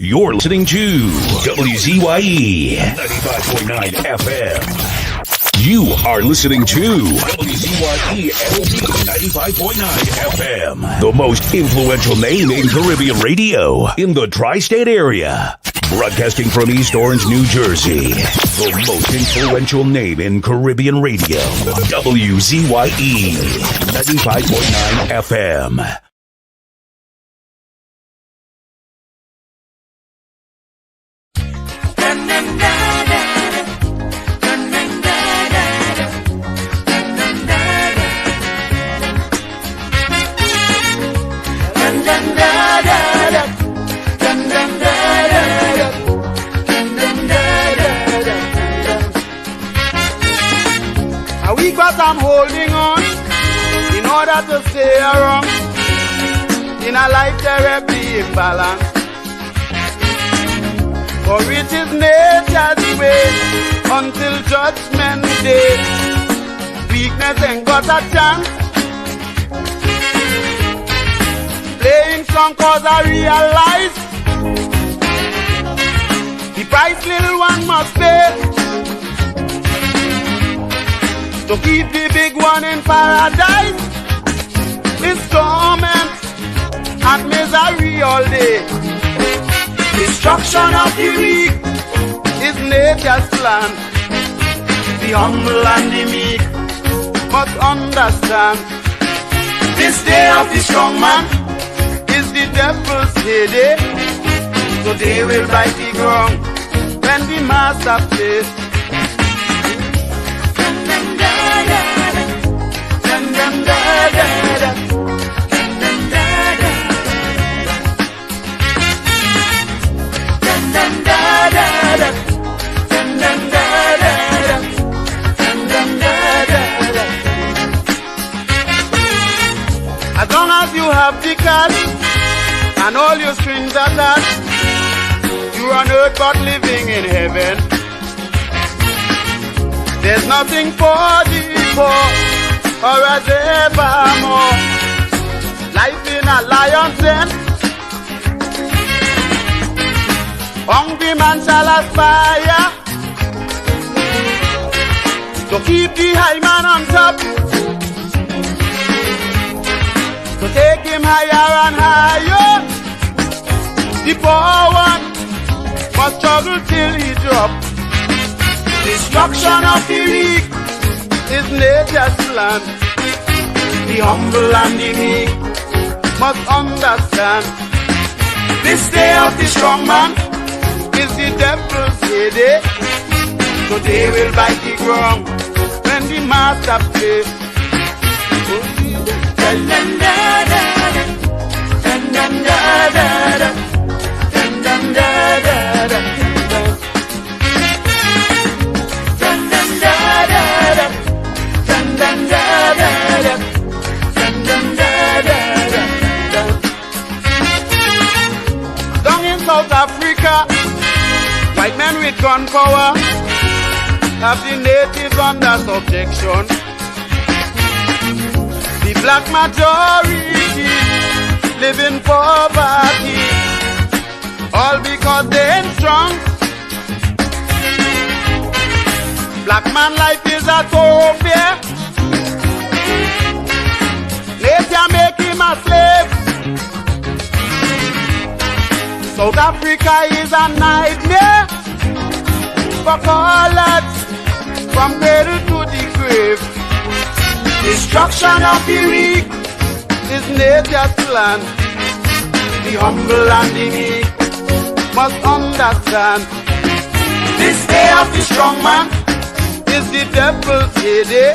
You're listening to WZYE 95.9 FM. You are listening to WZYE 95.9 FM, the most influential name in Caribbean radio in the tri-state area. Broadcasting from East Orange, New Jersey, the most influential name in Caribbean radio. WZYE 95.9 FM. But I'm holding on in order to stay around in a life terribly imbalanced. For it is nature's way until judgment day. Weakness ain't got a chance. Playing strong cause I realize the price little one must pay to keep the big one in paradise. This torment and misery all day. Destruction of the weak is nature's plan. The humble and the meek must understand. This day of the strong man is the devil's heyday. So they will bite the ground when the master plays. As long as you have the cash and all your strings attached, you are on earth but living in heaven. There's nothing for the poor or as evermore. Life in a lion's den. Hungry man shall aspire to keep the high man on top, to take him higher and higher. The poor one must struggle till he drop. Destruction of the weak is nature's plan. The humble and the meek must understand. This day of the strong man is the devil's heyday. So they will bite the ground when the master plays. Down in South Africa, white men with gun power have the natives under subjection. The black majority live in poverty, all because they ain't strong. Black man life is a thoroughfare. Nature make him a slave. South Africa is a nightmare for callers from cradle to the grave. Destruction of the weak is nature's plan. The humble and the meek must understand. This day of the strong man is the devil's heyday.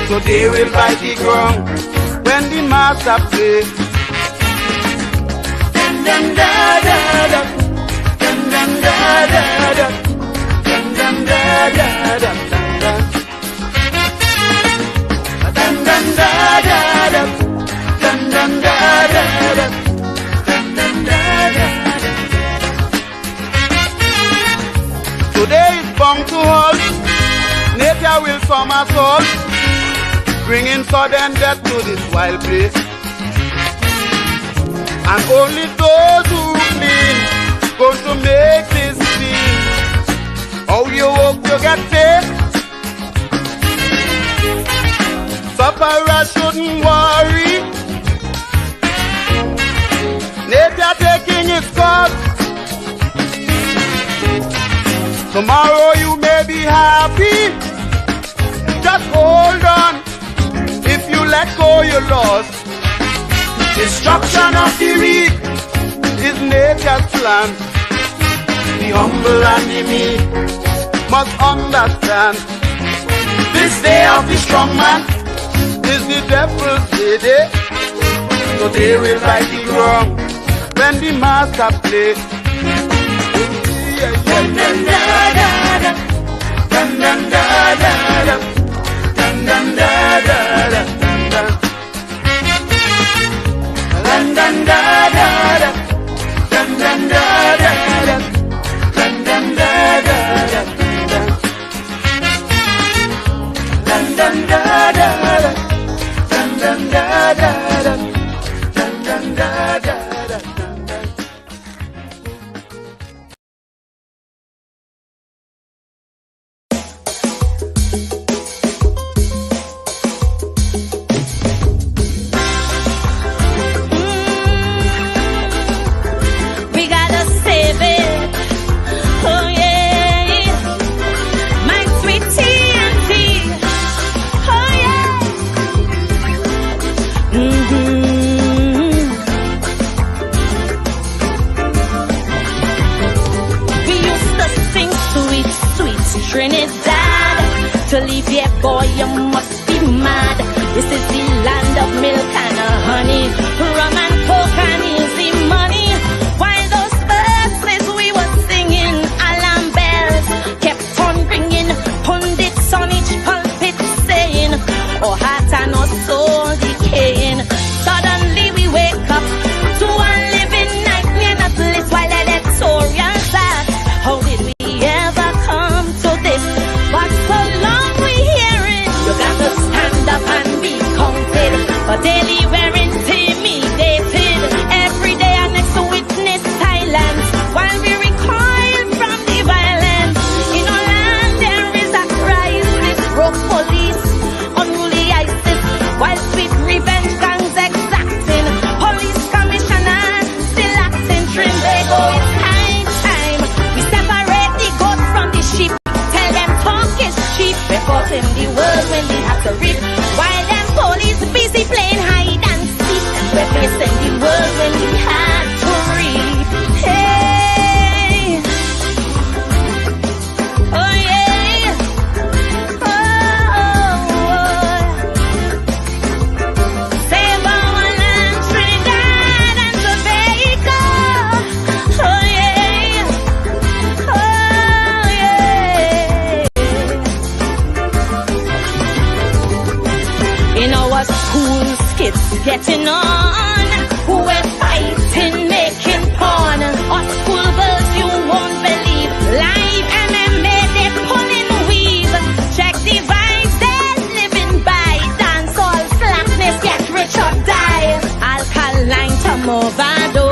So they will bite the ground when the master plays. Dun dun da da da, dun dun da da da, dun dun da da da, dun dun da da da, dun dun da da da, dun dun da da da. Today is bound to hold. Nature will somersault, bringing sudden death to this wild place. And only those who clean going to make this scene. How you work, you get paid. Sufferer shouldn't worry. Nature taking its course. Tomorrow you may be happy. Just hold on. If you let go, you're lost. Destruction of the weak is nature's plan. The humble and the meek must understand. This day of the strong man is the devil's day. So they will right the wrong when the master play. Dun dun da da da, dun dun da da da, dun dun da da da, dun dun da da da, dun dun da da da, dun dun da da da, dun dun da da da, dun dun da da da, dun dun da da da. To leave here, boy, you must be mad. This is the land of milk and honey, rum and coke and easy money. While those verses we were singing, alarm bells kept on ringing. Pundits on each pulpit saying, oh heart and our soul decaying. Suddenly we wake up to a living nightmare, not least while electorals act. How did we ever come to this? But so long we hearing, you got to stand up and be counted. But daily we're intimidated. Every day our next to witness silence while we recoil from the violence. In our land there is a crisis. Broke police, unruly ISIS, while sweet revenge gangs exacting. Police commissioners still acting trim. They go, it's high time we separate the goat from the sheep. Tell them talk is cheap. Reporting the world when they have to read. While them police busy playing hide and seek. We're facing the world when we had to read. Hey, oh yeah, save our land, Trinidad and Tobago. Oh yeah, oh yeah. In our schools, kids getting on. We're fighting, making porn. Our school girls, you won't believe. Live MMA, they pulling weave. Check devices, living by. Dance all slackness, get rich or die. Alkaline Tomovado,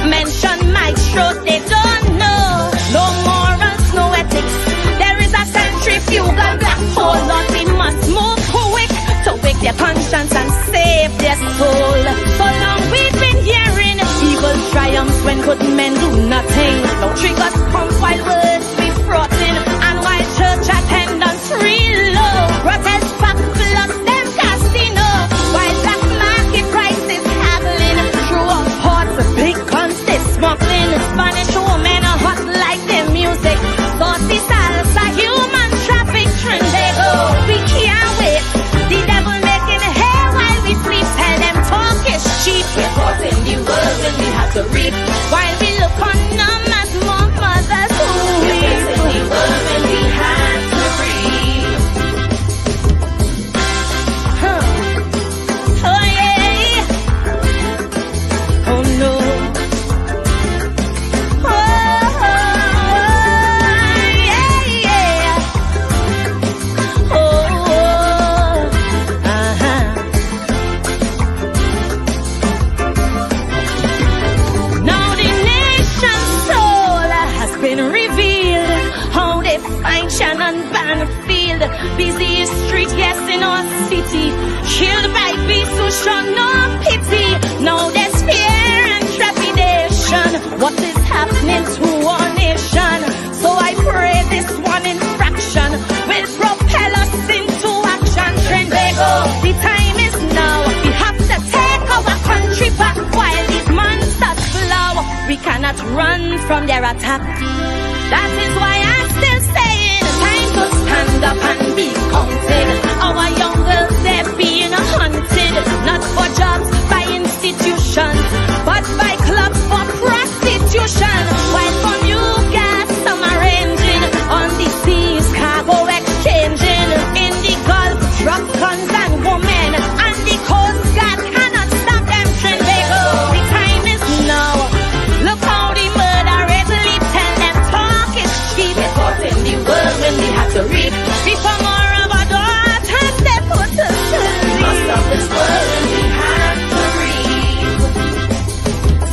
mention maestro, they don't know. No morals, no ethics. There is a centrifugal black hole, Lord, we must move quick to wake their conscience and save their soul. So long we've been hearing evil triumphs when good men do nothing. No triggers pump while words be frotting, and while church attendance real low. Protest pack plus them casino, while black market prices haggling through a Busy street, yes, in our city. Killed by beasts who show no pity. Now there's fear and trepidation. What is happening to our nation? So I pray this one infraction will propel us into action. Trendego, the time is now. We have to take our country back while these monsters flow. We cannot run from their attack. That is why I'm still saying, time to stand up and be counted. Our young girls, they're being hunted, not for jobs by institutions, but by clubs for prostitution. While from you guys, some arranging on the seas, cargo exchanging in the Gulf, drugs, guns and women, and the Coast Guard cannot stop them. Trinbago, the time is now. Look how the murder rate leap, tell them talk is cheap. We're caught in the world when we have to reap. Before more of our daughters, they put us to sleep. Must stop this world when we have to reap.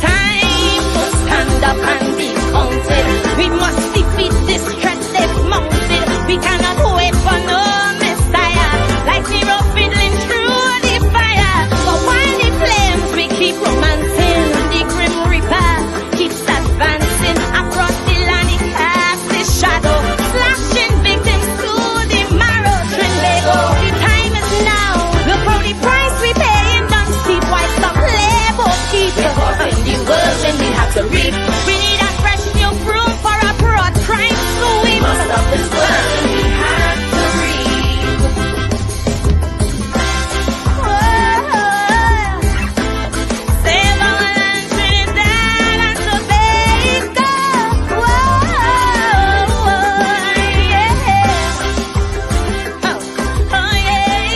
Time to stand up and be counted. We must defeat this threat they've mounted. We cannot wait for no messiah, like zero fiddling through the fire. So while the flames we keep romancing, the grim reaper keeps advancing across the land. He casts his shadow, slashing victims to the marrow. Trinbago, the time is now. Look how the price we paying don't steep. Why stop labor keep? We're caught in the world when we have to reap. We need a fresh new broom for a broad crime sweep. Must stop this world when we have to reap. Save our land, Trinidad and Tobago. Yeah. Oh yeah.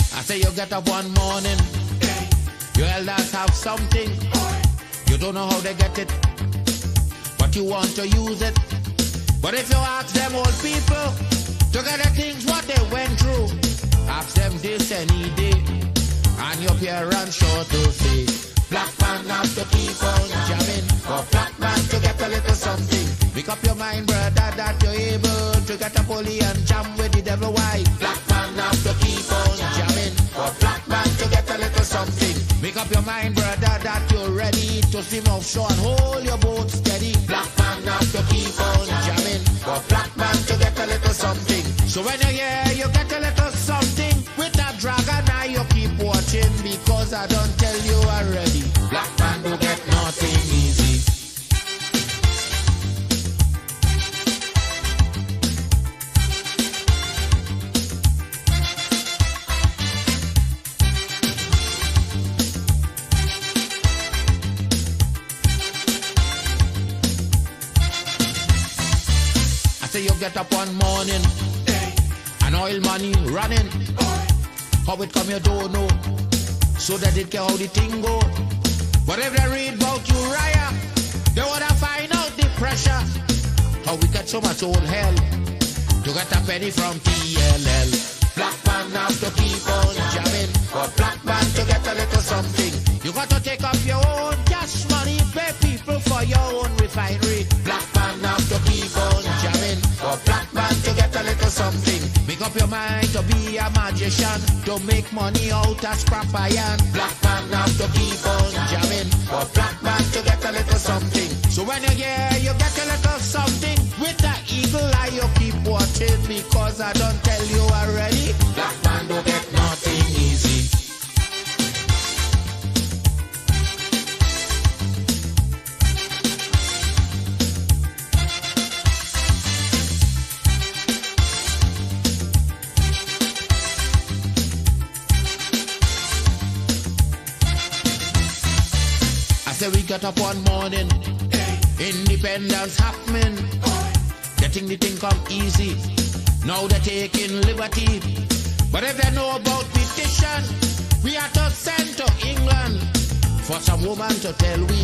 I say you get up one morning, your elders have something. You don't know how they get it, but you want to use it. But if you ask them old people to get the things what they went through, ask them this any day, and your parents sure to say, black man have to keep on jamming, for black man to get a little something. Make up your mind, brother, that you're able to get a pulley and jam with the devil. Why? Black man have to keep on jamming, for black man to get a little something. Make up your mind, brother, that you're ready to swim offshore and hold your boat steady. Black man have to keep on jamming, for black man to get a little something. So when you hear you get a little something with that dragon, now you keep watching, because I don't tell you already. Black man don't get nothing easy. I say you get up one morning, and oil money running. How it come you don't know, so that it care how the thing go. But if they read about Uriah, they wanna find out the pressure. How we get so much old hell to get a penny from TLL. Black man have to keep on jamming, for black man to get a little something. You got to take up your own cash money, pay people for your own refinery. Black man have to keep on jamming, for black man to get a little something. Make up your mind to be a magician, to make money out of scrap iron. Black man have to keep on jamming, for black man to get a little something. So when you hear you get a little something, with that eagle eye you keep watching, because I don't tell you already. Black man don't get nothing easy. I say we get up one morning, independence happening. They think the thing come easy, now they're taking liberty. But if they know about petition, we are to send to England for some woman to tell we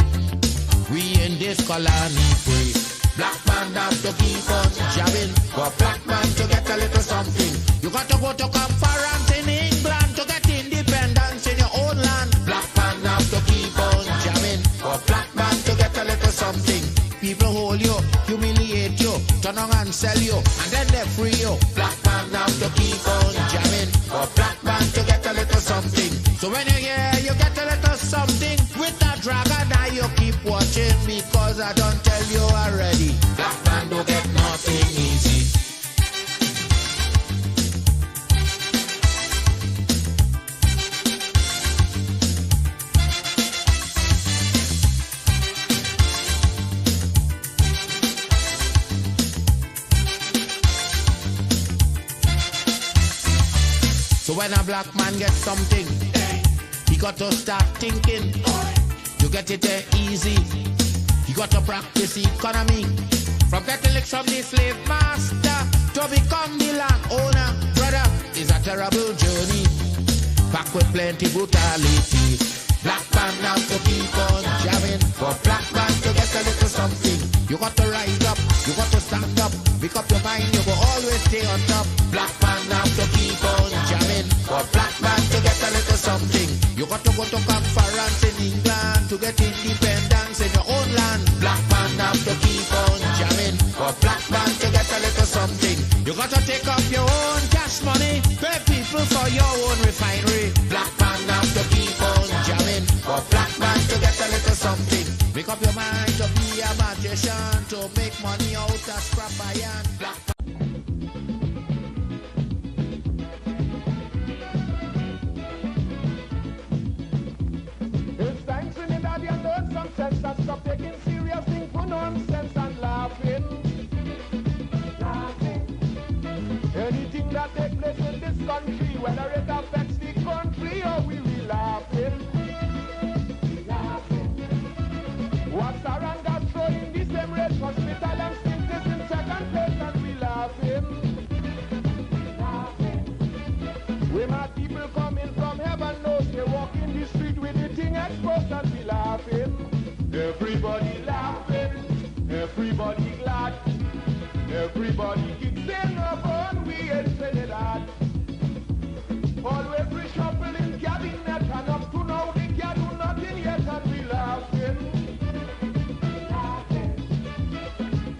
in this colony free. Black man have to keep on jabbing, for black man to get a little something. You got to go to conference in England to get independence in your own land. Black man have to keep on jabbing, for black man to get a little something. People hold you, humiliate you, turn on and sell you, and then they free you. Black man have to keep on jamming, for black man to get a little something. So when you hear you get a little something with that dragon, now you keep watching, because I don't tell you already. Black man don't get nothing easy. So when a black man gets something, he got to start thinking. To get it there easy, he got to practice economy. From getting licked from the slave master to become the land owner, brother, is a terrible journey, packed with plenty brutality. Black man now to keep on jamming, for black man to get a little something. You got to rise up, you got to stand up, pick up your mind, you will always stay on top. Black man now to keep on jamming, for black man to get a little something. You got to go to conference in England to get independence in your own land. Black man now to keep on jamming, for black man to get a little something. You got to take up your own cash money, pay people for your own refinery. Black man now to keep on jamming, for black man to get a little something. Make up your mind to be a magician, to make money out of scrap iron. Black It's time Trinidad you learn some sense and stop taking serious things for nonsense and laughing. Anything that takes place in this country, whether it affects the country or we will laughing. What's our anger throwing the same race? Hospital and state is in second place and we laughing. We my people coming from heaven knows they walk in the street with the thing exposed and we laughing. Everybody laughing, everybody glad, everybody kicks in the bone, we ain't Trinidad. Always reshuffling cabinet and up to now they can't do nothing yet and we laughing.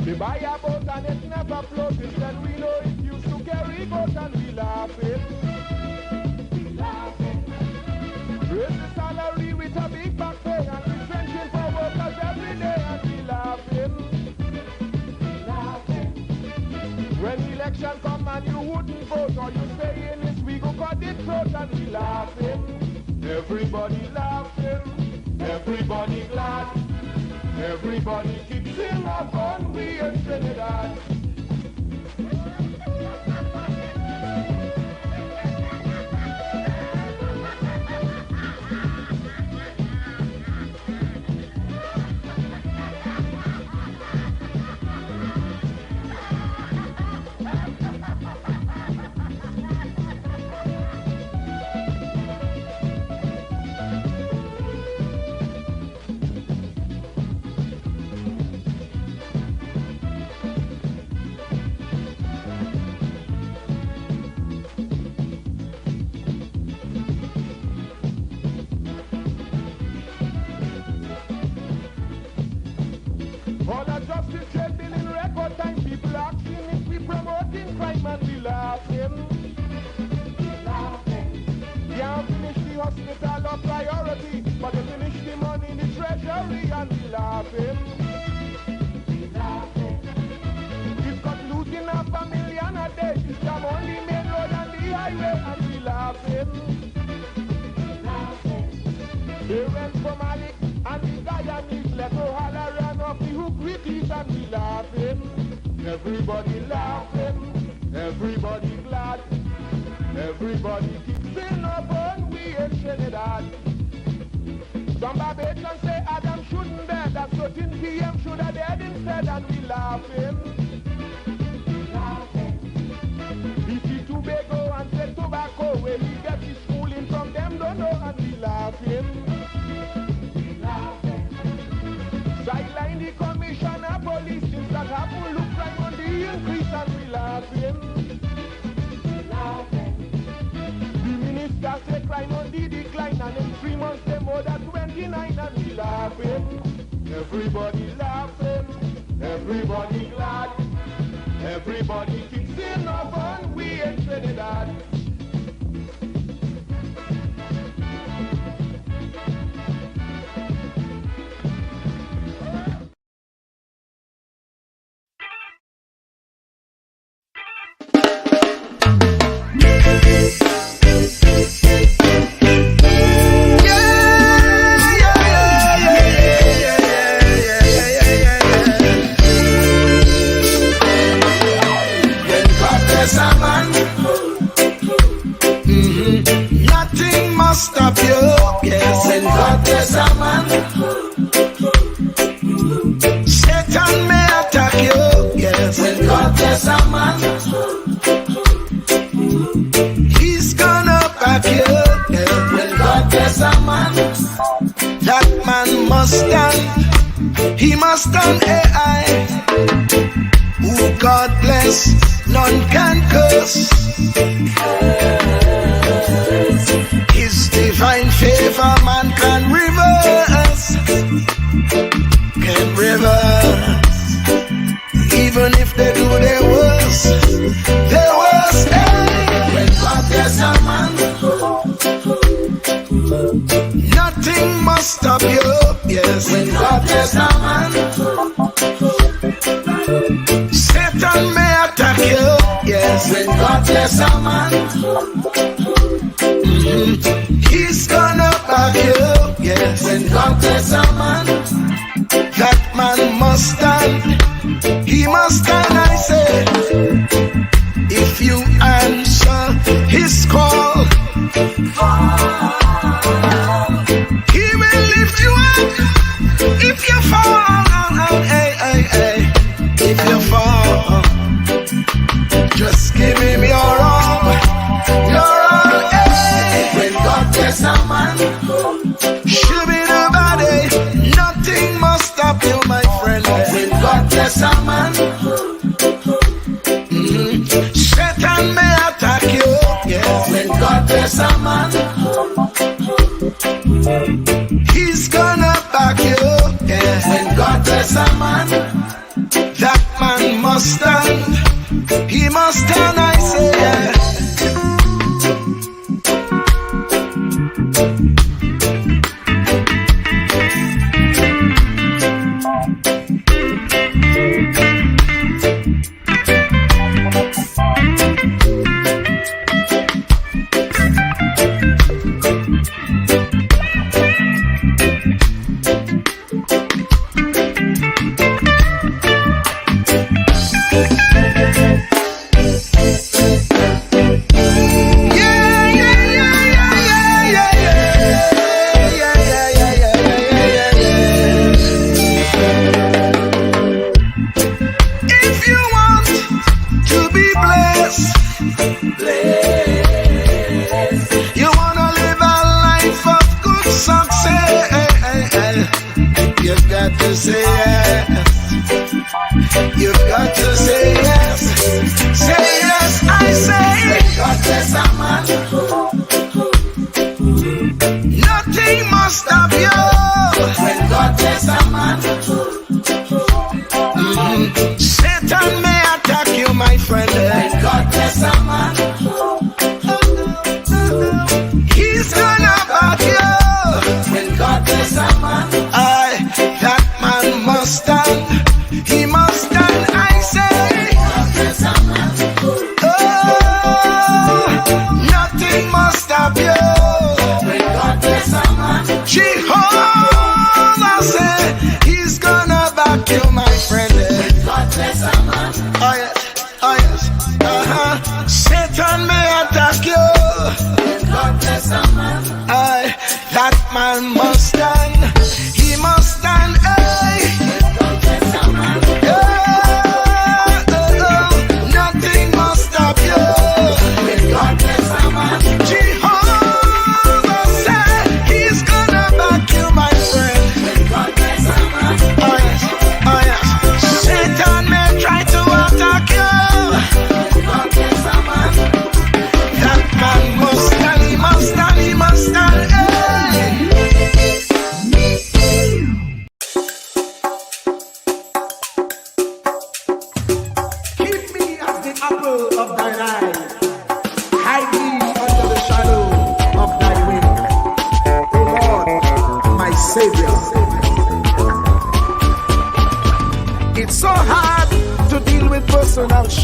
We buy a boat and it never floats, instead we know it used to carry boat and we laughing. Raise the salary with a big back pay and we trenching for workers every day and we laughing. When election come and you wouldn't vote or you say in this we go cut it throat and we laughing. Everybody laughing, everybody glad, everybody keeps in our fun, we in Trinidad. All the justice trade bill in record time, people asking if we promoting crime and we laughing. Can't finish the hospital of priority, but they finish the money in the treasury and we laughing. We've got looting up $1 million a day, it's jam on the main road and the highway and we laughing. They went from Malik and the Guyanese, let O'Hara run off the hook with it and we laughing. Everybody laughing, everybody glad, everybody keeps in a bun, we in Trinidad. Some Barbadians say Adam shouldn't dead, that certain PM should have dead instead and we laughing. BC Tobago and say tobacco, where he get his schooling from them don't know and we laughing. everybody glad. Everybody keeps in love and we in Trinidad. Nothing must stop you, yes. When God bless a man, Satan may attack you, yes. When God bless a man, he's gonna back you, yes. When God bless a man, that man must stand, he must stand AI. Who God bless, none can curse. His divine favor man can reverse. Can reverse. Even if they do their worst. Their worst, eh? When God bless a man, nothing must stop you, yes. When God bless a man, Satan may attack you, yes. When God bless a man, he's gonna back you, yes. When God bless a man, that man must stand, he must stand, I say. If you answer his call, he will lift you up. If you fall, hey, hey, hey. If you fall, just give him your all, hey. When God bless a man, should be the body, nothing must stop you, my friend. When God bless a man, Satan may attack you, yes. When God bless a man, he's gonna back you, yes. When God bless a man, that man must stand, he must stand, I say, yeah. You've got to say yes. Say yes, I say. God bless a man. Nothing must stop you. When God bless a man. Satan may attack you, my friend. When God bless a man.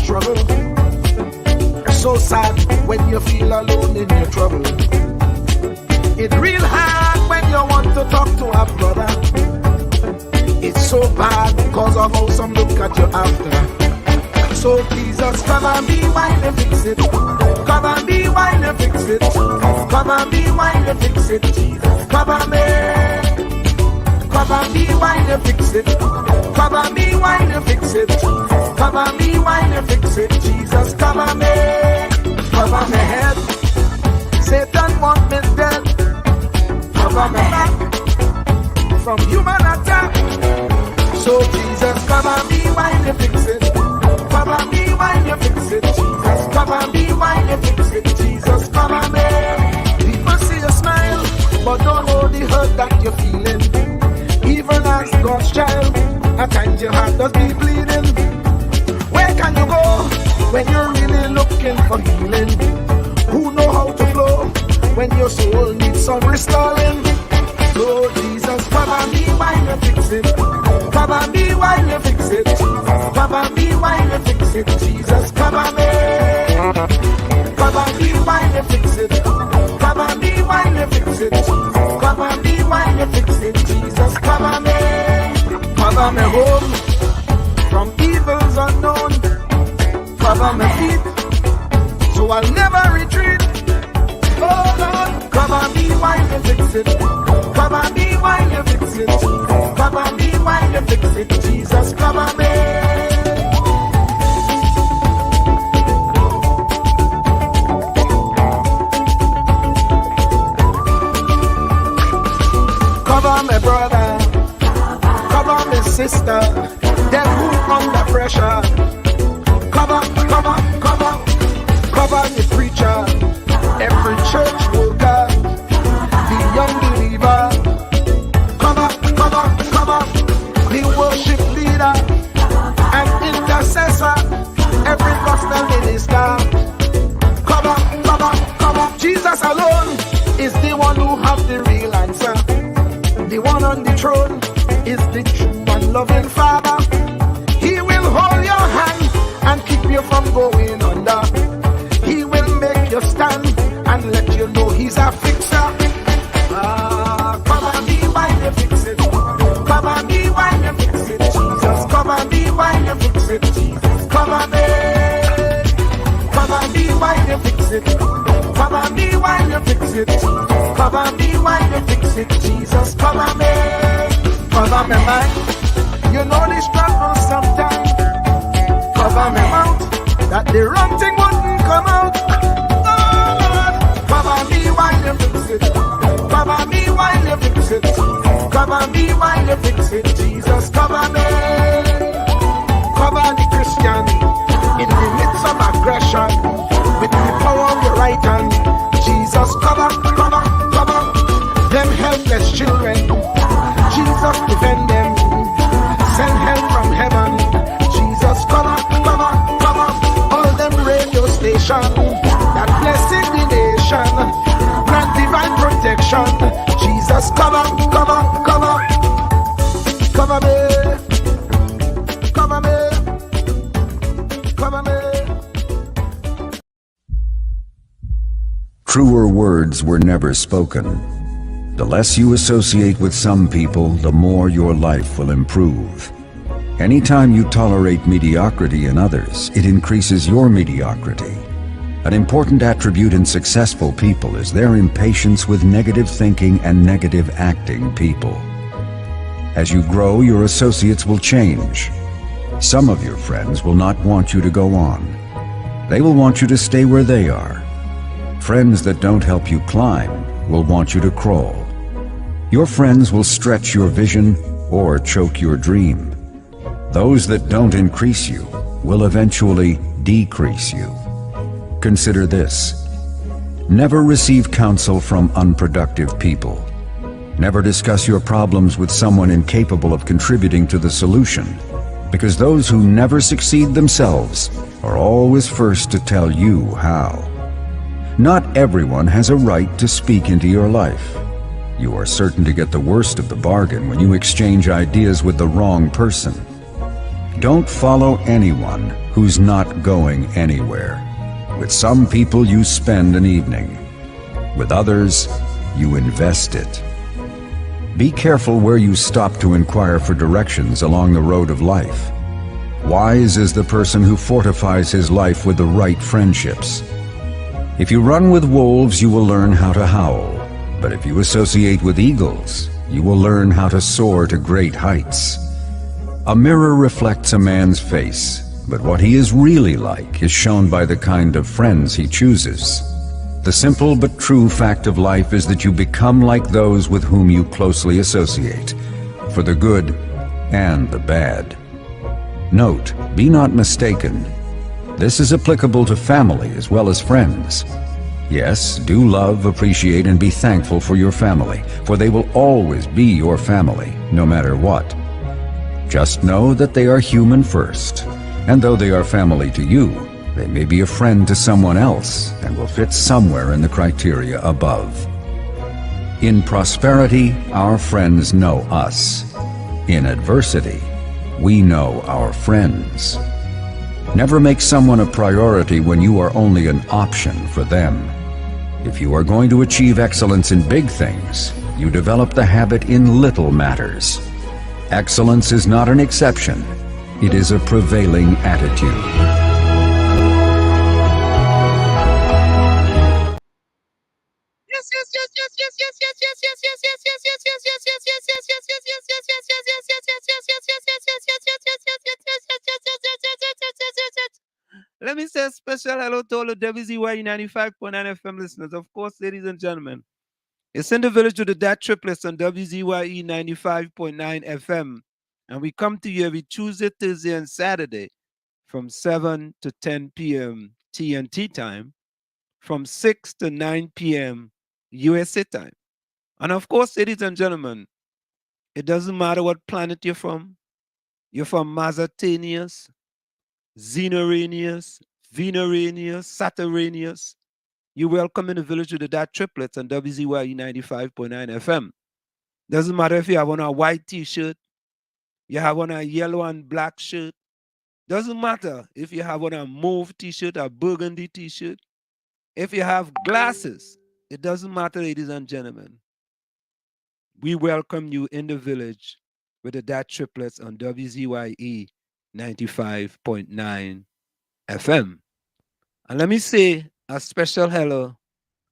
struggle. It's so sad when you feel alone in your trouble. It's real hard when you want to talk to a brother. It's so bad because of how some look at you after. So Jesus, cover me while you fix it. Cover me while you fix it. Cover me while you fix it. Jesus, cover me. Cover me while you fix it. Cover me while you fix it. Cover me while you fix it. Jesus, cover me. Cover my head. Satan want me dead. Cover my back from human attack. So Jesus, cover me while you fix it. Cover me while you fix it. Jesus, cover me while you fix it. Jesus, cover me. People see you smile, but don't know the hurt that you're feeling. Even as God's child, at times your heart does be bleeding. Where can you go when you're really looking for healing? Who know how to flow when your soul needs some restoring? So Jesus, cover me while you fix it. Cover me while you fix it. Cover me while you fix it. Jesus, cover me. Cover me while you fix it. Cover me while you fix it. Cover me while you fix it. Jesus, cover me. Cover me home from evils unknown. Cover my feet so I'll never retreat. Oh Lord, cover me while you fix it. Cover me while you fix it. Cover me while you fix it. Jesus, cover me. Cover my brother, cover my sister, them who under pressure. Cover, cover, cover, cover the preacher, every church worker, the young believer. Cover, cover, cover, the worship leader and intercessor, every gospel minister. Cover, cover, cover. Jesus alone is the one who has the real answer. The one on the throne is the true and loving Father. He will hold your hand and keep you from going under. He will make you stand and let you know he's a fixer. Cover me while you fix it. Cover me while you fix it. Jesus, cover me while you fix it. Jesus, cover me. Cover me while you fix it. Cover me while you fix it. Cover me while you fix it. Jesus, cover me. Cover me mind. You know the struggle sometimes. Cover me mouth, that the wrong thing wouldn't come out. Oh Lord, cover me while you fix it. Cover me while you fix it. Cover me while you fix it. Jesus, cover me. Cover the Christian in the midst of aggression with the power of your right hand. Jesus, cover, cover, cover them helpless children. Jesus, defend them. Send help from heaven. Jesus, cover, cover, cover all them radio stations that blessing the nation. Grant divine protection. Jesus, cover, cover, cover. Cover me. Cover me. Cover me. Truer words were never spoken. The less you associate with some people, the more your life will improve. Anytime you tolerate mediocrity in others, it increases your mediocrity. An important attribute in successful people is their impatience with negative thinking and negative acting people. As you grow, your associates will change. Some of your friends will not want you to go on. They will want you to stay where they are. Friends that don't help you climb will want you to crawl. Your friends will stretch your vision or choke your dream. Those that don't increase you will eventually decrease you. Consider this. Never receive counsel from unproductive people. Never discuss your problems with someone incapable of contributing to the solution, because those who never succeed themselves are always first to tell you how. Not everyone has a right to speak into your life. You are certain to get the worst of the bargain when you exchange ideas with the wrong person. Don't follow anyone who's not going anywhere. With some people you spend an evening. With others, you invest it. Be careful where you stop to inquire for directions along the road of life. Wise is the person who fortifies his life with the right friendships. If you run with wolves, you will learn how to howl. But if you associate with eagles, you will learn how to soar to great heights. A mirror reflects a man's face, but what he is really like is shown by the kind of friends he chooses. The simple but true fact of life is that you become like those with whom you closely associate, for the good and the bad. Note, be not mistaken. This is applicable to family as well as friends. Yes, do love, appreciate, and be thankful for your family, for they will always be your family, no matter what. Just know that they are human first, and though they are family to you, they may be a friend to someone else and will fit somewhere in the criteria above. In prosperity, our friends know us. In adversity, we know our friends. Never make someone a priority when you are only an option for them. If you are going to achieve excellence in big things, you develop the habit in little matters. Excellence is not an exception. It is a prevailing attitude. Let me say a special hello to all the WZYE 95.9 FM listeners. Of course, ladies and gentlemen, it's in the village with the DAT Triplets on WZYE 95.9 FM. And we come to you every Tuesday, Thursday, and Saturday from 7 to 10 p.m. TNT time, from 6 to 9 p.m. USA time. And of course, ladies and gentlemen, it doesn't matter what planet you're from. You're from Mazatanius, Xenoranius, Venuranius, Saturnanius. You're welcome in the village with the DAT Triplets on WZYE 95.9 FM. Doesn't matter if you have on a white t-shirt, you have on a yellow and black shirt. Doesn't matter if you have on a mauve t-shirt, a burgundy t-shirt. If you have glasses, it doesn't matter, ladies and gentlemen. We welcome you in the village with the DAT Triplets on WZYE 95.9 FM. And let me say a special hello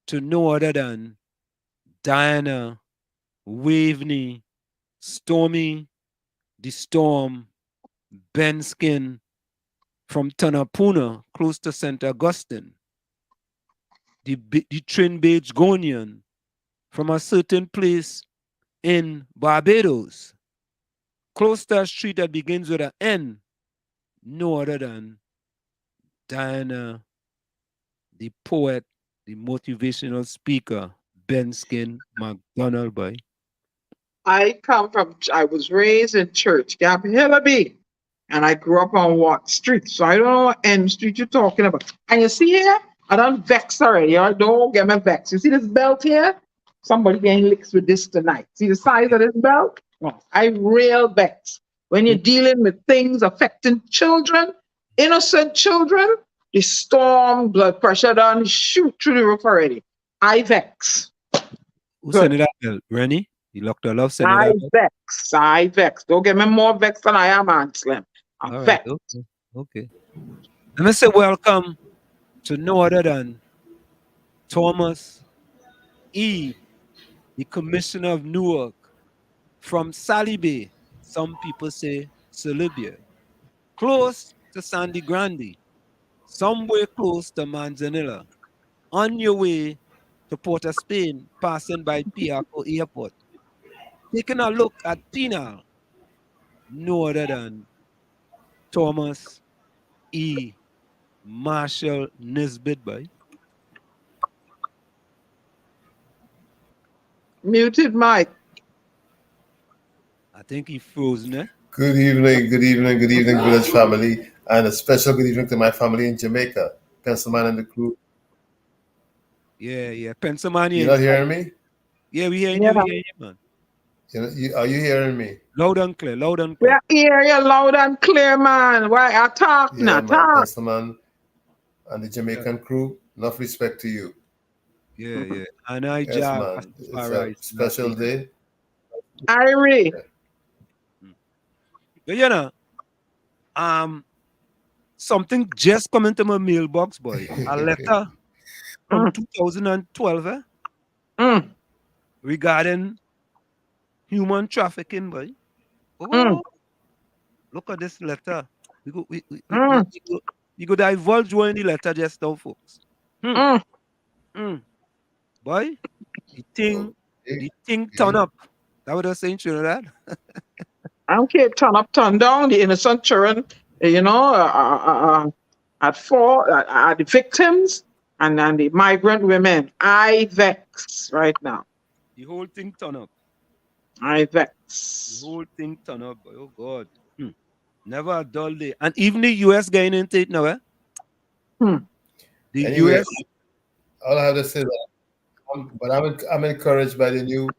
to no other than Diana, Waveney, Stormy, The Storm, Ben Skin from Tanapuna, close to St. Augustine, the Trinbage Gonian from a certain place in Barbados, close to a street that begins with an N, no other than Diana, the poet, the motivational speaker, Ben Skin McDonald, boy. I was raised in church, Gap Hillaby, and I grew up on what street? So I don't know what end street you're talking about. And you see here, I done vex already. I don't get me vex. You see this belt here? Somebody getting licks with this tonight. See the size of this belt? Oh, I real vex. When you're dealing with things affecting children, innocent children, the storm, blood pressure done shoot through the roof already. I vex. Who sent it out, Rennie? You locked her love, send it out. I vex. Don't get me more vex than I am, Aunt Slim. I'm vex. Right, okay. Let me say welcome to no other than Thomas E., the Commissioner of Newark, from Sally Bay. Some people say Celibia. Close to Sandy Grande. Somewhere close to Manzanilla. On your way to Port of Spain, passing by Piaco Airport. Taking a look at Pinal, no other than Thomas E. Marshall Nisbet, boy. Muted mic. I think he frozen, eh? Good evening, village family, and a special good evening to my family in Jamaica, Pennsylvania and the crew. Yeah, Pennsylvania. You not hearing me? Yeah, we hearing you, man. Are you hearing me? Loud and clear, loud and We clear. hear you loud and clear, man. Why I talk Yeah, now? man, Talk. Councilman and the Yeah, Jamaican crew. Enough respect to you. yeah, yeah. And I Yes, job man. It's a Rastafari special Selassie. day. Irie. Mm. But you know, something just come into my mailbox, boy. A letter from Mm, 2012 mm, regarding human trafficking, boy. mm, Oh, look at this letter. We go, mm, we go divulge one in the letter just now, folks. Hmm, mm. hmm. Boy, the thing, Okay, the thing turn okay. up. That what I was saying, Trinidad. I don't care, turn up, turn down. The innocent children, at four, are the victims and the migrant women. I vex right now. The whole thing turn up. I The vex. whole thing turn up, boy. Oh God. Hmm. Never a dull day. And even the US getting into it now, eh? Hmm. The Anyway, US, all I have to say that, but I'm encouraged by the new.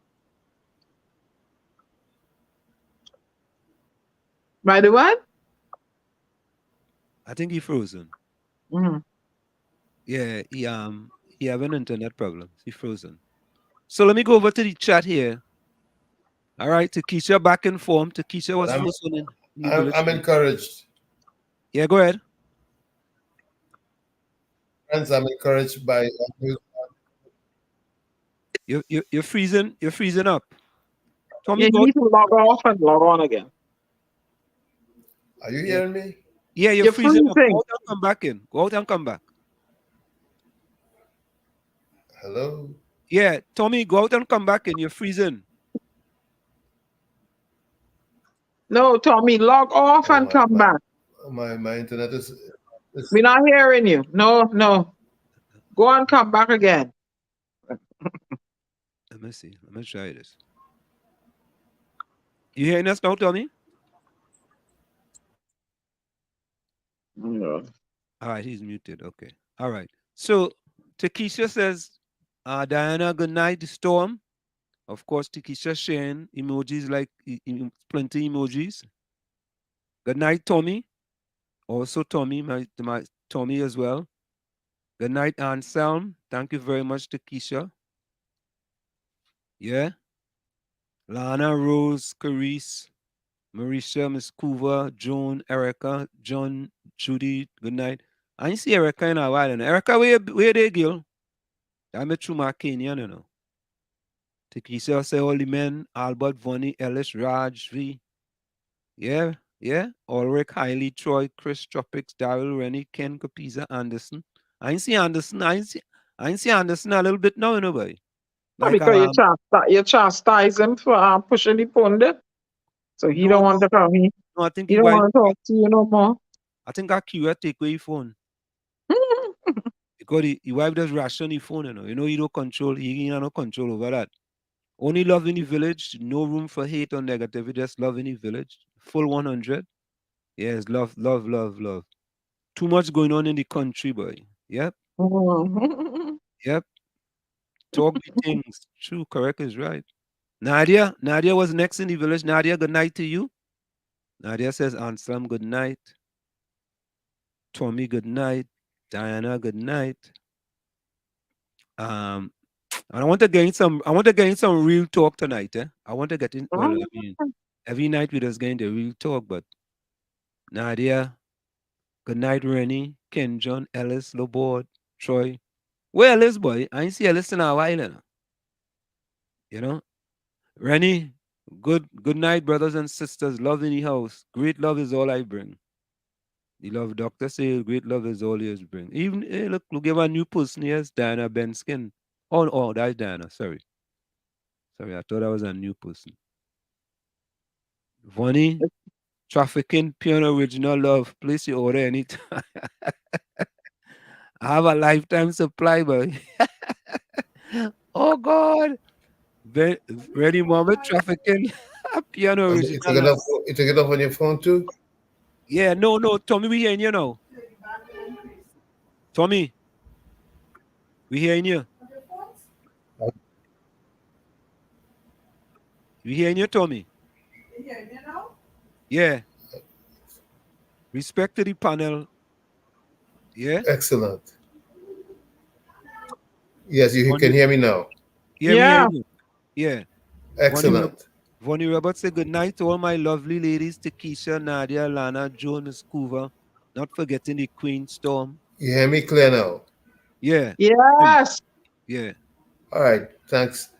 By the what? I think he frozen. Mm. Yeah, he having internet problems. He frozen. So let me go over to the chat here. All right, Takesha back in form. Takesha But was first one in the village. I'm encouraged. Yeah, go ahead. Friends, I'm encouraged by You're freezing. You're freezing up. Yeah, Tommy, you go. need to log off and log on again. Are you Yeah, hearing me? yeah, you're You're freezing up. Go freezing. out and come back in. Go out and come back. Hello? Yeah, Tommy, go out and come back in. You're freezing. No, Tommy, log off Oh and come back. my internet is We're not hearing you. No, no. Go and come back again. Let me see. Let me try this. You hearing us now, Tommy? Yeah. All right, he's muted. Okay. All right. So Takesha says, Diana, good night, the storm. Of course, Takesha sharing emojis like plenty emojis. Good night, Tommy. Also, Tommy, my Tommy as well. Good night, Anselm. Thank you very much, Takesha. Yeah. Lana, Rose, Carice, Marisha, Miss Coover, Joan, Erica, John, Judy. Good night. I ain't see Erica in a while. Erica, where they girl? I met through my Kenya, you know. Takesha say all the men, Albert, Vonnie, Ellis, Raj, V. Yeah, yeah. Ulrich, Hailey, Troy, Chris, Tropics, Daryl, Rennie, Ken, Capiza, Anderson. I ain't see Anderson. I ain't see Anderson a little bit now, you know, boy. Like Because you chastise him for pushing the pundit. So he no, don't want no, to come. no. I think He he don't wife. want to talk to you no more. I think I Q take away your phone because he wife does ration the phone. You know, he don't control. He ain't no control over that. Only love in the village. No room for hate or negativity. Just love in the village. Full 100. Yes, love, love, love, love. Too much going on in the country, boy. Yep, Mhm. yep. Talk the things. True, correct is right. Nadia was next in the village. Nadia, good night to you. Nadia says, Anselm, good night. Tommy, good night. Diana, good night. Um, and I want to get in some real talk tonight. I want to get in. Well, I mean, every night we just get into real talk. But Nadia, good night, Rennie, Ken, John, Ellis, Lobord, Troy. Where Ellis, boy? I ain't see Ellis in a while. You know, Rennie, good night, brothers and sisters. Love in the house. Great love is all I bring. The love doctor say great love is all you bring. Even look, give a new person. Yes, Diana Benskin. Oh, that's Diana. Sorry, I thought I was a new person. Vonnie, trafficking, pure original love. Place your order anytime. I have a lifetime supply, boy. Oh God. Ve- Ready moment trafficking. Piano and original love. you took it off on your phone too? Yeah, no. Tommy, we hearing you now. Tommy, we hearing you. You hearing you, Tommy? You hear me now? Yeah. Respect to the panel. Yeah. Excellent. Yes, you Vonnie, can hear me now. yeah, we Yeah. hearing you. Yeah. Excellent. Vonnie Roberts say good night to all my lovely ladies, Takesha, Nadia, Lana, Joan, Miss Coover. Not forgetting the Queen Storm. You hear me clear now? Yeah. Yes. Yeah. All right, thanks.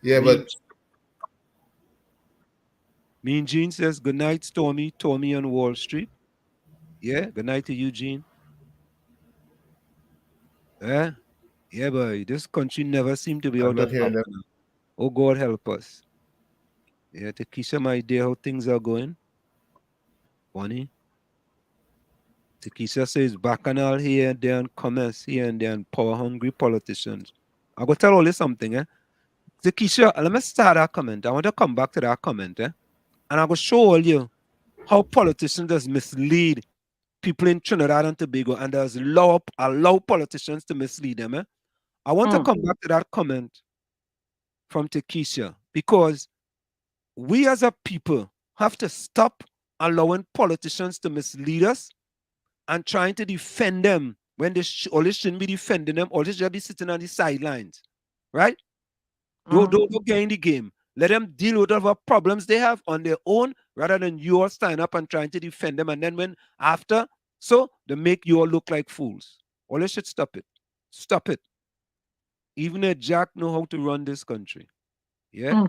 Yeah, Mean, but mean Jean says good night, Stormy, Tommy on Wall Street. Yeah. Good night to you, Jean. Yeah. Yeah, boy. This country never seemed to be I'm out not of hearing power them. now. Oh, God help us. Yeah, Takesha, my dear, how things are going. Bonnie. Takesha says bacchanal here and there and commerce here and there and power hungry politicians. I go tell all you something, eh? Takesha, let me start that comment. I want to come back to that comment, eh? And I go show all you how politicians just mislead people in Trinidad and Tobago and does allow politicians to mislead them, eh? I want to come back to that comment from Takesha because we as a people have to stop allowing politicians to mislead us and trying to defend them when they always shouldn't be defending them, or they should be sitting on the sidelines, right? Don't get in the game. Let them deal with whatever problems they have on their own rather than you all stand up and trying to defend them. And then when after, so they make you all look like fools. Always should stop it. Stop it. Even a Jack know how to run this country. Yeah?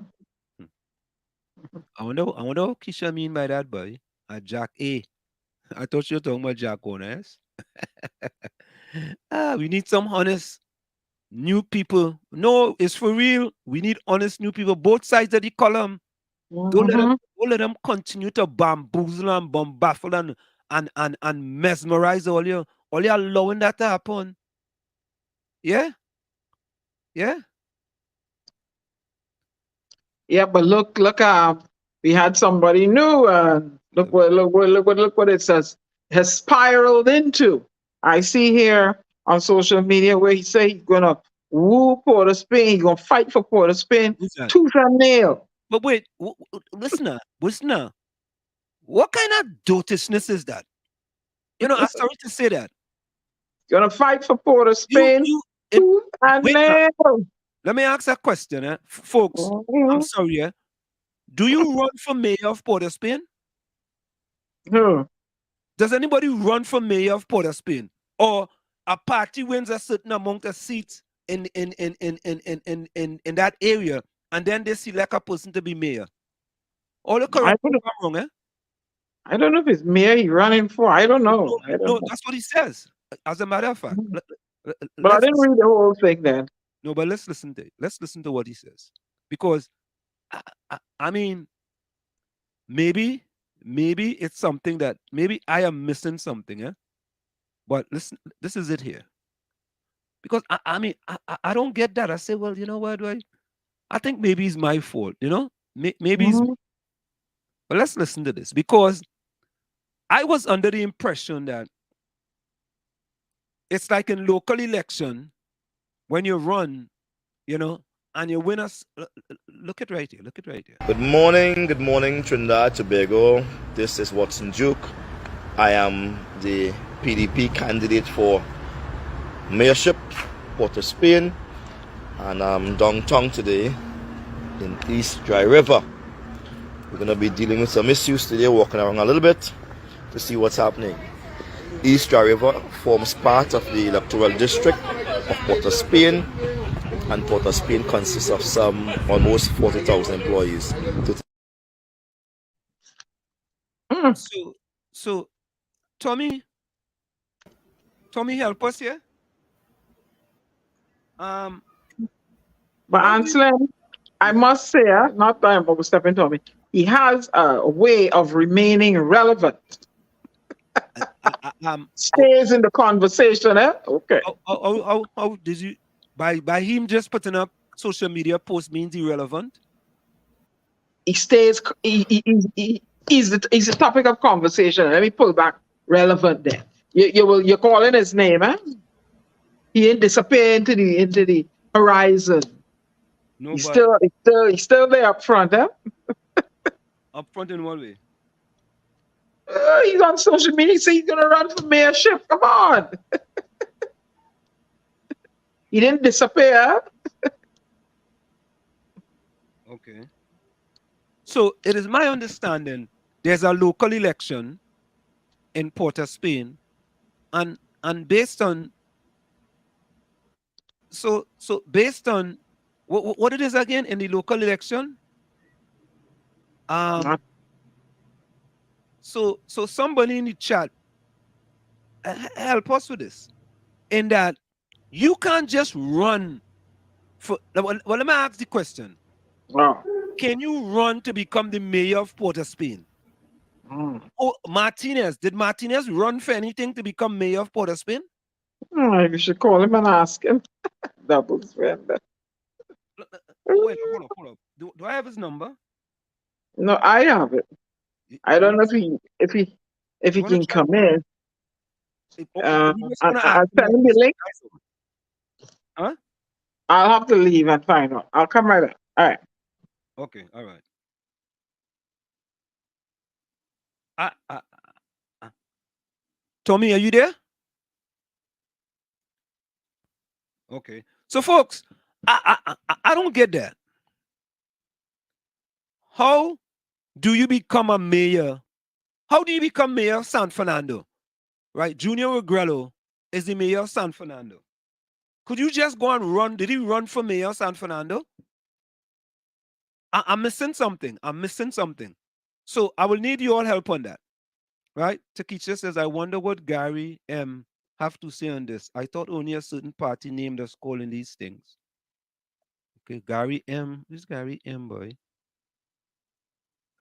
I wonder what Keisha mean by that, boy. A Jack A. I thought you were talking about Jack Ones. We need some honest new people. No, it's for real. We need honest new people. Both sides of the column. Don't let them continue to bamboozle and bombaffle and mesmerize all you allowing that to happen. Yeah? Yeah? Yeah, but look, we had somebody new. Look what it says. Has spiraled into. I see here on social media where he say he's gonna woo Port of Spain. He's gonna fight for Port of Spain, tooth and nail. But wait, listen now. What kind of dotishness is that? I'm sorry to say that. Gonna fight for Port of Spain, tooth and nail. Let me ask a question, folks. I'm sorry, do you run for mayor of Port of Spain? Does anybody run for mayor of Port of Spain? Or a party wins a certain amount of seats in that area, and then they select a person to be mayor? All the correct are wrong, eh? I don't know if it's mayor he's running for. I don't know. No, that's what he says. As a matter of fact. But I didn't read the whole thing then. No, but let's listen to it. Let's listen to what he says. Because, I mean, maybe it's something that, maybe I am missing something, eh? But listen, this is it here. Because, I mean, I don't get that. I say, well, you know what, I think maybe it's my fault, Maybe it's... But let's listen to this. Because I was under the impression that it's like in local election, when you run, and you win us. Look at right here. Good morning, Trinidad, Tobago. This is Watson Duke. I am the PDP candidate for mayorship, Port of Spain, and I'm downtown today in East Dry River. We're going to be dealing with some issues today, walking around a little bit to see what's happening. East Dry River forms part of the electoral district of Port of Spain, and Port of Spain consists of some almost 40,000 employees. So, Tommy, help us here. But Anselm, I must say, not that I'm overstepping Tommy, he has a way of remaining relevant. Stays in the conversation, eh? Okay. How did you, by him just putting up social media posts means irrelevant? He stays, he's the topic of conversation. Let me pull back relevant there. You're calling his name, eh? He ain't disappear into the horizon. No, He's but still there up front, huh? up front in what way? He's on social media. He said he's gonna run for mayorship. Come on. He didn't disappear. Okay. So it is my understanding there's a local election in Port of Spain, and based on based on what it is again in the local election. So somebody in the chat help us with this. In that you can't just run for. Well, let me ask the question. Wow. Can you run to become the mayor of Port of Spain? Oh, Martinez. Did Martinez run for anything to become mayor of Port of Spain? Maybe you should call him and ask him. Doubles friend. Wait, hold up. Do I have his number? No, I have it. I don't know if he can come in. I'll send him the link. Huh? I'll have to leave and find out. I'll come right back. All right. Okay, all right. Tommy, are you there? Okay. So, folks, I don't get that. How do you become a mayor? How do you become mayor of San Fernando? Right? Junior Regrello is the mayor of San Fernando. Could you just go and run? Did he run for mayor of San Fernando? I'm missing something. So I will need your help on that. Right? Takesha says, I wonder what Gary M have to say on this. I thought only a certain party named us calling these things. Okay, Gary M. Who's Gary M, boy?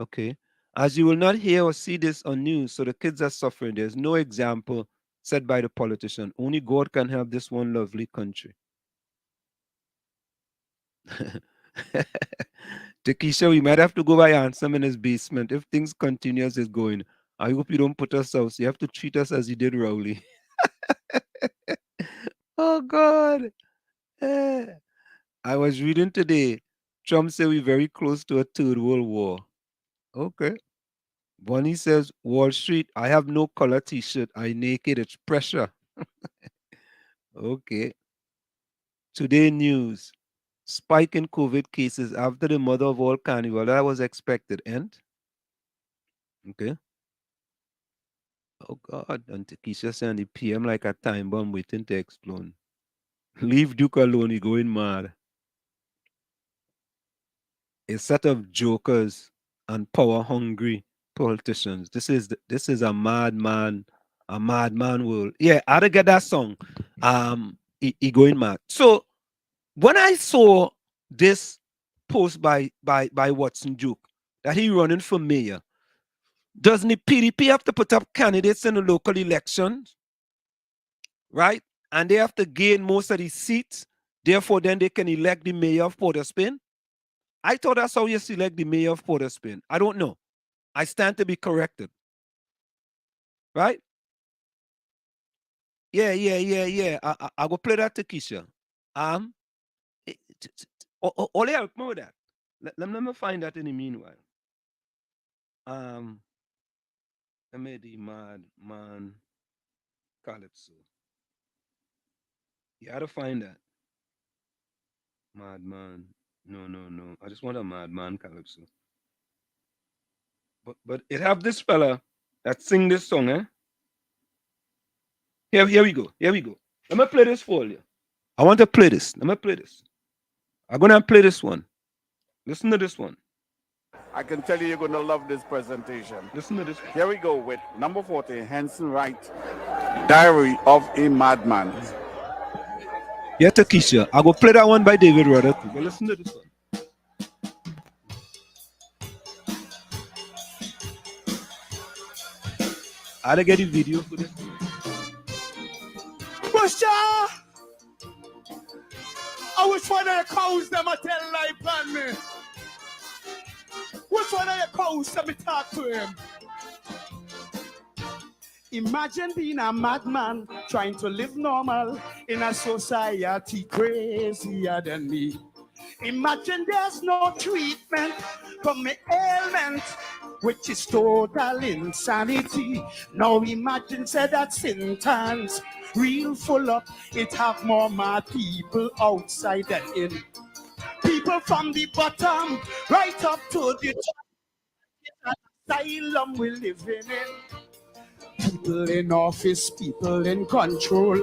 Okay. As you will not hear or see this on news, so the kids are suffering. There's no example set by the politician. Only God can help this one lovely country. Takesha, we might have to go by Ansem in his basement. If things continue as it's going, I hope you don't put us out. You have to treat us as you did Rowley. Oh, God. I was reading today. Trump said we're very close to a third world war. Okay. Bonnie says, Wall Street, I have no color t-shirt. I naked. It's pressure. Okay. Today news. Spike in COVID cases after the mother of all carnival. That was expected. And? Okay. Oh, God. And Keisha saying the PM like a time bomb waiting to explode. Leave Duke alone. He's going mad. A set of jokers and power-hungry politicians. This is a madman world. Yeah, I had to get that song. He going mad. So when I saw this post by Watson Duke that he running for mayor, doesn't the PDP have to put up candidates in the local elections? Right? And they have to gain most of the seats. Therefore, then they can elect the mayor of Port of Spain. I thought that's how you select the mayor of Port of Spain. I don't know. I stand to be corrected. Right? Yeah. I go play that to Keisha. Only help me with that. Let me find that in the meanwhile. I made the Madman Calypso. You had to find that. Madman. No. I just want a Madman Calypso. But it have this fella that sing this song, eh? Here we go. Let me play this for you. I want to play this. Let me play this. I'm gonna play this one. Listen to this one. I can tell you you're gonna love this presentation. Listen to this. Here we go with number 40, Henson Wright, Diary of a Madman. Yeah, Takesha. I go play that one by David Rudder too. But listen to this one. I had to get a video for this. Busha! I wish one of your cows them a tell lie on me. Which one of your cows let me talk to him? Imagine being a madman trying to live normal in a society crazier than me. Imagine there's no treatment for my ailment, which is total insanity. Now imagine say that sentence real full up, it have more mad people outside than in. People from the bottom right up to the top, asylum we living in. People in office, people in control,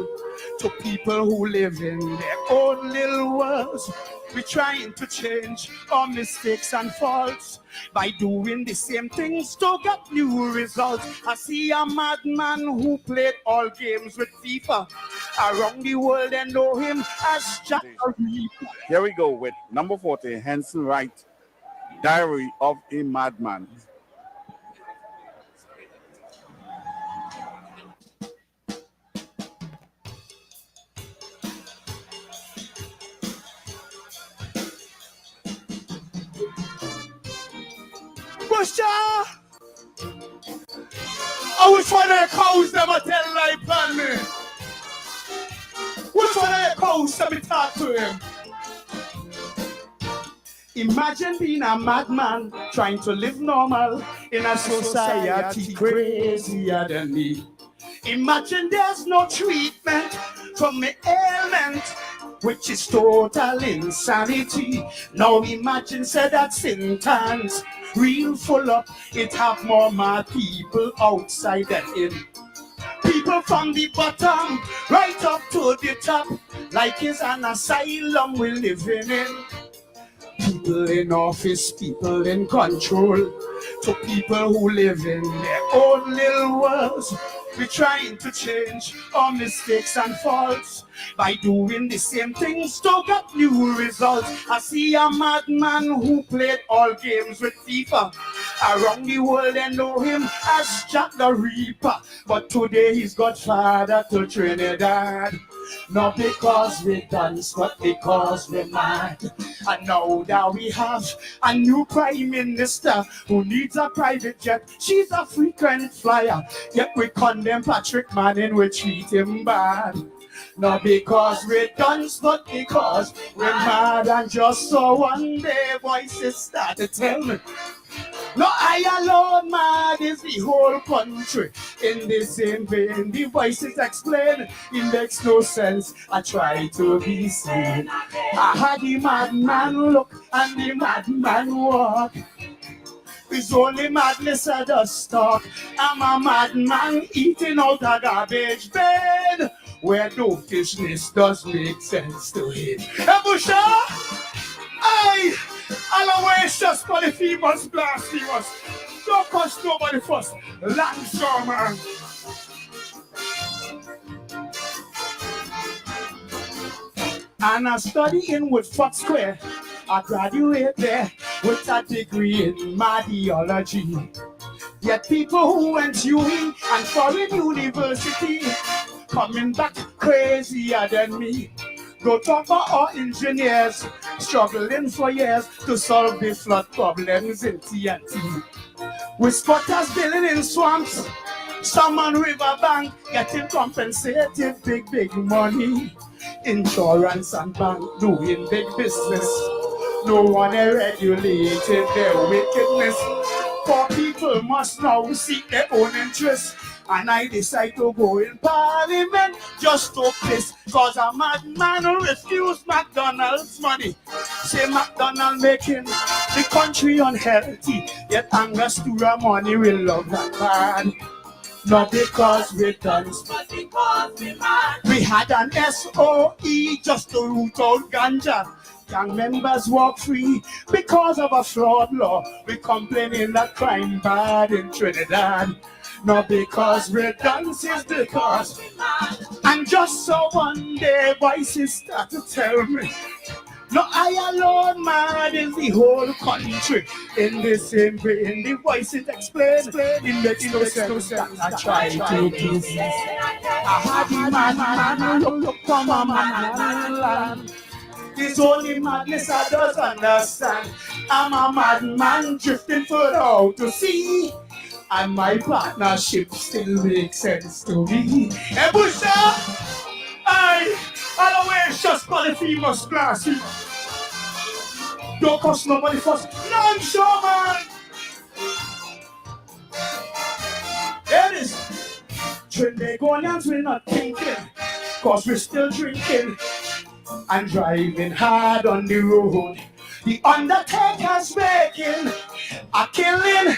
to people who live in their own little worlds. We're trying to change our mistakes and faults by doing the same things to get new results. I see a madman who played all games with FIFA around the world and know him as Jack the Ripper. Here we go with number 40, Henson Wright, Diary of a Madman. Busha! I wish one of the cows never tell lie plan me. Which one of the cows let me talk to him? Imagine being a madman trying to live normal in a society crazier than me. Imagine there's no treatment for my ailment, which is total insanity. Now imagine say that sentence real full up, it have more mad people outside than in. People from the bottom right up to the top, like it's an asylum we're living in. People in office, people in control, to people who live in their own little worlds. We're trying to change our mistakes and faults by doing the same things to get new results. I see a madman who played all games with FIFA around the world and know him as Jack the Ripper. But today he's Godfather to Trinidad. Not because we dance, but because we're mad. And now that we have a new prime minister who needs a private jet, she's a frequent flyer. Yet we condemn Patrick Manning, we treat him bad. Not because we dance, but because we're mad. And just so one day voices start to tell me, no, I alone mad is the whole country. In the same vein, the voices explain, it makes no sense. I try to be sane. I had the madman look and the madman walk. It's only madness I just talk. I'm a madman eating out a garbage bin, where no business does make sense to him. Hey, Busha! Hey! I'll always just for the famous blasphemous. Don't cost nobody first. Langshaw, man. And I study in Woodford Square. I graduate there with a degree in Mariology. Yet people who went UNC and foreign university coming back crazier than me. Go talk about our engineers struggling for years to solve the flood problems in TNT. With squatters building in swamps, some on riverbank getting compensated big money. Insurance and bank doing big business. No one regulated their wickedness. Poor people must now seek their own interests. And I decide to go in parliament just to piss, cause a madman refused McDonald's money. Say McDonald's making the country unhealthy, yet Angus Tura money will love that bad. Not because we dance, but because we mad. We had an SOE just to root out ganja. Gang members walk free because of a flawed law. We complaining that crime bad in Trinidad. Not because we're dance, it's because. And just so one day voices start to tell me, no, I alone mad is the whole country. In the same vein, the voices explain. It makes no sense that I try to do. I had the madman look from a madman land. It's only madness I don't understand. I'm a madman drifting further out to sea, and my partnership still makes sense to me. Hey, Busha! I'll always just call the famous glassy. Don't cost nobody first. None show, man. There it is. Trinidadians, we're not thinking, cause we're still drinking and driving hard on the road. The undertaker's making a killing,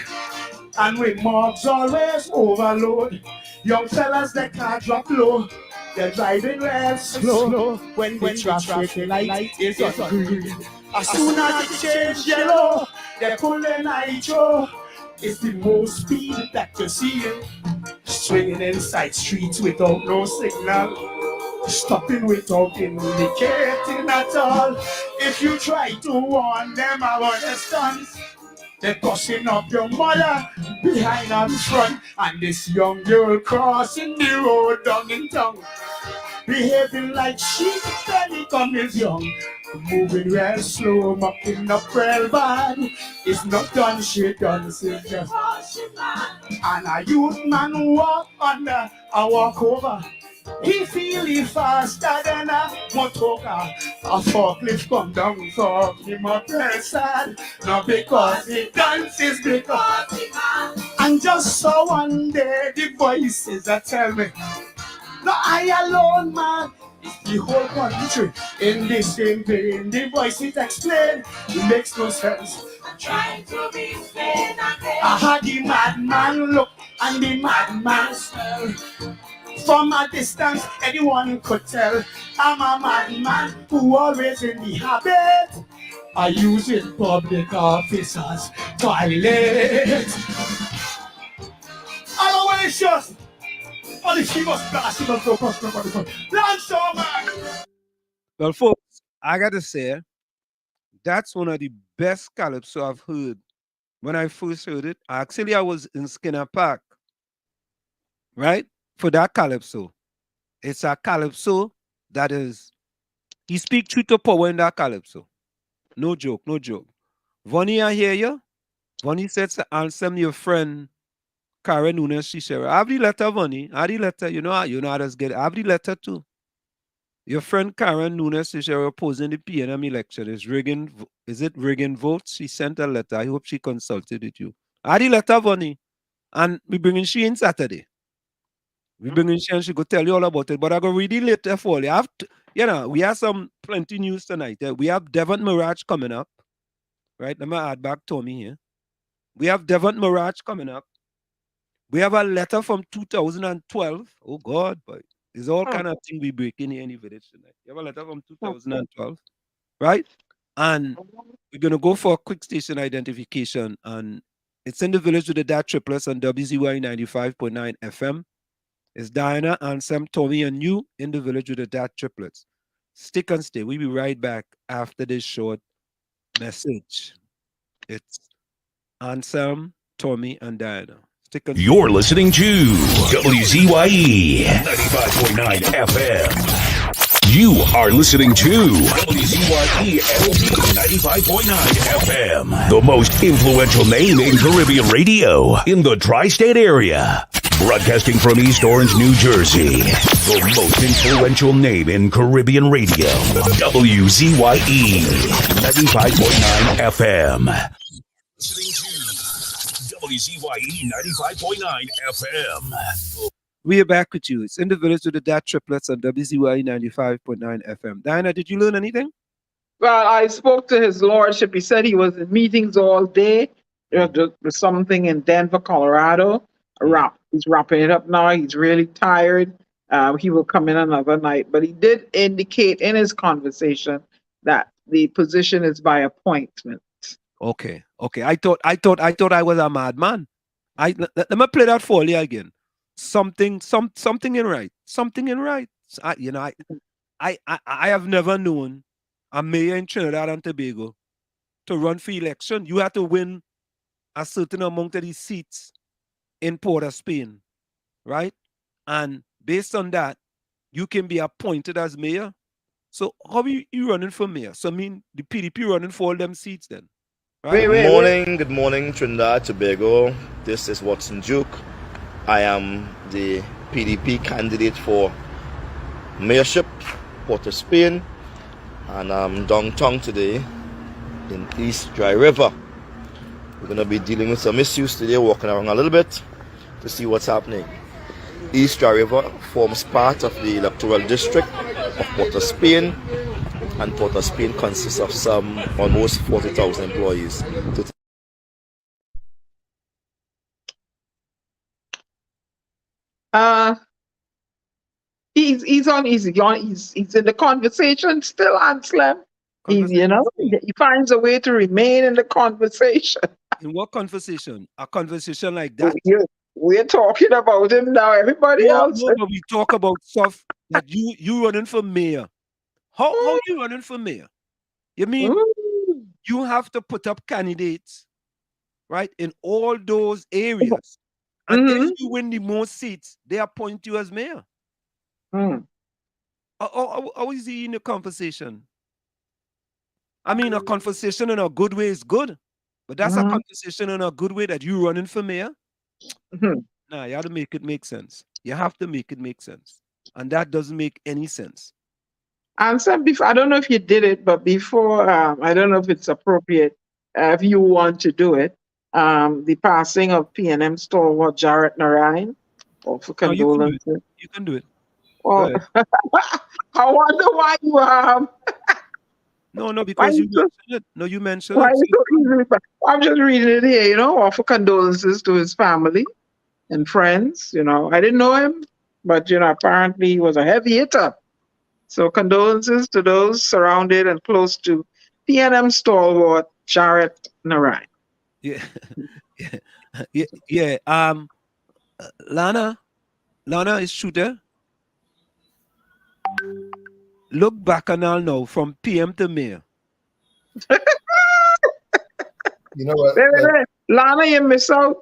and with mobs always overload. Young fellas, they can't drop low. They're driving real slow. When the traffic light is on green, as soon as it change yellow, they're pulling nitro. It's the most speed that you're seeing. Swinging inside streets without no signal, stopping without indicating at all. If you try to warn them about the stunts, they're tossing up your mother behind and front. And this young girl crossing the road down in town, behaving like she barely comes young. Moving real slow, mucking up real bad. It's not done, she done, it's just. And a youth man walk under, a walk over. He feel he faster than a motorcar. A forklift come down for him up real sad. Not because he dances, because he can. And just so one day the voices that tell me, no, I alone, man. It's the whole country in the same vein. The voices explain, it makes no sense. I'm trying to be sane again. I had the madman look and the madman smell. From a distance, anyone could tell I'm a madman who always in the habit of using public officers' toilet. Always just. Only she must blast, she must go across the body. Dance, man! Well, folks, I gotta say, that's one of the best calypso I've heard. When I first heard it, actually I was in Skinner Park, right? For that calypso. It's a calypso that is, he speak truth to power in that calypso. No joke, no joke. Vonnie, I hear you. Vonnie said to answer your friend Karen Nunes, she said, I have the letter, Vonnie. I have the letter. You know how to get it. I have the letter too. Your friend Karen Nunes, she said, opposing the PNM election. Is it rigging votes? She sent a letter. I hope she consulted with you. I have the letter, Vonnie. And we bringing she in Saturday. We bringing she and she go tell you all about it. But I go read it later for you. We have some plenty news tonight. We have Devant Maharaj coming up. Right? Let me add back Tommy here. We have Devant Maharaj coming up. We have a letter from 2012. Oh God, boy. It's all kind of thing we breaking here in the village tonight. You have a letter from 2012, right? And we're going to go for a quick station identification. And it's in the village with the DAT Triplets on WZYE 95.9 FM. It's Diana, Ansem, Tommy, and you in the village with the DAT Triplets. Stick and stay. We'll be right back after this short message. It's Ansem, Tommy, and Diana. You're listening to WZYE 95.9 FM. You are listening to WZYE 95.9 FM, the most influential name in Caribbean radio in the tri-state area. Broadcasting from East Orange, New Jersey, the most influential name in Caribbean radio, WZYE 95.9 FM. WZYE 95.9 FM. We are back with you. It's in the village with the DAT Triplets on WZYE 95.9 FM. Diana, did you learn anything? Well, I spoke to his lordship. He said he was in meetings all day. There's something in Denver, Colorado. He's wrapping it up now. He's really tired. He will come in another night. But he did indicate in his conversation that the position is by appointment. Okay. I thought I was a madman. Let me play that for you again. Something in right. Something in right. I have never known a mayor in Trinidad and Tobago to run for election. You have to win a certain amount of these seats in Port of Spain, right? And based on that, you can be appointed as mayor. So how are you running for mayor? So I mean the PDP running for all them seats then. Right? Good morning, Trinidad, Tobago. This is Watson Duke. I am the PDP candidate for mayorship, Port of Spain, and I'm downtown today in East Dry River. We're going to be dealing with some issues today, walking around a little bit to see what's happening. East Dry River forms part of the electoral district of Port of Spain, and Port of Spain consists of some almost 40,000 employees. He's in the conversation still, Anselm. He finds a way to remain in the conversation. In what conversation? A conversation like that? We're talking about him now. Everybody else. No, but we talk about stuff that you running for mayor. How you running for mayor? You mean you have to put up candidates, right, in all those areas, and if you win the most seats, they appoint you as mayor. How is he in the conversation? I mean, a conversation in a good way is good, but that's a conversation in a good way that you running for mayor. Nah, you have to make it make sense. You have to make it make sense, and that doesn't make any sense. And some before, I don't know if you did it, but before, I don't know if it's appropriate if you want to do it. The passing of PNM stalwart Jared Narayan, or for condolences. You can do it. Well, I wonder why you No, because you mentioned it. No, you mentioned why it. so easily, I'm just reading it here, offer condolences to his family and friends. I didn't know him, but apparently he was a heavy hitter. So condolences to those surrounded and close to PNM stalwart Jared Narayan. Yeah. Lana is shooter. Look back and I'll know from PM to mayor. You know what? Lana, you miss out.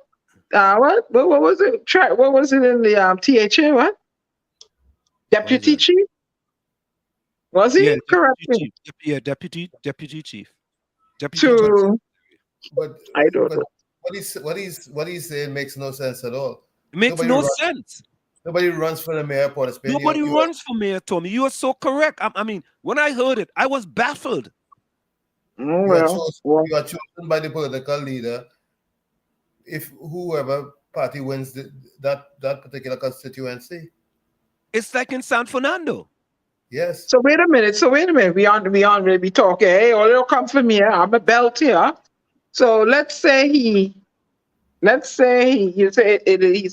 What was it? What was it in the THA? What? Deputy chief? Was he? Yeah, Correct. Deputy chief. But I don't know. What he's saying makes no sense at all. It makes sense. Nobody runs for the mayor of Port of Spain. Nobody runs for mayor, Tommy. You are so correct. I mean, when I heard it, I was baffled. You are chosen by the political leader. If whoever party wins that particular constituency. It's like in San Fernando. Yes. So wait a minute. We aren't talking. Hey, all you come for me. I'm a belt here. So let's say he's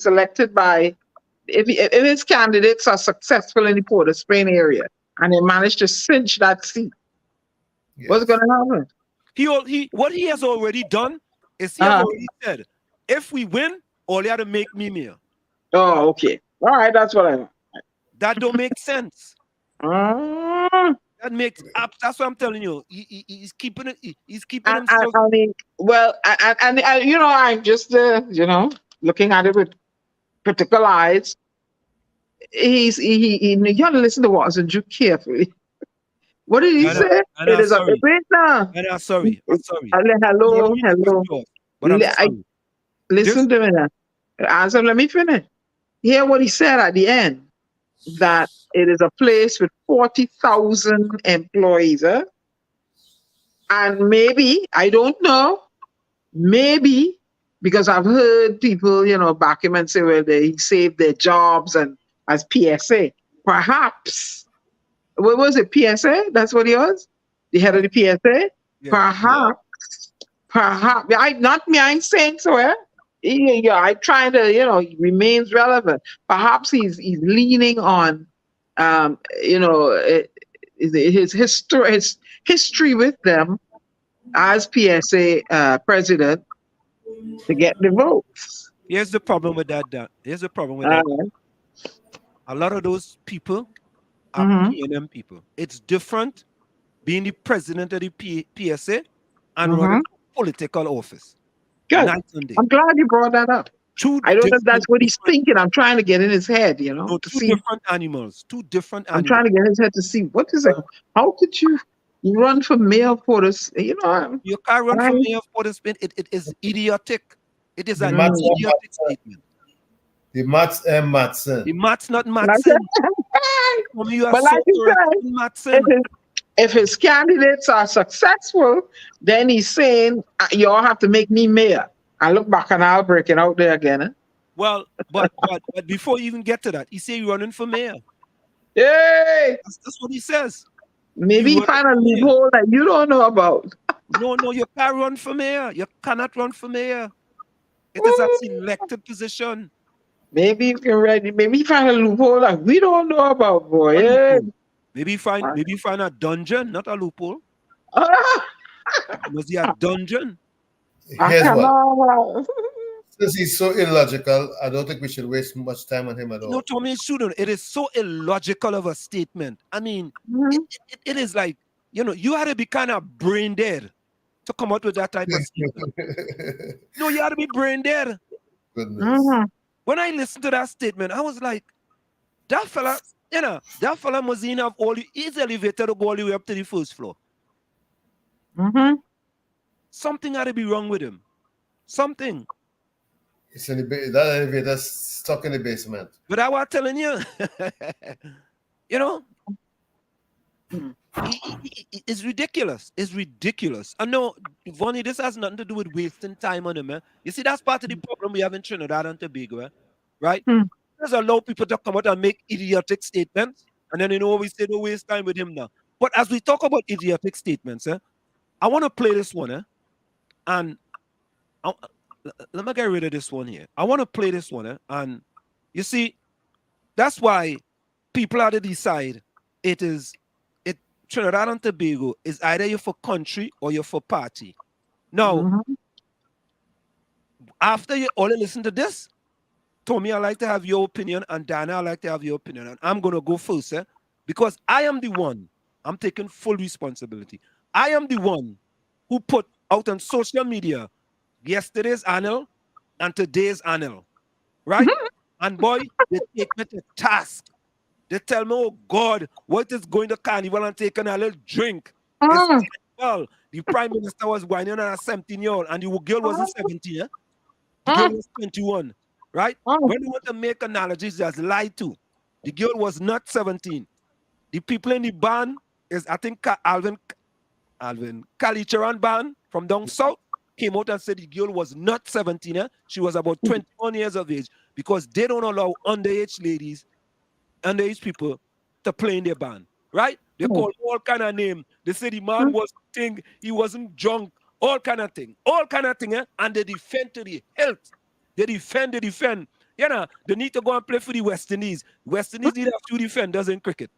selected by. If his candidates are successful in the Port of Spain area and they manage to cinch that seat, what's going to happen? What he has already done is he has already said, if we win, all you have to make me mayor. Oh, okay. All right, that's what I want. That don't make sense. That makes up. That's what I'm telling you. He's keeping it. He's keeping himself. I mean, well, and I'm just looking at it with critical eyes. You got to listen to Watson Duke carefully. What did he say? It is a debate now. I'm sorry. Hello. Listen to me now. Answer. Let me finish. Hear what he said at the end. That it is a place with 40,000 employees, and maybe I don't know. Maybe. Because I've heard people, back him and say, well, he saved their jobs and as PSA. Perhaps. What was it, PSA? That's what he was? The head of the PSA? Yeah. Perhaps. I ain't saying so, I'm trying to, he remains relevant. Perhaps he's leaning on, his history with them as PSA president, to get the votes. Here's the problem with that. That. A lot of those people are PNM people. It's different being the president of the PSA and running political office. Good. I'm glad you brought that up. I don't know if that's what he's thinking. I'm trying to get in his head, to see. Different animals. Two different animals. I'm trying to get in his head to see what is it. How could you run for mayor of Port of Spain? You can't run for mayor of Port of Spain. It is idiotic. It is an idiotic statement. The Mats and Matson. The Mats, not Matson. You are so correct. Matson. if his candidates are successful, then he's saying, y'all have to make me mayor. I look back and I'll break it out there again. Eh? Well, but before you even get to that, he say you're running for mayor. Yay! That's what he says. Maybe he find a loophole that you don't know about. No, you can't run for mayor. You cannot run for mayor. It is an elected position. Maybe you can maybe find a loophole that we don't know about, boy. Yeah. Maybe find a dungeon, not a loophole. Was he a dungeon? Here's what. Since he's so illogical, I don't think we should waste much time on him at all. No, Tommy, shouldn't. It is so illogical of a statement. I mean, it is like, you had to be kind of brain dead to come out with that type of statement. No, you had to be brain dead. Goodness. When I listened to that statement, I was like, that fella must have his elevator to go all the way up to the first floor. Something had to be wrong with him. Something. It's in that elevator stuck in the basement. But I was telling you, it's ridiculous. It's ridiculous. I know, Vonnie, this has nothing to do with wasting time on him. Eh? You see, that's part of the problem we have in Trinidad and Tobago, right? There's a lot of people that come out and make idiotic statements, and then we say don't waste time with him now. But as we talk about idiotic statements, I want to play this one, and let me get rid of this one here. I want to play this one, and you see, that's why people have to decide. Trinidad and Tobago is either you're for country or you're for party. Now, after you all listen to this, Tommy, I'd like to have your opinion, and Dana, I'd like to have your opinion, and I'm going to go first, because I am the one. I'm taking full responsibility. I am the one who put out on social media yesterday's annal and today's annal, right? And boy, they take me to task. They tell me, oh God, what is going to carnival and taking a little drink? Well, the prime minister was whining on a 17-year-old, and the girl wasn't 17, The girl was 21, right? When you want to make analogies, just lie to. The girl was not 17. The people in the band is, I think, Alvin Kalicharan band from down south came out and said the girl was not 17. She was about 21 years of age, because they don't allow underage people to play in their band, right? They call all kind of name. They say the man was thing, he wasn't drunk, all kind of thing, and they defend to the health. They defend. They need to go and play for the West Indies. West Indies need a few defenders in cricket.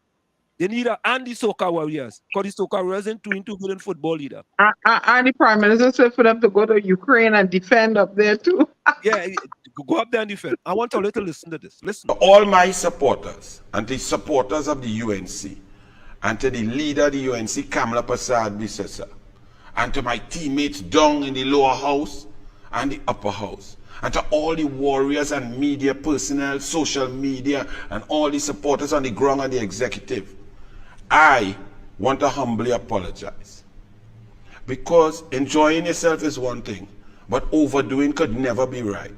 They need and the Soca Warriors, because the Soca Warriors ain't too good in football either. And the Prime Minister said for them to go to Ukraine and defend up there too. Yeah, go up there and defend. I want all to listen to this. Listen. All my supporters and the supporters of the UNC, and to the leader of the UNC, Kamala Prasad Bisesa, and to my teammates down in the lower house and the upper house, and to all the warriors and media personnel, social media, and all the supporters on the ground and the executive, I want to humbly apologize. Because enjoying yourself is one thing, but overdoing could never be right.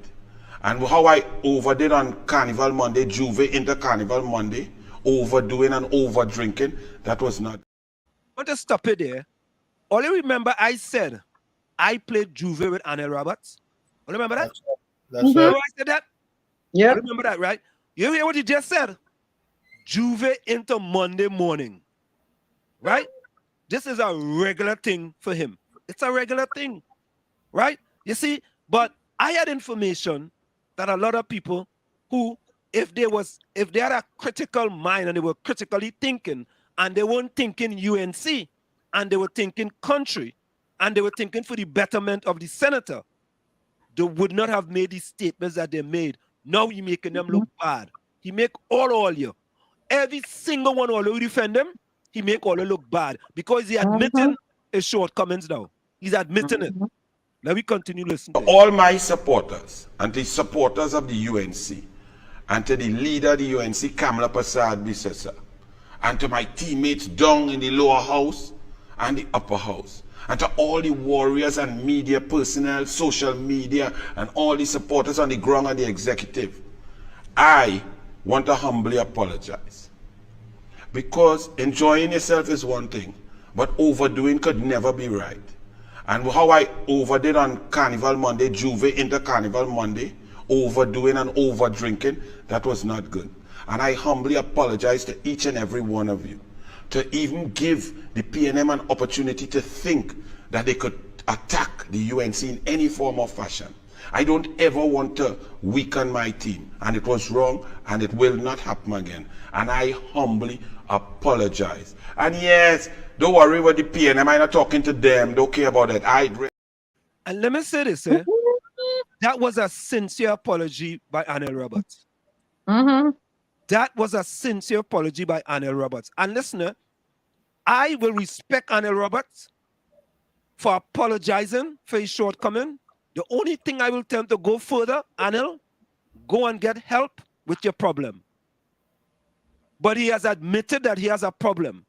And how I overdid on Carnival Monday, Juve into Carnival Monday, overdoing and over drinking, that was not. I want to stop it there. All you remember, I said I played Juve with Anel Roberts. You remember that? That's right. I said that? Yeah. Remember that, right? You hear what you just said? Juve into Monday morning. Right? This is a regular thing for him. It's a regular thing. Right? You see? But I had information that a lot of people who, if they had a critical mind and they were critically thinking, and they weren't thinking UNC, and they were thinking country, and they were thinking for the betterment of the senator, they would not have made these statements that they made. Now he's making them look bad. He make all you. Every single one all you defend them, he make all you look bad. Because he admitting his shortcomings now. He's admitting it. Let me continue listening. All my supporters and the supporters of the UNC, and to the leader of the UNC, Kamala Prasad Bisesa, and to my teammates down in the lower house and the upper house, and to all the warriors and media personnel, social media, and all the supporters on the ground and the executive, I want to humbly apologize. Because enjoying yourself is one thing, but overdoing could never be right. And how I overdid on Carnival Monday, Juve into Carnival Monday, overdoing and over drinking, that was not good. And I humbly apologize to each and every one of you to even give the PNM an opportunity to think that they could attack the UNC in any form or fashion. I don't ever want to weaken my team, and it was wrong, and it will not happen again. And I humbly apologize. And yes, don't worry about the PNM. I'm not talking to them. Don't care about that. And let me say this, eh? That was a sincere apology by Anil Roberts. That was a sincere apology by Anil Roberts. And listener, I will respect Anil Roberts for apologizing for his shortcoming. The only thing I will tell him to go further, Anil, go and get help with your problem. But he has admitted that he has a problem.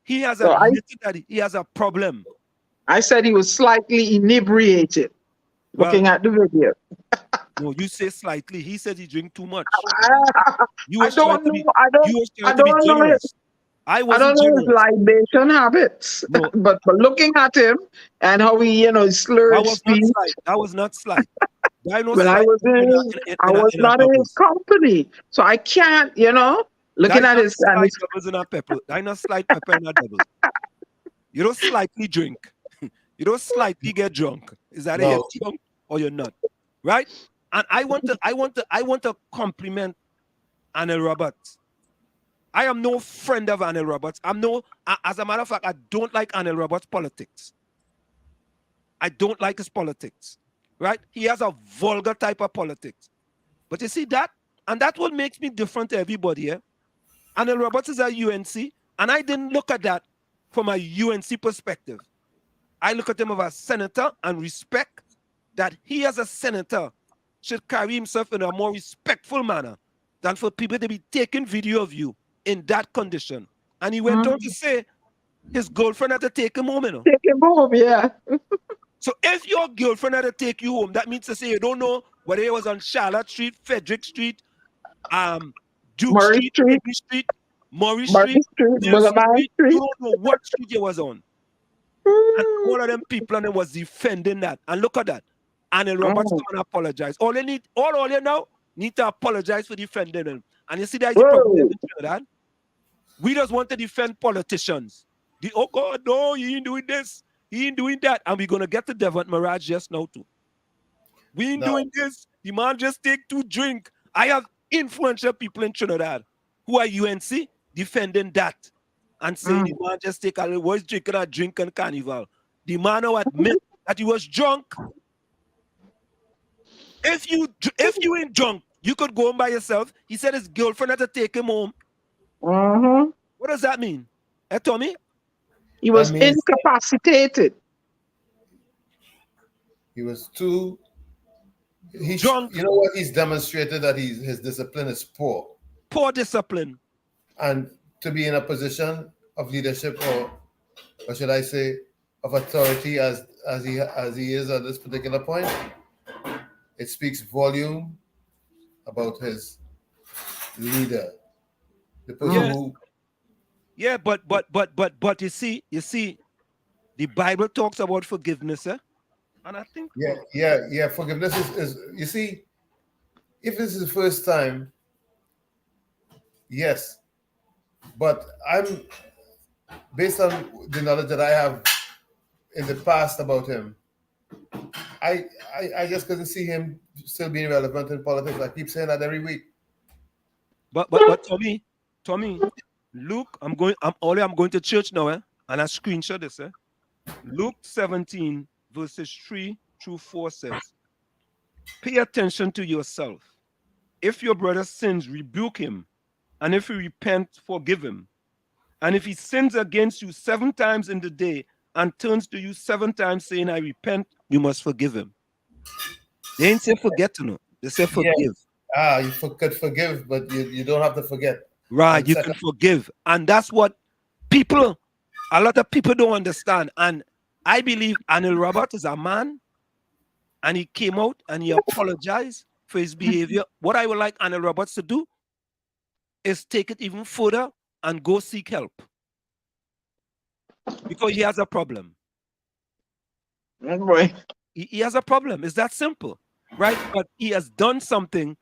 He has admitted that he has a problem. I said he was slightly inebriated, looking at the video. No, you say slightly. He said he drink too much. I don't know. I don't know his libation habits, but looking at him and how he, slurred speech. That was not slight. When I was not in his company, so I can't, looking at his. I not slight pepper, not double. You don't slightly drink. You don't slightly get drunk. Is that a drunk or you're not? Right? And I want to compliment Anil Roberts. I am no friend of Anil Roberts. As a matter of fact, I don't like Anil Roberts' politics. I don't like his politics. Right? He has a vulgar type of politics. But you see that? And that's what makes me different to everybody here. Anil Roberts is at UNC, and I didn't look at that from a UNC perspective. I look at him as a senator and respect that he as a senator should carry himself in a more respectful manner than for people to be taking video of you in that condition. And he went on to say his girlfriend had to take him home. Take him home, yeah. So if your girlfriend had to take you home, that means to say you don't know whether it was on Charlotte Street, Frederick Street, Duke Street, Murray Street, Nelson Street. You don't know what street you was on. And all of them people and them was defending that. And look at that. And Roberts come and apologize. All you now need to apologize for defending them. And you see that's the problem with that. We just want to defend politicians. Oh God, no, he ain't doing this. He ain't doing that. And we're gonna get to Devant Maharaj just now too. We ain't doing this. The man just take 2 drinks. I have influential people in Trinidad who are UNC defending that and saying the man just take a little was drinking a drink and carnival. The man will admit that he was drunk. If you ain't drunk, you could go home by yourself. He said his girlfriend had to take him home. What does that mean? Tommy? He was incapacitated. He was too drunk. You know what? He's demonstrated that his discipline is poor. Poor discipline. And to be in a position of leadership, or should I say, of authority as he is at this particular point, it speaks volume about his leader, the person who. Yeah, but you see, the Bible talks about forgiveness, and I think. Yeah. Forgiveness is you see, if this is the first time, yes, but I'm based on the knowledge that I have in the past about him. I just couldn't see him still being relevant in politics. I keep saying that every week. But Tommy, Luke, I'm going to church now, and I screenshot this. Luke 17 verses 3 through 4 says, "Pay attention to yourself. If your brother sins, rebuke him, and if he repent, forgive him. And if he sins against you 7 times in the day and turns to you 7 times saying, I repent, you must forgive him." They ain't say forget to know. They say forgive. You could forgive, but you don't have to forget. Right, you can forgive. And that's what a lot of people don't understand. And I believe Anil Roberts is a man, and he came out and he apologized for his behavior. What I would like Anil Roberts to do is take it even further and go seek help. Because he has a problem. Oh boy. He has a problem. It's that simple, right? But he has done something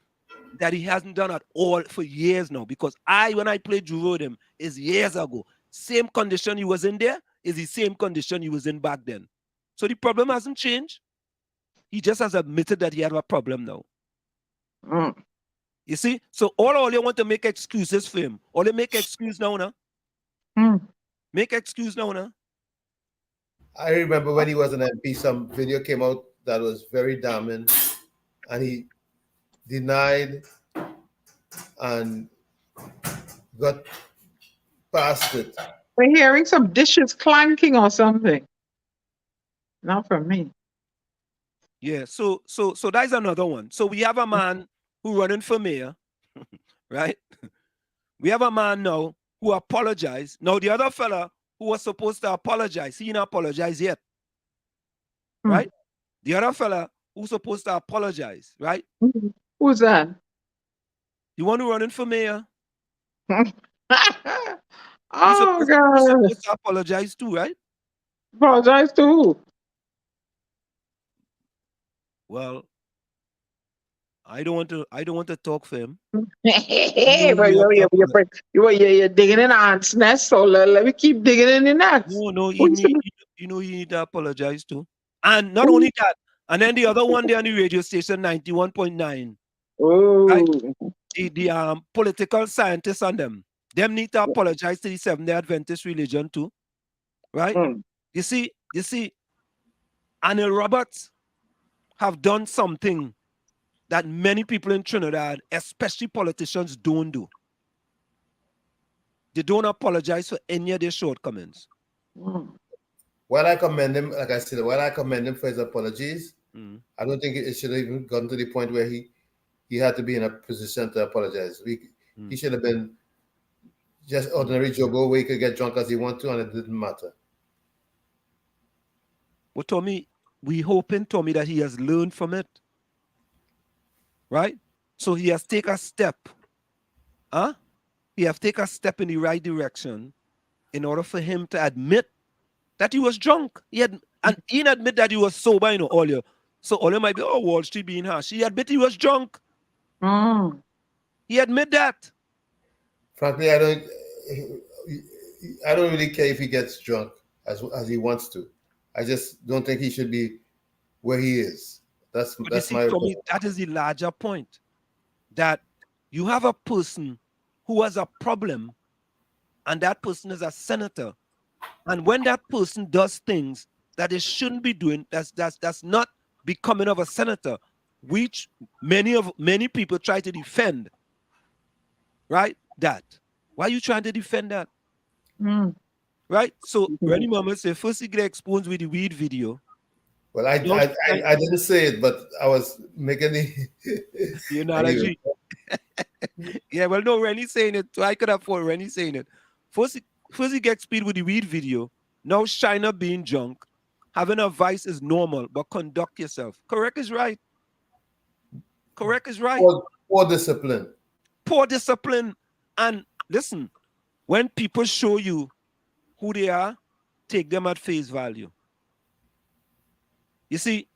that he hasn't done at all for years now. Because when I played Juvo with him, is years ago. Same condition he was in there is the same condition he was in back then. So the problem hasn't changed. He just has admitted that he had a problem now. Mm. You see? So all you want to make excuses for him. All they make excuse now, no? Mm. Make excuse now, no? I remember when he was an MP, some video came out that was very damning, and he denied and got past it. We're hearing some dishes clanking or something. Not from me. Yeah, so that's another one. So we have a man who running for mayor, right? We have a man now who apologized. Now the other fella who was supposed to apologize, he didn't apologize yet, right? The other fella who's supposed to apologize, right? Who's that? The one who running for mayor. Oh, He's supposed God. to apologize too, right? Apologize to who? Well, I don't want to talk for him. Well, you're digging in ants' nest, so let me keep digging in the nest. No, you need to apologize too. And not only that, and then the other one there on the radio station, 91.9. Oh. Right? The political scientists on them need to apologize to the Seventh-day Adventist religion too. Right? You see, Anil Roberts have done something that many people in Trinidad, especially politicians, don't do. They don't apologize for any of their shortcomings. While I commend him, like I said, while I commend him for his apologies, I don't think it should have even gotten to the point where he had to be in a position to apologize. He should have been just ordinary Joe Blow where he could get drunk as he wanted to, and it didn't matter. Well, Tommy, we hoping, Tommy, that he has learned from it. Right? So he has taken a step. He has taken a step in the right direction in order for him to admit that he was drunk. He didn't admit that he was sober, earlier. So all might be, Wall Street being harsh. He admitted he was drunk. He admit that. Frankly, I don't really care if he gets drunk as he wants to. I just don't think he should be where he is. That's my opinion. That is the larger point. That you have a person who has a problem, and that person is a senator. And when that person does things that they shouldn't be doing, that's not becoming of a senator, which many people try to defend. Right? That. Why are you trying to defend that? Right? So Rennie Mama said first he get exposed with the weed video. Well, I didn't say it, but I was making the analogy. Yeah, well, no, Rennie saying it. So I could afford Rennie saying it. First he gets speed with the weed video. Now China being drunk. Having a vice is normal, but conduct yourself. Correct is right. Correct is right. Poor discipline. Poor discipline. And listen, when people show you who they are, take them at face value. You see,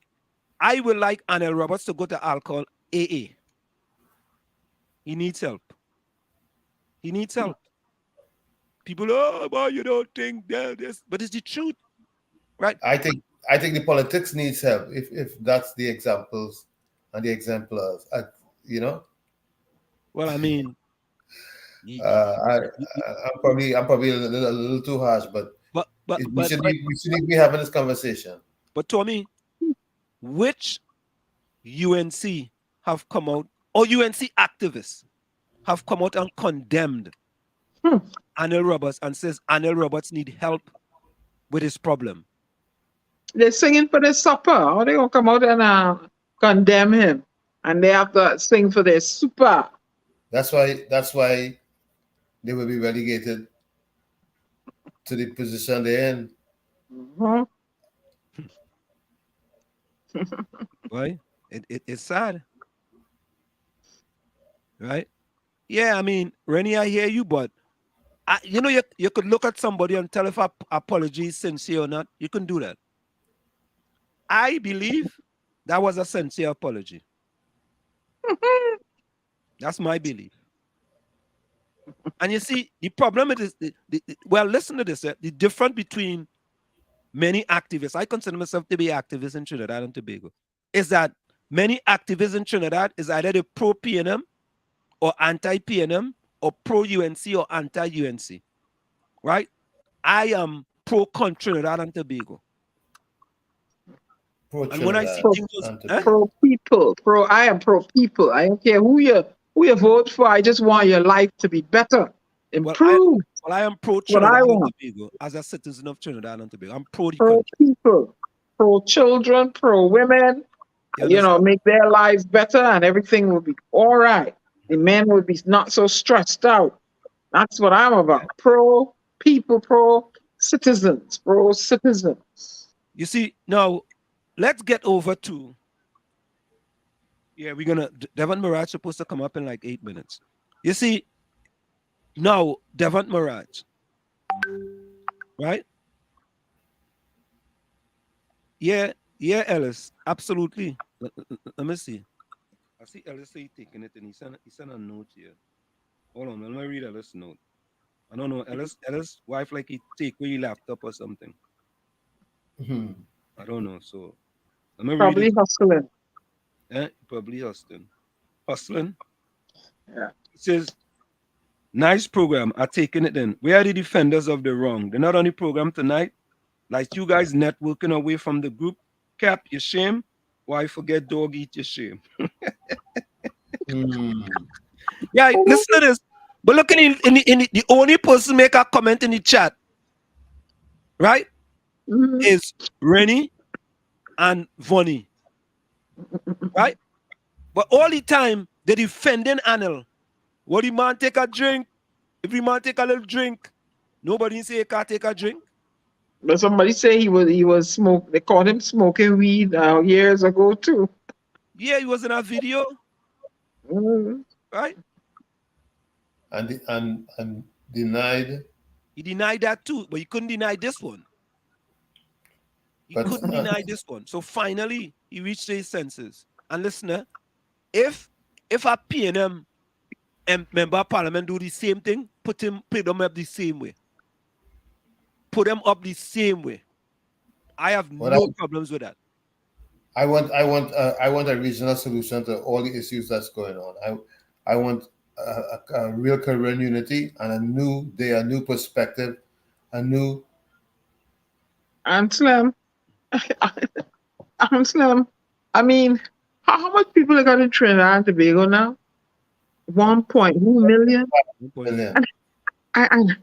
I would like Anil Roberts to go to alcohol AA. He needs help. He needs help. People, boy, you don't think this, but it's the truth, right? I think the politics needs help. If that's the examples and the exemplars, Well, I mean, I'm probably a little too harsh, but we shouldn't be having this conversation. But Tommy, which UNC have come out, or UNC activists have come out and condemned Anil Roberts and says Anil Roberts need help with his problem? They're singing for their supper. How they gonna come out and condemn him? And they have to sing for their super. That's why they will be relegated to the position they're in. Right? It's sad. Right? Yeah, I mean, Rennie, I hear you, but You know, you could look at somebody and tell if a apology is sincere or not. You can do that. I believe that was a sincere apology. That's my belief. And you see, the problem is, well, listen to this. The difference between many activists, I consider myself to be activist in Trinidad and Tobago, is that many activists in Trinidad is either the pro-PNM or anti-PNM or pro-UNC or anti-UNC, right? I am pro-Trinidad and Tobago. And when I see things, pro people, I am pro people. I don't care who you vote for. I just want your life to be better, improve. Well, I am pro Trinidad and Tobago as a citizen of Trinidad and Tobago. I'm pro the country. People, pro children, pro women. You know, make their lives better, and everything will be all right. The men will be not so stressed out. That's what I'm about. Pro people, pro citizens. You see, now let's get over to. Yeah, we're gonna. Devant Maharaj is supposed to come up in like 8 minutes. You see, now Devant Maharaj, right? Yeah, Ellis, absolutely. Let me see. I see Ellis say taking it, and he sent a note here. Hold on, let me read Ellis' note. I don't know, Ellis' wife like he take away your laptop or something. I don't know. So let me probably read it. Hustling. Probably hustling. Yeah. It says, nice program. I taking it in. We are the defenders of the wrong. They're not on the program tonight. Like you guys networking away from the group. Cap, your shame. Why forget dog eat your shame? Yeah, listen to this. But look in the only person make a comment in the chat, right? Is Rennie and Vonnie. Right? But all the time they defending Anil. What the man take a drink? If the man take a little drink, nobody say he can't take a drink. But somebody say he was smoke. They caught him smoking weed years ago too. Yeah, he was in a video, right? And denied. He denied that too, but he couldn't deny this one. He couldn't deny this one. So finally, he reached his senses. And listen, if a PNM member of parliament do the same thing, put them up the same way. Put them up the same way. I have no problems with that. I want a regional solution to all the issues that's going on. I want a real Caribbean unity and a new perspective, a new. Slim. I mean, how much people are got in Trinidad and Tobago now? 1.2 million. And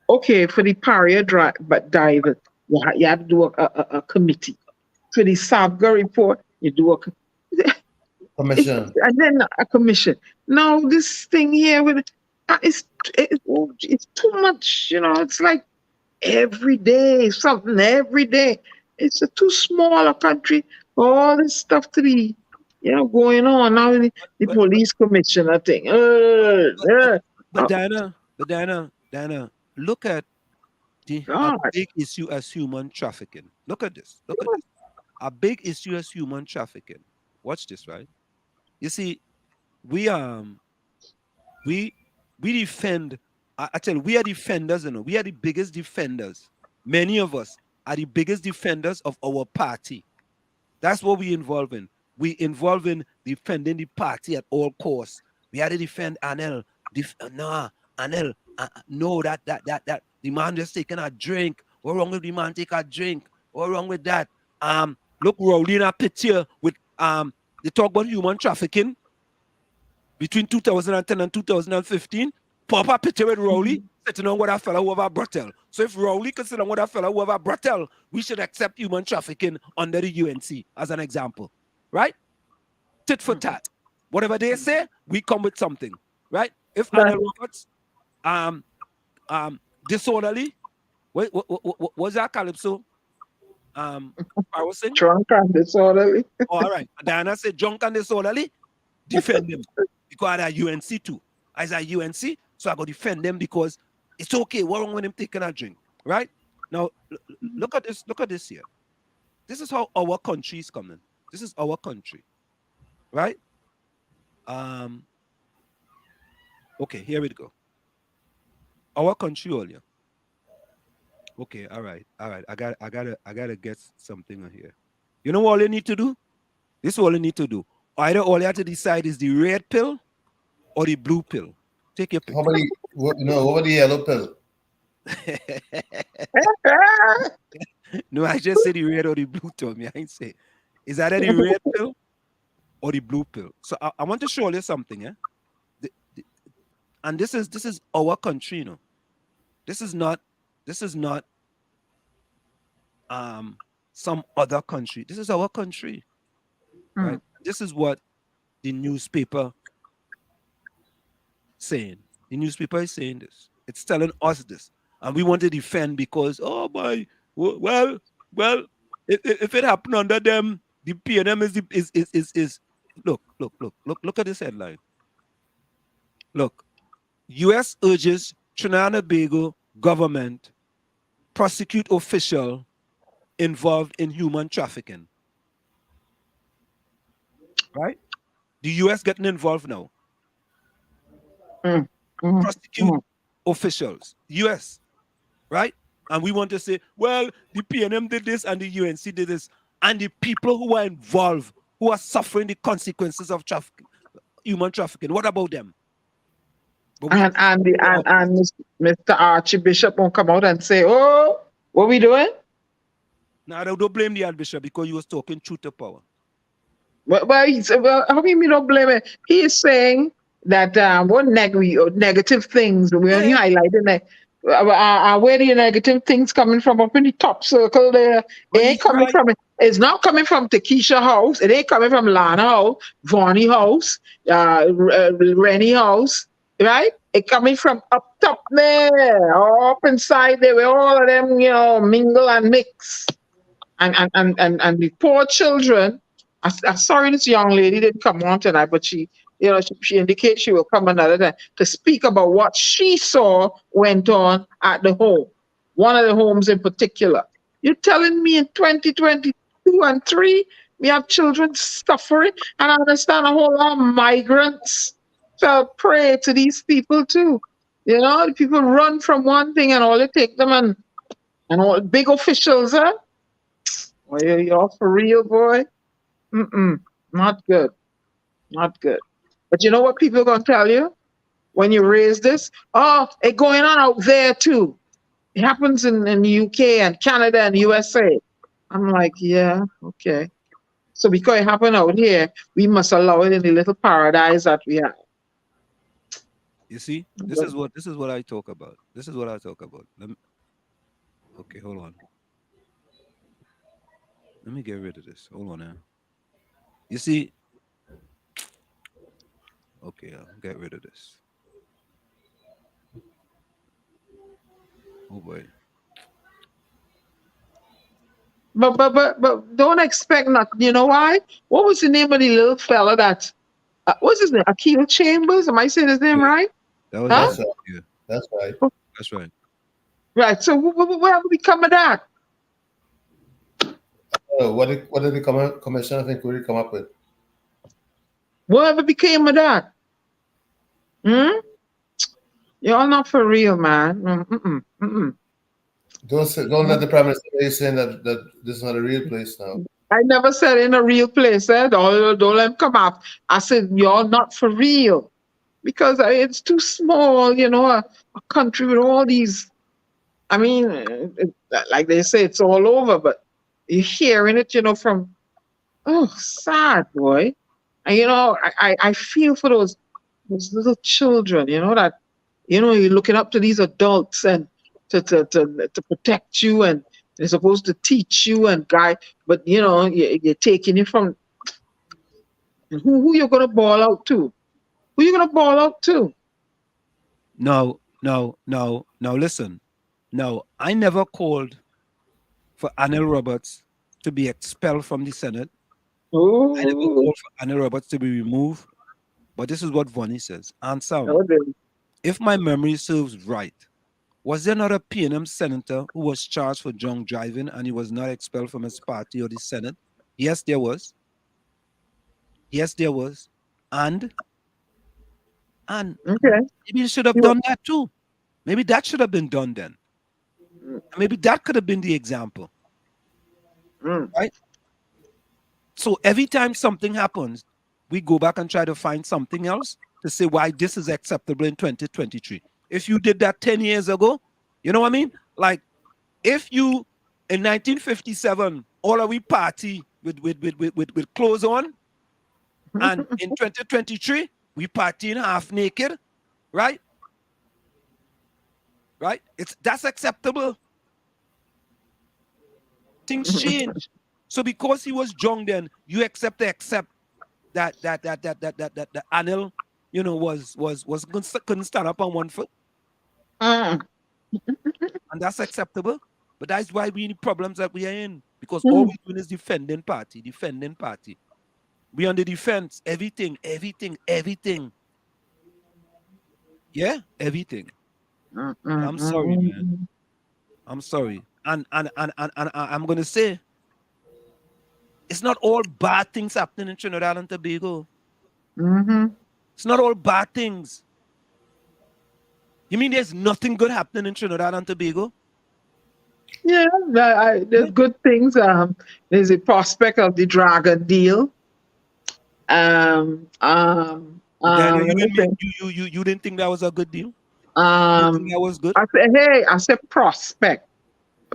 okay, for the Paria dive, you have to do a committee. For the Savga report, you do a commission. And then a commission. Now this thing here with it's too much, you know. It's like every day, something every day. It's a too small a country. All this stuff to be, going on now. The police commissioner thing. But Diana, look at a big issue as human trafficking. Look at this. A big issue as human trafficking. Watch this, right? You see, we defend. I tell you, we are defenders. We are the biggest defenders. Many of us are the biggest defenders of our party. That's what we involve in. We involve in defending the party at all costs. We had to defend Anel. Anel. No, that the man just taking a drink. What wrong with the man take a drink? What wrong with that? Look, Rowley in a picture with they talk about human trafficking between 2010 and 2015. Pop a picture with Rowley sitting on with a fellow who have a brothel. So if Rowley could sit on with a fellow who have a brothel, we should accept human trafficking under the UNC as an example, right? Tit for tat. Whatever they say, we come with something, right? If Anna Roberts, disorderly, what's that Calypso? I was saying drunk and disorderly. All right. Diana said drunk and disorderly, defend them because I UNC too. As a UNC, so I go defend them because It's okay. What wrong with him taking a drink? Right? Now, look at this. Look at this here. This is how our country is coming. This is our country. Right? Okay, here we go. Our country earlier. Okay, all right. I gotta get something on here. You know what all you need to do? This is all you need to do. Either all you have to decide is the red pill or the blue pill. Take your pick. What about the yellow pill? No, I just said the red or the blue, Tommy. I ain't say. Is that the red pill or the blue pill? So I want to show you something, yeah. And this is our country, you know. This is not some other country. This is our country, right? This is what the newspaper saying. The newspaper is saying this. It's telling us this, and we want to defend because well, if it happened under them, the PNM is look at this headline. Look, U.S. urges Trinidad and Tobago government prosecute official involved in human trafficking. Right? The U.S. getting involved now. Prosecute officials. U.S. Right? And we want to say, well, the PNM did this and the UNC did this. And the people who are involved, who are suffering the consequences of human trafficking, what about them? And Mr. Archbishop won't come out and say, oh, what we doing? No, don't blame the Archbishop because he was talking truth to power. Well, how do you mean don't blame it? He is saying that what negative things we're only highlighting that. Where the negative things coming from up in the top circle there? It ain't coming from it. It's not coming from Takesha house. It ain't coming from Lana house, Vonnie house, Rennie house, right? It coming from up top there, up inside there, where all of them, mingle and mix, and the poor children. I'm sorry this young lady didn't come on tonight, but she indicates she will come another time to speak about what she saw went on at the home, one of the homes in particular. You're telling me in 2022 and 3, we have children suffering, and I understand a whole lot of migrants fell prey to these people too. The people run from one thing and all they take them and all big officials, huh? Well, you're for real, boy. Not good. Not good. But you know what people are going to tell you when you raise this? Oh, it's going on out there too. It happens in the UK and Canada and USA. I'm like, yeah, okay. So because it happened out here, we must allow it in the little paradise that we have. You see, this is what I talk about. This is what I talk about. Okay, hold on. Let me get rid of this. Hold on now. You see, okay, I'll get rid of this. Oh boy. But don't expect nothing. You know why? What was the name of the little fella that? What's his name? Akil Chambers. Am I saying his name right? That was That's right. That's right. Right. So what become of that? What did the commissioner think we would come up with? Whatever became of that? You're not for real, man. Don't let the prime minister say saying that this is not a real place now. I never said in a real place. Don't let him come up. I said you're not for real because it's too small. A country with all these. I mean, like they say, it's all over, but you're hearing it, from. Oh, sad boy. And I feel for those little children. That you're looking up to these adults and to protect you, and they're supposed to teach you and guide, but you're taking it from. Who you're gonna ball out to? Who you gonna ball out to? No. Listen. No, I never called for Anil Roberts to be expelled from the Senate. Ooh. I never called for Anil Roberts to be removed. But this is what Vonnie says. And Sam, if my memory serves right, Was there not a PNM senator who was charged for drunk driving and he was not expelled from his party or the Senate? Yes, there was. Yes, there was. And Okay. maybe you should have done that too. Maybe that should have been done then. Maybe that could have been the example. Right? So every time something happens, we go back and try to find something else to say why this is acceptable in 2023. If you did that 10 years ago, you know what I mean? Like if you in 1957, all of we party with clothes on, and in 2023, we partying half naked, right? Right? That's acceptable. Things change. So because he was drunk then, you accept that Anil, you know, couldn't stand up on one foot. And that's acceptable. But that's why we need problems that we are in. Because all we're doing is defending party. We on the defense, everything. Yeah, everything. I'm sorry, man. I'm sorry. And I'm gonna say it's not all bad things happening in Trinidad and Tobago. It's not all bad things. You mean there's nothing good happening in Trinidad and Tobago? Yeah, there's good things. There's a prospect of the Dragon deal. You didn't think that was a good deal? You think that was good? I said prospect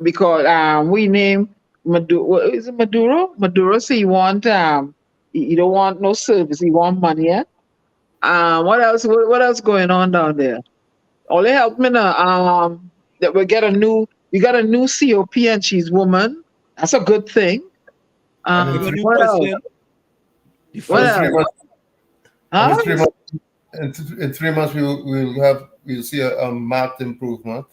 because we named Maduro. Is it Maduro? Maduro said he don't want no service. He want money. Yeah. What else? What else going on down there? Only help me now. That we got a new COP and she's woman. That's a good thing. What else? What else? In 3 months, we'll see a marked improvement.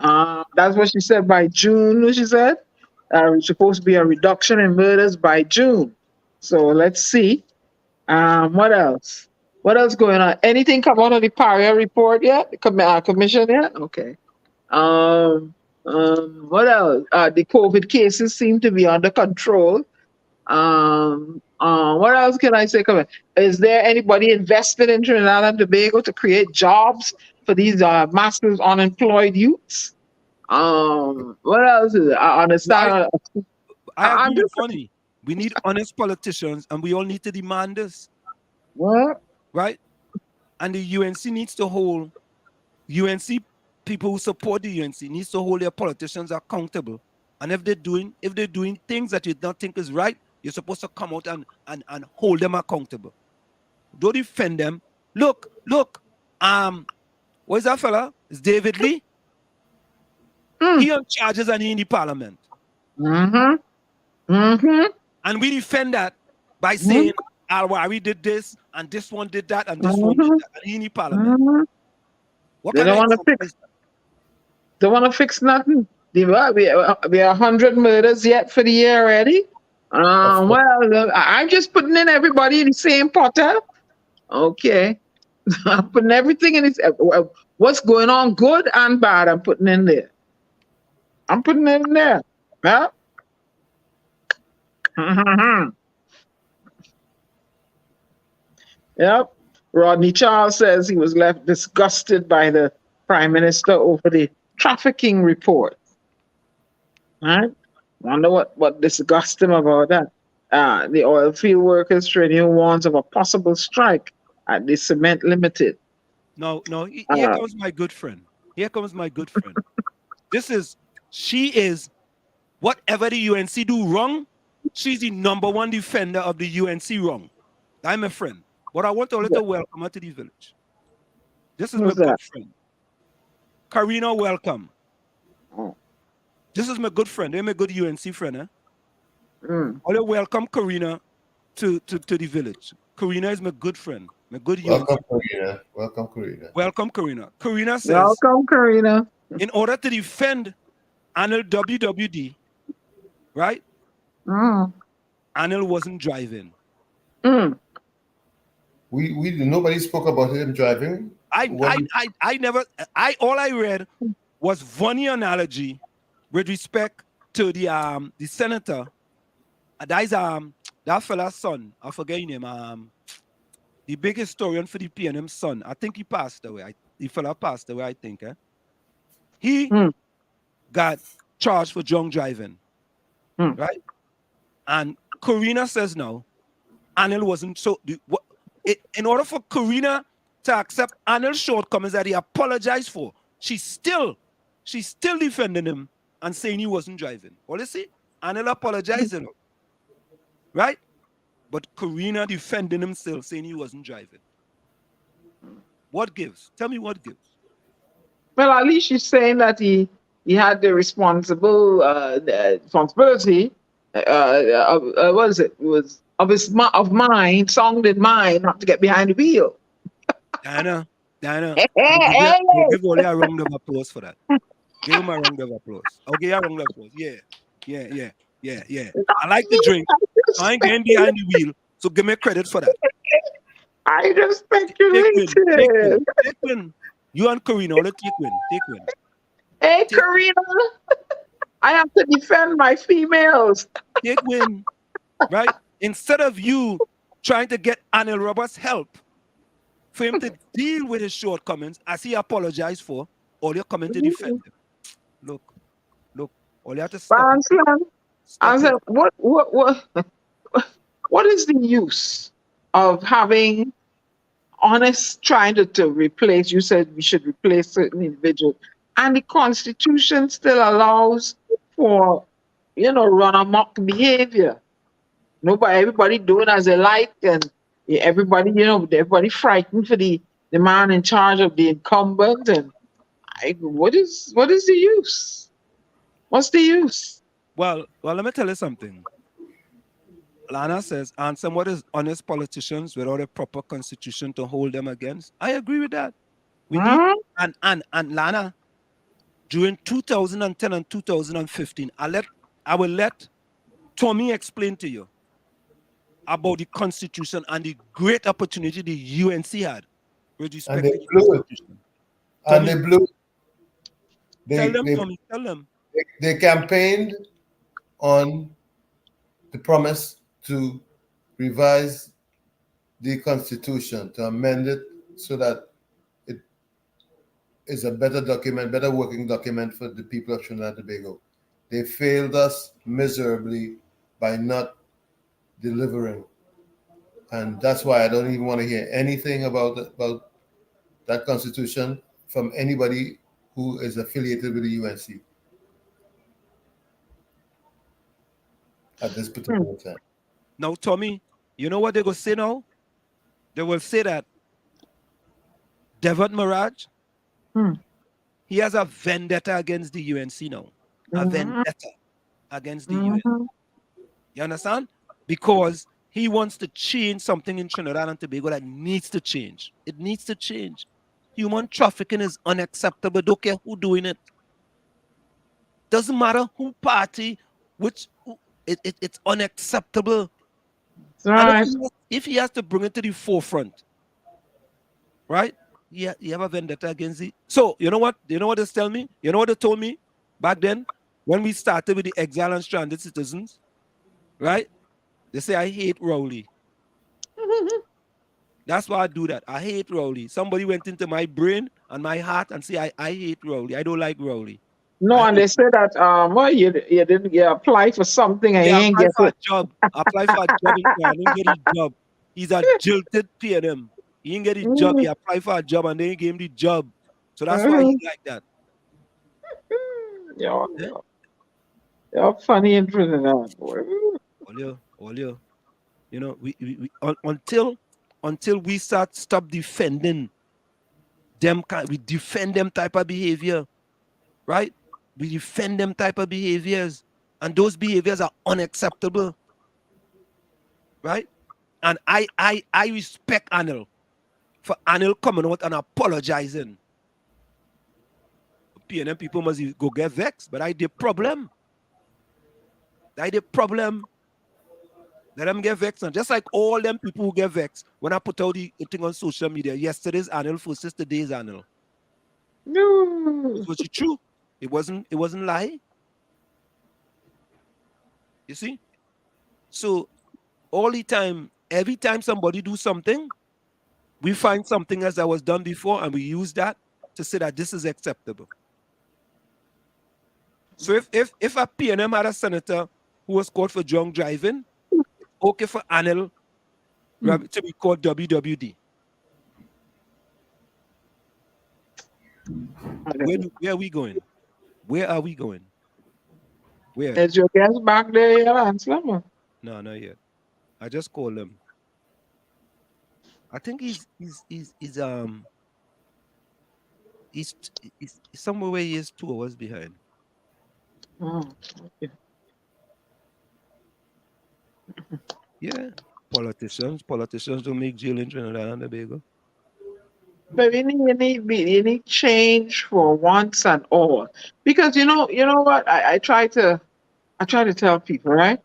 That's what she said by June. She said it's supposed to be a reduction in murders by June. So let's see. What else? What else going on? Anything come out of the Paria report yet? Commission yet? Okay. What else? The COVID cases seem to be under control. What else can I say? Is there anybody invested in Trinidad and Tobago to create jobs for these massive unemployed youths? What else is it? I understand. I agree with Funny. We need honest politicians, and we all need to demand this. What? Right? And the UNC needs to hold UNC people who support the UNC needs to hold their politicians accountable. And if they're doing things that you don't think is right, you're supposed to come out and hold them accountable. Don't defend them. Look, what is that fella? It's David Lee. He on charges and he in the parliament. And we defend that by saying Al-Wari did this and this one did that and this one did that and he in the parliament. What they don't want to fix. Don't want to fix nothing. We are 100 murders yet for the year already. Well, I'm just putting in everybody in the same pot. Okay. I'm putting everything in this. What's going on, good and bad, I'm putting in there. I'm putting it in there. Yeah. Yep. Rodney Charles says he was left disgusted by the Prime Minister over the trafficking report. Right? Wonder what disgusts him about that. The oil field workers training warns of a possible strike at the Cement Limited. No, here comes my good friend. She is, whatever the UNC do wrong, she's the #1 defender of the UNC wrong. I'm a friend. But I want to let her welcome her to the village. This is my good friend. Karina, welcome. This is my good friend. They're my good UNC friend. I want to welcome Karina to the village. Karina is my good friend. My good UNC friend. Welcome, Karina. Karina says, welcome, Karina. In order to defend Anil WWD, right? Anil wasn't driving. Nobody spoke about him driving. I never all I read was funny analogy with respect to the senator. That is that fella's son. I forget his name. The big historian for the PNM son. I think he passed away. The fella passed away, I think. He got charged for drunk driving. Right? And Karina says no. Anil wasn't so in order for Karina to accept Anil's shortcomings that he apologized for, she's still defending him and saying he wasn't driving. Well, you see, Anil apologizing, right? But Karina defending him still, saying he wasn't driving. What gives? Tell me what gives. Well, at least she's saying that he had the responsibility what is it? It was of mind, sounded mind, not to get behind the wheel. Diana, we'll give Oli a round of applause for that. Give him a round of applause. I'll give you a round of applause. Yeah. I like the drink. I ain't getting behind the wheel, so give me credit for that. I just speculated. Take win. You and Karina, let's take win. Hey, Karina, I have to defend my females. Take win, right? Instead of you trying to get Anil Roberts' help for him to deal with his shortcomings, as he apologized for, all you're coming to defend him. Look, all you have to stop. What is the use of having honest trying to replace? You said we should replace certain individuals, and the Constitution still allows for run amok behavior. Everybody doing as they like, and everybody frightened for the man in charge of the incumbent. And what is the use? What's the use? Well, let me tell you something. Lana says, and somewhat is honest politicians without a proper constitution to hold them against. I agree with that. We need, and Lana, during 2010 and 2015, I will let Tommy explain to you about the Constitution and the great opportunity the UNC had with respect to the Constitution. And they blew. Tell them, Tommy, tell them. They campaigned on the promise to revise the Constitution, to amend it so that it is a better working document for the people of Trinidad and Tobago. They failed us miserably by not delivering. And that's why I don't even want to hear anything about that Constitution from anybody who is affiliated with the UNC at this particular time. Now, Tommy, you know what they will say now? They will say that Devant Maharaj, he has a vendetta against the UNC now. A vendetta against the UNC. You understand? Because he wants to change something in Trinidad and Tobago that needs to change. It needs to change. Human trafficking is unacceptable. Don't care who doing it. Doesn't matter who party, it's unacceptable. Right. If he has to bring it to the forefront, right? Yeah, you have a vendetta against it. So you know what? You know what they tell me? You know what they told me back then when we started with the exile and stranded citizens, right? They say I hate Rowley. That's why I do that. I hate Rowley. Somebody went into my brain and my heart and say I hate Rowley. I don't like Rowley. No, and they said that you didn't apply for something and you ain't get a job. Apply for a job and didn't get a job. He's a jilted PNM. He didn't get a job. He applied for a job and they gave him the job. So that's why he's like that. You're funny in Trinidad, boy. Olio. You know, we until we stop defending them, we defend them type of behavior, right? We defend them type of behaviors, and those behaviors are unacceptable, right? And I respect Anil for Anil coming out and apologizing. PNM people must go get vexed, but I the problem. Let them get vexed. And just like all them people who get vexed when I put out the thing on social media, yesterday's annual versus today's annual. No. Was it true? It wasn't lie. You see? So all the time, every time somebody do something, we find something else that was done before and we use that to say that this is acceptable. So if a PNM had a senator who was caught for drunk driving, okay for Anil to be called WWD. Where are we going? Where are we going? Where? Is your guest back there, answer? No, not yet. I just called him. I think he's somewhere where he is 2 hours behind. Oh, okay. Yeah. Politicians don't make jail in Trinidad and Tobago. But we need change for once and all. Because you know what? I try to tell people, right?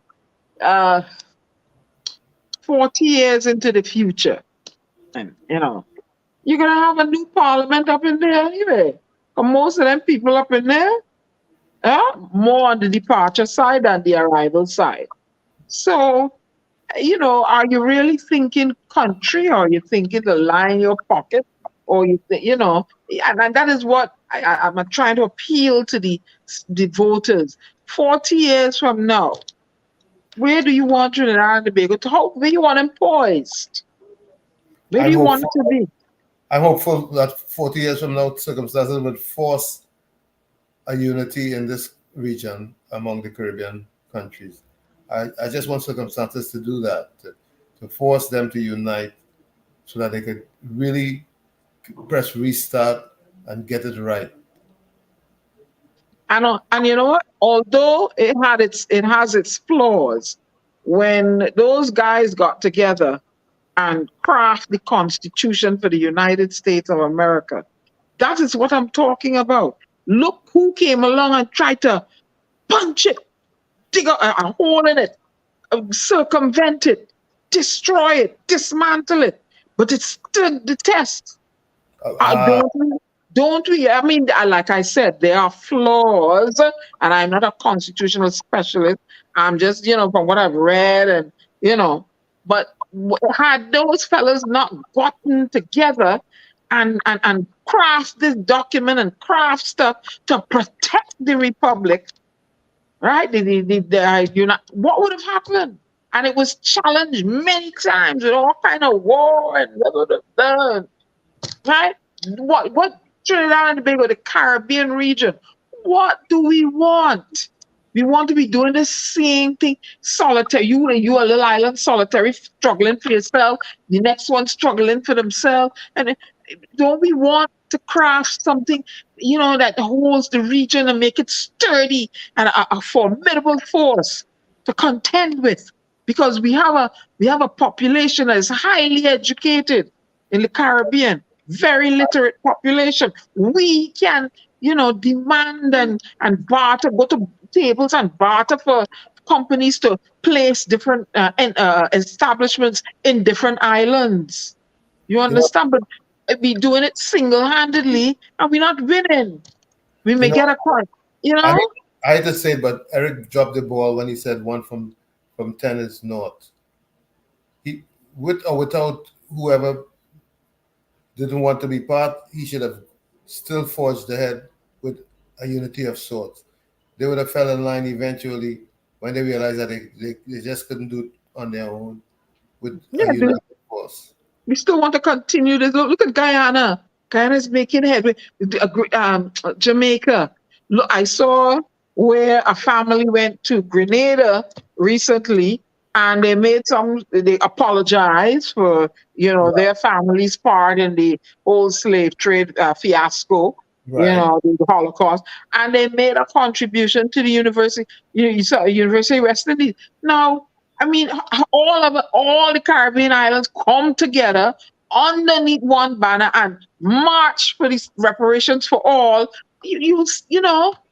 40 years into the future, and you're gonna have a new parliament up in there anyway. And most of them people up in there, more on the departure side than the arrival side. So, are you really thinking country, or are you thinking to line your pocket, or and that is what I'm trying to appeal to the voters. 40 years from now, where do you want Trinidad and Tobago where you want them poised? Where do you want it to be? I'm hopeful that 40 years from now, circumstances will force a unity in this region among the Caribbean countries. I just want circumstances to do that, to force them to unite so that they could really press restart and get it right. And you know what? Although it has its flaws, when those guys got together and craft the Constitution for the United States of America, that is what I'm talking about. Look who came along and tried to punch it, dig a hole in it, circumvent it, destroy it, dismantle it, but it stood the test. Don't we? I mean, like I said, there are flaws, and I'm not a constitutional specialist. I'm just, from what I've read, and but had those fellas not gotten together and craft this document and craft stuff to protect the republic, right? What would have happened? And it was challenged many times with all kind of war and blah, blah, blah, right? What Trinidad and Tobago, the Caribbean region, what do we want? We want to be doing the same thing, solitary. You a little island, solitary, struggling for yourself. The next one struggling for themselves. And don't we want to craft something, that holds the region and make it sturdy and a formidable force to contend with? Because we have a population that is highly educated in the Caribbean, very literate population. We can, demand and barter, go to tables and barter for companies to place different establishments in different islands. You understand? But we doing it single-handedly and we're not winning. We may get a point, I hate to say it, but Eric dropped the ball when he said one from 10 is north. He, with or without whoever didn't want to be part, he should have still forged ahead with a unity of sorts. They would have fell in line eventually when they realized that they just couldn't do it on their own with a united force. We still want to continue this. Look at Guyana. Guyana's making headway. Jamaica. Look, I saw where a family went to Grenada recently, and they apologized for, their family's part in the old slave trade fiasco, the Holocaust, and they made a contribution to the university. You saw University of West Indies. Now, I mean, all the Caribbean islands come together underneath one banner and march for these reparations for all.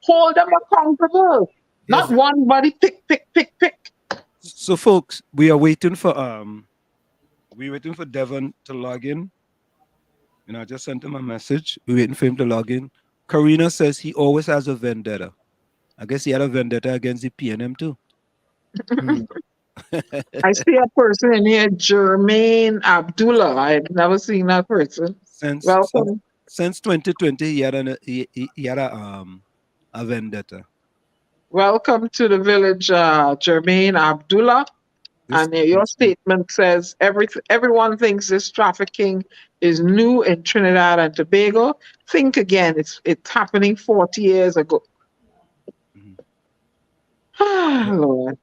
Hold them accountable. Not one body pick. So, folks, we're waiting for Devon to log in. I just sent him a message. We're waiting for him to log in. Karina says he always has a vendetta. I guess he had a vendetta against the PNM too. I see a person in here, Jermaine Abdullah. I've never seen that person. Welcome. Since 2020, he had a vendetta. Welcome to the village, Jermaine Abdullah. And your statement says everyone thinks this trafficking is new in Trinidad and Tobago. Think again, it's happening 40 years ago. Lord.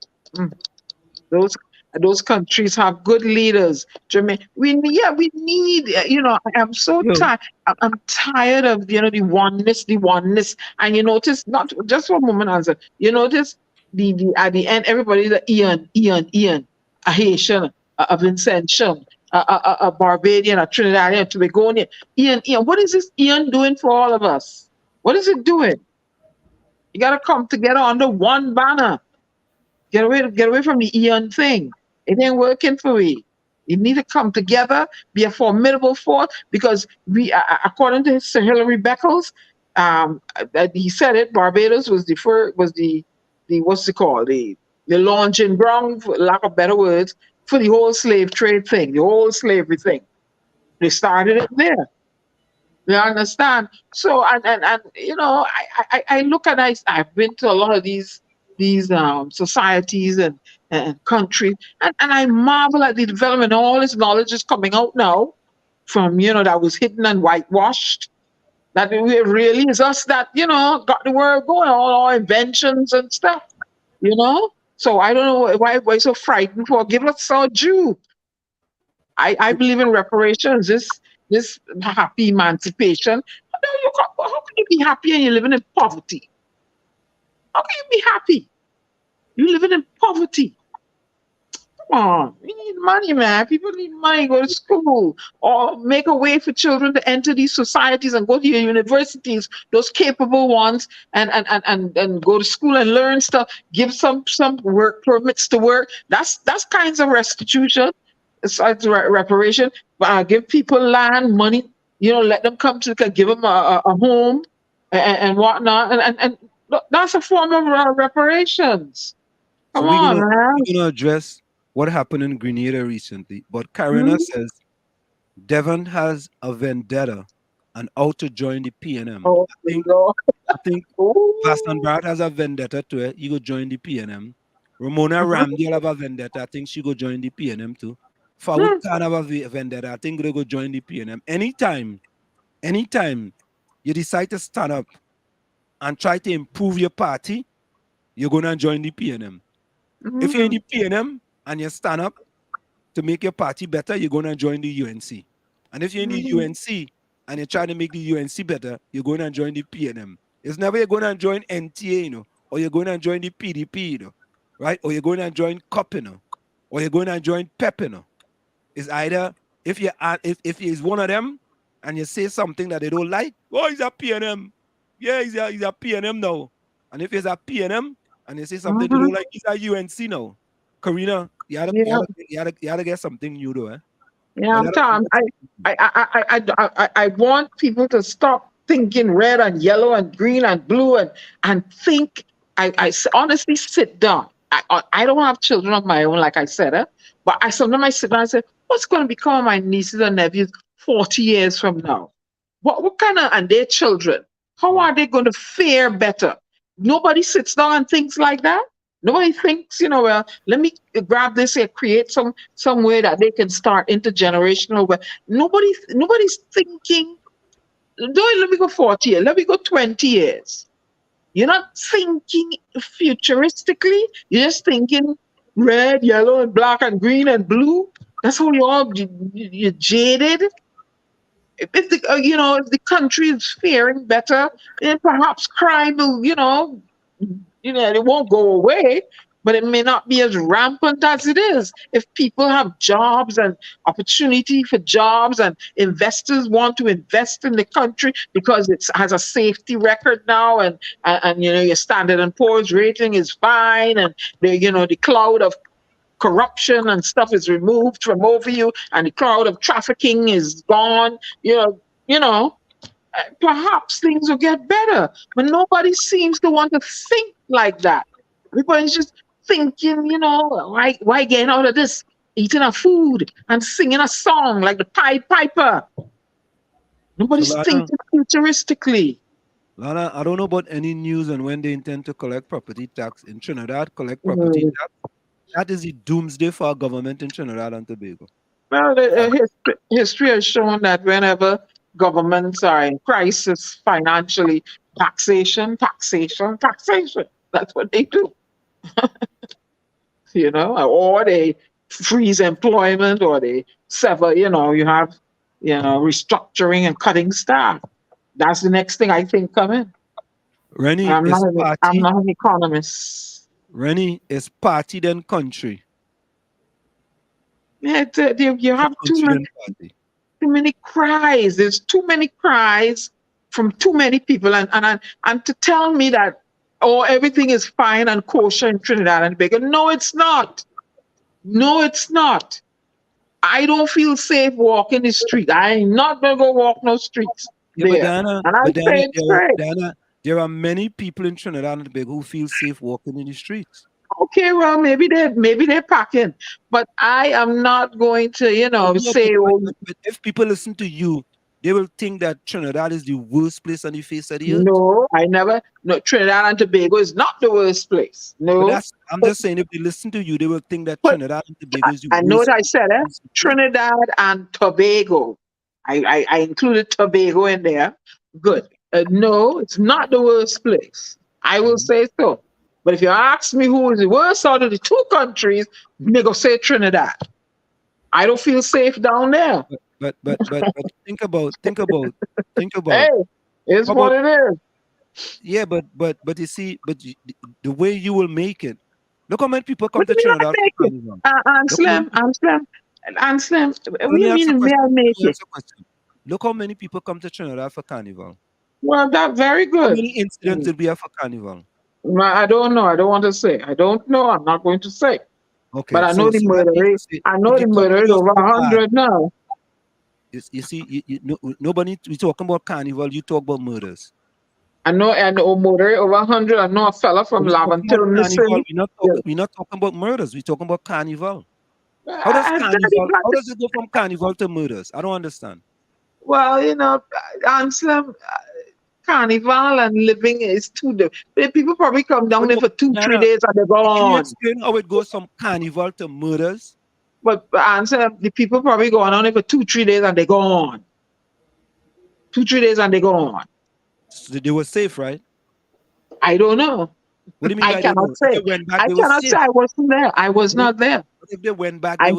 Those countries have good leaders. Jermaine, we need. I'm so tired. I'm tired of the oneness. And you notice, not just for a moment, answer. You notice the at the end, everybody's a Ian, a Haitian, a Vincentian, a Barbadian, a Trinidadian, a Tobagonian. Ian. What is this Ian doing for all of us? What is it doing? You gotta come together under one banner. Get away from the Ian thing. It ain't working for we. You need to come together, be a formidable force, because we, according to Sir Hilary Beckles, he said it. Barbados was the what's it called, the launching ground, for lack of better words, for the whole slave trade thing, the whole slavery thing. They started it there. You understand? So and I look at I've been to a lot of these societies and countries, and I marvel at the development. All this knowledge is coming out now from that was hidden and whitewashed. That it really is us that got the world going, all our inventions and stuff. So I don't know why so frightened for. Give us our due. I believe in reparations. This happy emancipation. How can you be happy and you're living in poverty? How can you be happy? You're living in poverty. Come on, we need money, man. People need money, go to school, or make a way for children to enter these societies and go to your universities, those capable ones, and go to school and learn stuff. Give some work permits to work. That's kinds of restitution. It's reparation. Give people land, money. Let them come to give them a home and whatnot, and that's a form of reparations. Come on, man. We're gonna address what happened in Grenada recently, but Karina says Devon has a vendetta and out to join the PNM. Oh, I think Vassan Bharat has a vendetta to it. You go join the PNM. Ramona Ramdale have a vendetta. I think she go join the PNM too. Fawad Khan have a vendetta. I think they go join the PNM. Anytime you decide to stand up and try to improve your party, you're gonna join the PNM. If you're in the PNM and you stand up to make your party better, you're gonna join the UNC. And if you're in the UNC and you're trying to make the UNC better, you're gonna join the PNM. It's never you're gonna join NTA, or you're gonna join the PDP, right? Or you're gonna join COP, or you're gonna join PEP, It's either if he's one of them and you say something that they don't like, he's a PNM. Yeah, he's a PNM now. And if he's a PNM and you say something you don't like, he's a UNC now. Karina, you had to get something new though, eh? Yeah, Tom. I want people to stop thinking red and yellow and green and blue and think. I honestly sit down. I don't have children of my own, like I said, but sometimes I sit down and say, what's going to become of my nieces and nephews 40 years from now? What kind of, and their children, how are they going to fare better? Nobody sits down and thinks like that. Nobody thinks, well, let me grab this and create some way that they can start intergenerational. Nobody's thinking, let me go 40 years, let me go 20 years. You're not thinking futuristically. You're just thinking red, yellow, and black, and green, and blue. That's how you're jaded. If the country is faring better, then perhaps crime will, it won't go away, but it may not be as rampant as it is. If people have jobs and opportunity for jobs, and investors want to invest in the country because it has a safety record now, and your Standard and Poor's rating is fine, and the cloud of corruption and stuff is removed from over you, and the crowd of trafficking is gone. Perhaps things will get better. But nobody seems to want to think like that. Everybody's just thinking, why getting out of this? Eating a food and singing a song like the Pied Piper. Nobody's thinking futuristically. Lana, I don't know about any news on when they intend to collect property tax in Trinidad. Collect property tax. That is the doomsday for our government in Trinidad and Tobago. Well, history has shown that whenever governments are in crisis financially, taxation. That's what they do. Or they freeze employment, or they sever, you have, restructuring and cutting staff. That's the next thing I think coming. Rennie, I'm not an economist. Rennie, is party then country. Yeah, you have too many cries. There's too many cries from too many people, and to tell me that everything is fine and kosher in Trinidad and Tobago. No, it's not. No, it's not. I don't feel safe walking the street. I ain't not gonna go walk no streets. Yeah, but Diana, there are many people in Trinidad and Tobago who feel safe walking in the streets. Okay, well, maybe they're packing, but I am not going to, say. But if people listen to you, they will think that Trinidad is the worst place on the face of the earth. No, I never. No, Trinidad and Tobago is not the worst place. No, I'm just saying, if they listen to you, they will think that Trinidad and Tobago is the worst. I know what I said. Trinidad and Tobago. I included Tobago in there. Good. No, it's not the worst place. I will say so. But if you ask me who is the worst out of the two countries, me go say Trinidad. I don't feel safe down there. But think about. Hey, it's what it is. Yeah, but you see, the way you will make it. Look how many people come to Trinidad for Carnival. And Slim, what do you mean we are making? Look how many people come to Trinidad for Carnival. Well, that's very good. How many incidents will be here for Carnival? I don't know. I don't want to say. I don't know. I'm not going to say. Okay, but I know the murder rate. I know the murder rate over 100 now. You see, nobody. We talking about Carnival. You talk about murders. I know murder rate over 100. I know a fella from Laventille missing. We're not talking about murders. We're talking about Carnival. How does it go from Carnival to murders? I don't understand. Well, Anselm, Carnival and living is too different. People probably come down there for 2-3 days and they're gone. Can you explain how it goes from Carnival to murders? But Anselm, the people probably go on there for 2-3 days and they're gone. 2-3 days and they're gone. So they were safe, right? I don't know. What do you mean? I cannot say. I cannot say. I wasn't there. I was not there. But if they went back, they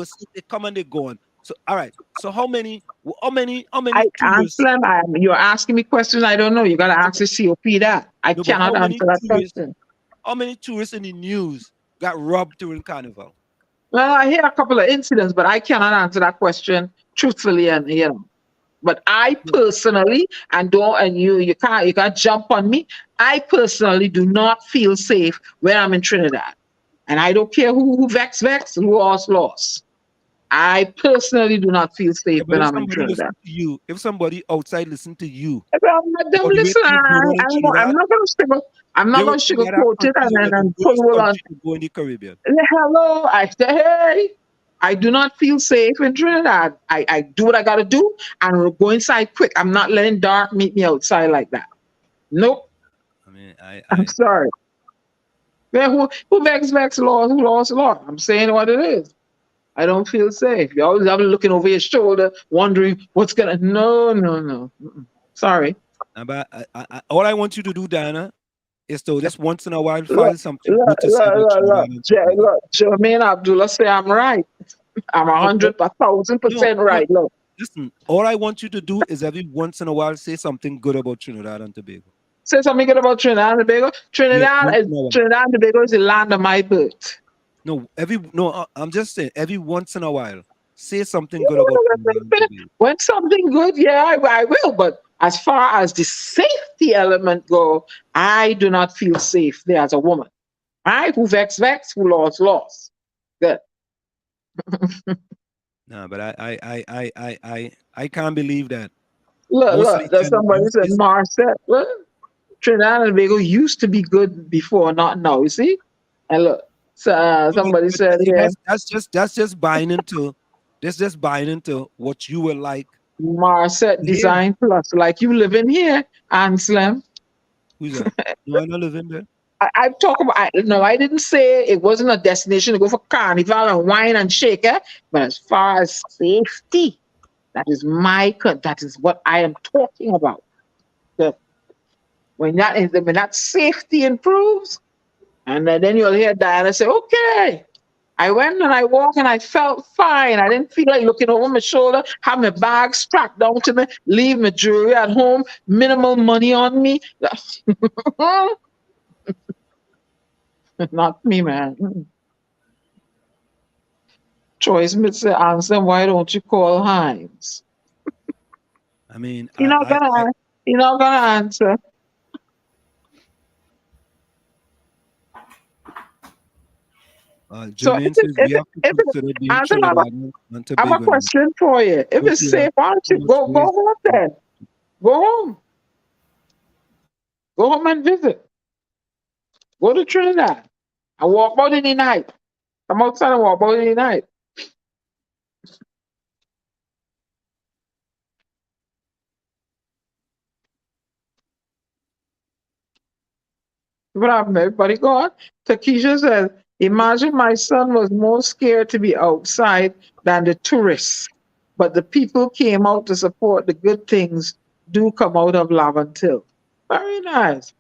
come and they gone. So all right. So how many? Anselm, you're asking me questions I don't know. You gotta ask the COP that. I cannot answer that question. How many tourists in the news got robbed during Carnival? Well, I hear a couple of incidents, but I cannot answer that question truthfully, and But I personally, you can't jump on me. I personally do not feel safe when I'm in Trinidad. And I don't care who vex, who lost. I personally do not feel safe when I'm in Trinidad. If somebody outside listen to you, I'm not going to sugarcoat it and pull on. Go in the Caribbean. Hello, I say, hey. I do not feel safe in Trinidad. I do what I got to do and go inside quick. I'm not letting dark meet me outside like that. Nope. I mean, I'm sorry. Who vex law? Who lost law? I'm saying what it is. I don't feel safe. You're always looking over your shoulder, wondering what's going to... No. Sorry. But all I want you to do, Diana, is to just once in a while find something look, Jermaine Abdullah say I'm right. I'm 1,000% right. Look. Listen, all I want you to do is every once in a while say something good about Trinidad and Tobago. Say something good about Trinidad and Tobago? Trinidad and Tobago is the land of my birth. I'm just saying every once in a while say something good about Trinidad and Tobago. When something good, yeah, I will, but as far as the safety element go, I do not feel safe there as a woman. Right? Who vex, who lost. Good. No, but I can't believe that. Look, that somebody said Marset. Look, Trinidad and Tobago used to be good before, not now. You see? And look, so, somebody said here, That's just buying into what you were like. Marset Design Plus, like you live in here, Anselm. Who's that? Do I not live in there? I talk about. No, I didn't say it wasn't a destination to go for carnival and wine and shake, but as far as safety, that is that is what I am talking about. The, when that safety improves, and then you'll hear Diana say, "Okay, I went and I walked and I felt fine. I didn't feel like looking over my shoulder, have my bag strapped down to me, leave my jewelry at home, minimal money on me." Not me, man. Choice Mr. Answer, why don't you call Hines? I mean, You're not gonna answer. So Jermaine says we have to consider being Answer, Trinidadian and I have a Tobago. question for you. If it's safe, why don't you go home then? Go home. Go home and visit. Go to Trinidad and walk out in the night. Come outside and walk out in the night. What happened? Everybody gone? Takesha says, imagine my son was more scared to be outside than the tourists. But the people came out to support the good things do come out of Laventille. Very nice.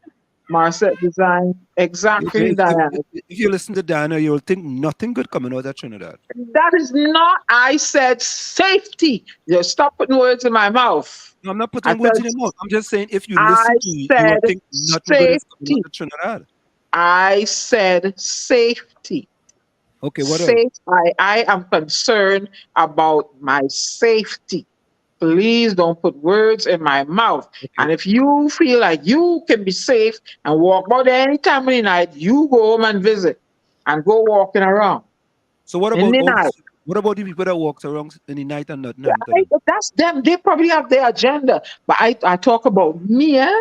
Marset Design, exactly Diana. If you listen to Diana, you'll think nothing good coming out of Trinidad. That is not, I said safety. You stop putting words in my mouth. No, I'm not putting words in your mouth. I'm just saying if you listen to it, you will think nothing good is coming out of Trinidad. I said safety. Okay, what else? I am concerned about my safety. Please don't put words in my mouth. Okay. And if you feel like you can be safe and walk out any time of the night, you go home and visit and go walking around. So what about the people that walk around in the night and nothing? That's them. They probably have their agenda. But I talk about me, I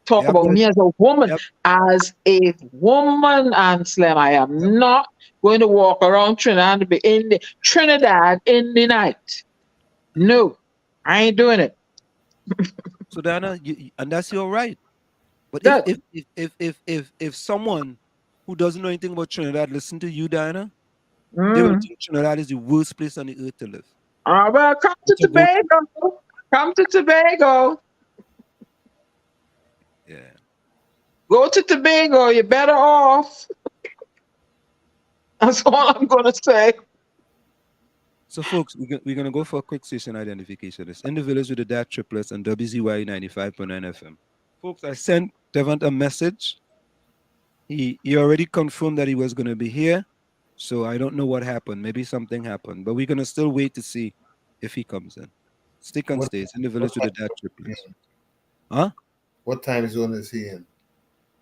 talk about me as a woman. As a woman, Anselm, I am not going to walk around Trinidad in the night. No, I ain't doing it. So Diana, and that's your right. But if someone who doesn't know anything about Trinidad listen to you, Diana, they will think Trinidad is the worst place on the earth to live. Well, come to Tobago. Come to Tobago. Yeah. Go to Tobago. You're better off. That's all I'm going to say. So, folks, we're going to go for a quick station identification. It's in the village with the DAT Triplets and WZYE 95.9 FM. Folks, I sent Devant a message. He already confirmed that he was going to be here. So I don't know what happened. Maybe something happened. But we're going to still wait to see if he comes in. Stick on stage in the village with the DAT Triplets. Huh? What time zone is he in?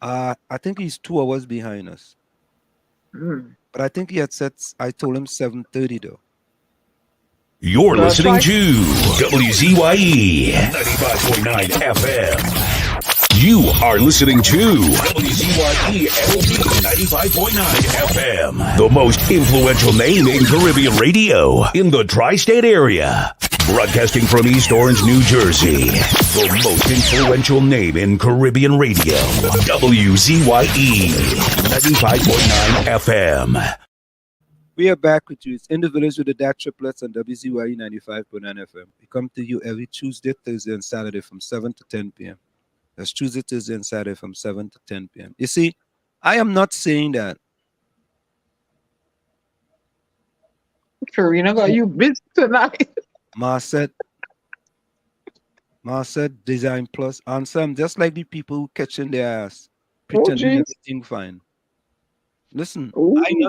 I think he's 2 hours behind us. But I think he had said, I told him 7:30 though. You're listening to WZYE 95.9 FM. You are listening to WZYE 95.9 FM, the most influential name in Caribbean radio in the tri-state area. Broadcasting from East Orange, New Jersey, the most influential name in Caribbean radio. WZYE 95.9 FM. We are back with you. It's in the village with the DAT Triplets and WZYE 95.9 FM. We come to you every Tuesday, Thursday, and Saturday from 7 to 10 p.m. That's Tuesday, Thursday, and Saturday from 7 to 10 p.m. You see, I am not saying that. Karina got you busy tonight. Marset Design Plus. And some just like the people who catching their ass, pretending everything fine. Listen, I'm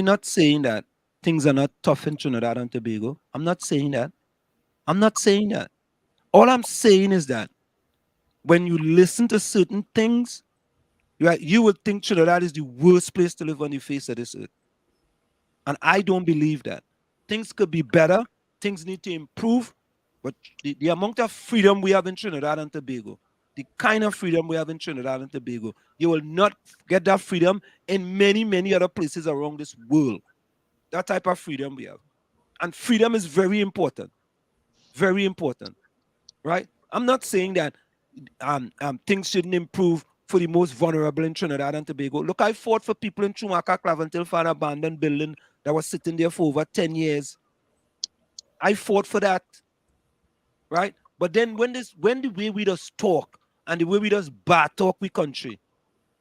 not saying that things are not tough in Trinidad and Tobago. I'm not saying that. All I'm saying is that when you listen to certain things, you will think Trinidad is the worst place to live on the face of this earth. And I don't believe that. Things could be better. Things need to improve. But the amount of freedom we have in Trinidad and Tobago, the kind of freedom we have in Trinidad and Tobago, you will not get that freedom in many, many other places around this world. That type of freedom we have. And freedom is very important. Very important. Right? I'm not saying that things shouldn't improve for the most vulnerable in Trinidad and Tobago. Look, I fought for people in Chumaka Claventil for an abandoned building that was sitting there for over 10 years. I fought for that. Right? But then when the way we just talk and the way we just bad talk we country,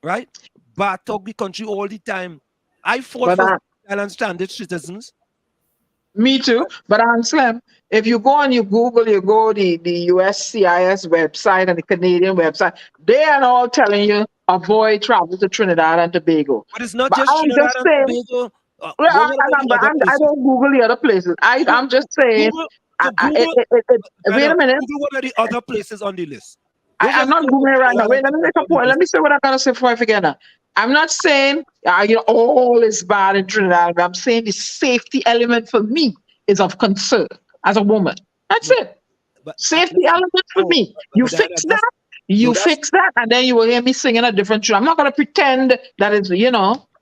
right? Bad talk the country all the time. I fought for island standard citizens. Me too. But Slim, if you go on your Google, you go the USCIS website and the Canadian website, they are all telling you avoid travel to Trinidad and Tobago. But it's not just Trinidad and Tobago. I don't Google the other places. I'm just saying. Wait a minute. Google what are the other places on the list? I'm not Googling right now. Wait, let me make a point. Let me say what I gotta say before I forget now. I'm not saying all is bad in Trinidad. I'm saying the safety element for me is of concern as a woman. That's it. Safety element for me. You fix that. You fix that, and then you will hear me singing a different tune. I'm not gonna pretend that it's